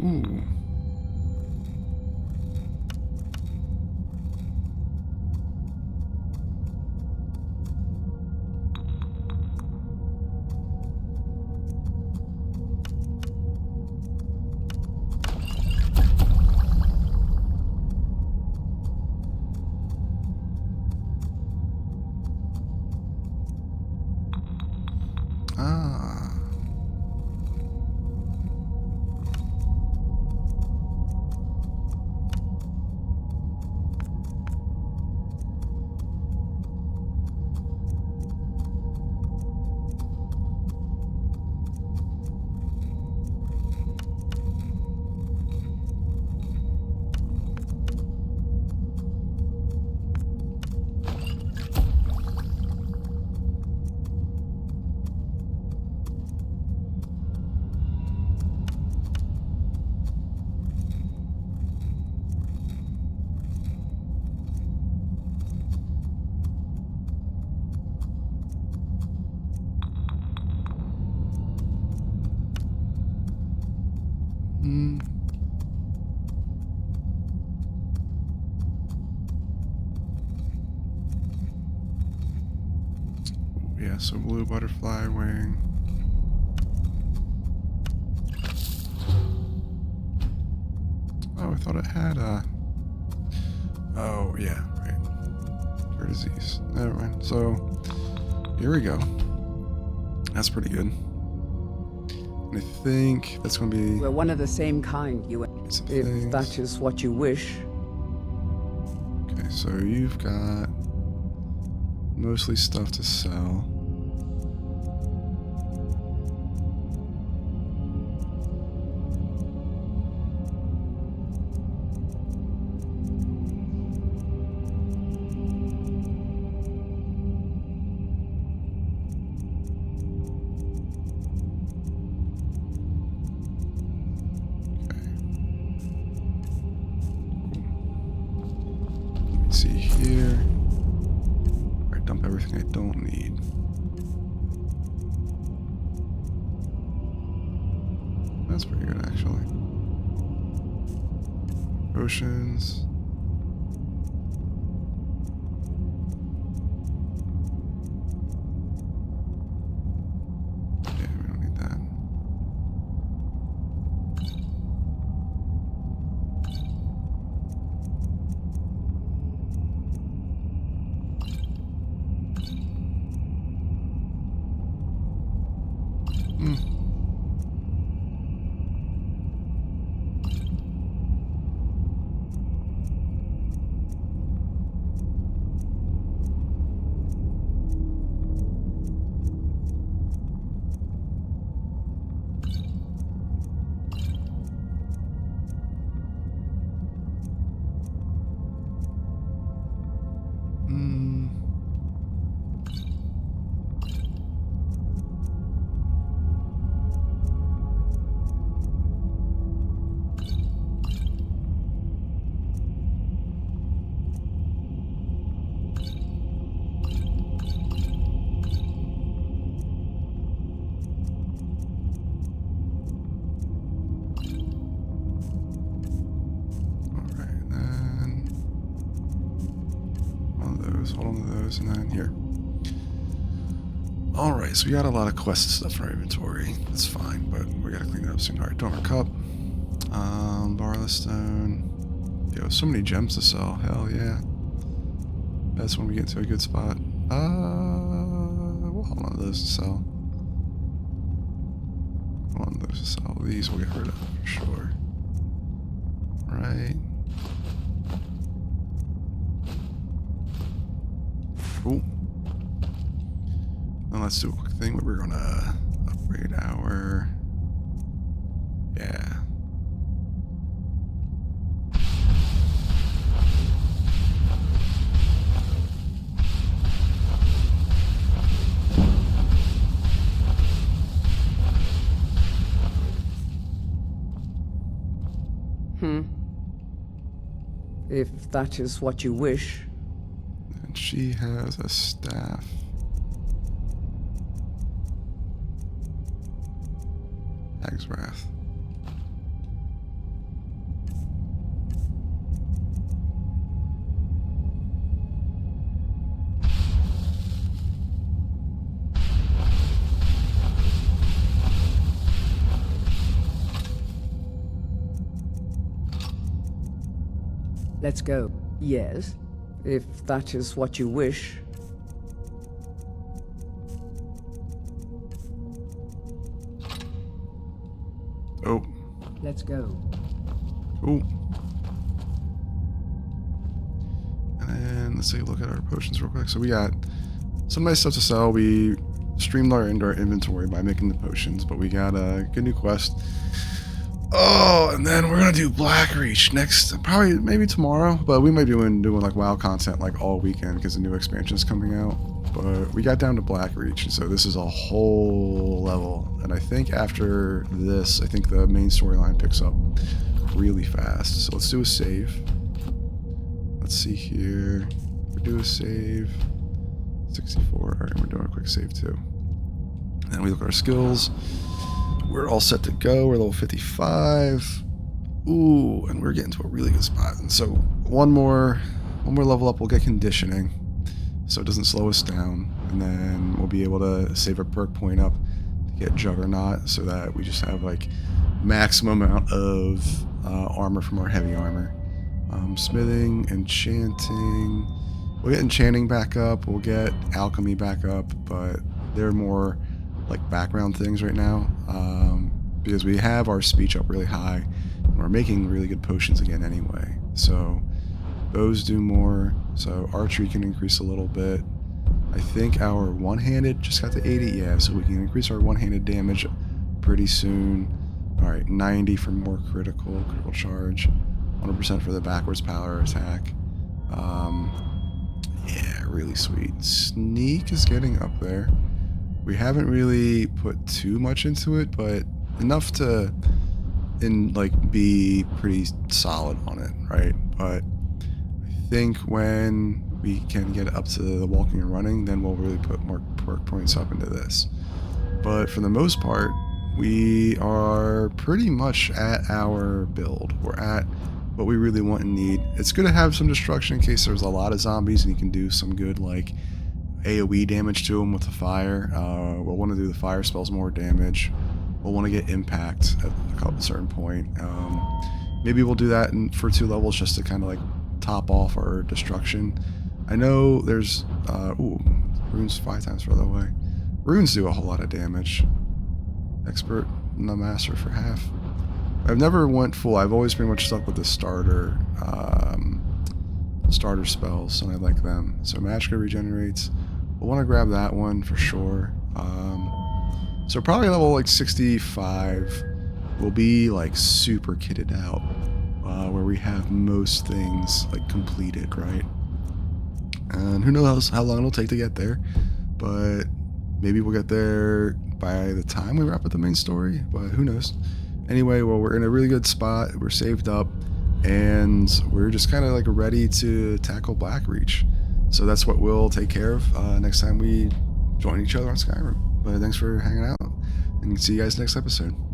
Ooh. Ah. Hmm. Yeah, so blue butterfly wing. Oh, I thought it had a... Oh, yeah, right. Cure disease. Never mind. So, here we go. That's pretty good. And I think that's going to be... We're one of the same kind, you. If that is what you wish. Okay, so you've got mostly stuff to sell. See here. Alright, dump everything I don't need. That's pretty good, actually. Potions. Yeah, we don't need that. Hold on to those, and then here. Alright, so we got a lot of quest stuff in our inventory. That's fine, but we gotta clean it up soon. Alright, Dormer Cup. Barless Stone. Yo, so many gems to sell. Hell yeah. That's when we get to a good spot. We'll hold on to those to sell. Hold on to those to sell. These we'll get rid of for sure. Right. Cool. Then let's do a quick thing where we're gonna upgrade our... Yeah. If that is what you wish. And she has a staff. Hag's Wrath. Let's go. Yes, if that is what you wish. Oh. Let's go. Cool. And then let's take a look at our potions real quick. So we got some nice stuff to sell. We streamlined our inventory by making the potions, but we got a good new quest. Oh, and then we're gonna do Blackreach next, probably maybe tomorrow, but we might be doing like WoW content like all weekend because the new expansion is coming out. But we got down to Blackreach, so this is a whole level, and I think after this, I think the main storyline picks up really fast. So let's do a save. Let's see here. We do a save. 64. All right, we're doing a quick save too. And then we look at our skills. We're all set to go. We're level 55. Ooh, and we're getting to a really good spot. And so one more level up, we'll get conditioning, so it doesn't slow us down. And then we'll be able to save a perk point up to get Juggernaut, so that we just have like maximum amount of armor from our heavy armor. Smithing, enchanting. We'll get enchanting back up. We'll get alchemy back up, but they're more like background things right now, because we have our speech up really high and we're making really good potions again anyway. So those do more. So archery can increase a little bit. I think our one-handed just got to 80. Yeah, so we can increase our one-handed damage pretty soon. All right, 90 for more critical charge, 100% for the backwards power attack. Yeah, really sweet. Sneak is getting up there. We haven't really put too much into it, but enough to be pretty solid on it, right? But I think when we can get up to the walking and running, then we'll really put more perk points up into this. But for the most part, we are pretty much at our build. We're at what we really want and need. It's good to have some destruction in case there's a lot of zombies and you can do some good like AoE damage to them with the fire. We'll want to do the fire spells more damage. We'll want to get impact at a certain point. Maybe we'll do that for 2 levels just to kind of like top off our destruction. I know there's runes 5 times further away. Runes do a whole lot of damage. Expert and the master for half. I've never went full. I've always pretty much stuck with the starter spells, and I like them. So Magicka regenerates. We'll want to grab that one for sure. So probably level like 65 will be like super kitted out, where we have most things like completed, right? And who knows how long it'll take to get there, but maybe we'll get there by the time we wrap up the main story, but who knows. Anyway, well, we're in a really good spot. We're saved up, and we're just kind of like ready to tackle Blackreach. So that's what we'll take care of next time we join each other on Skyrim. But thanks for hanging out, and see you guys next episode.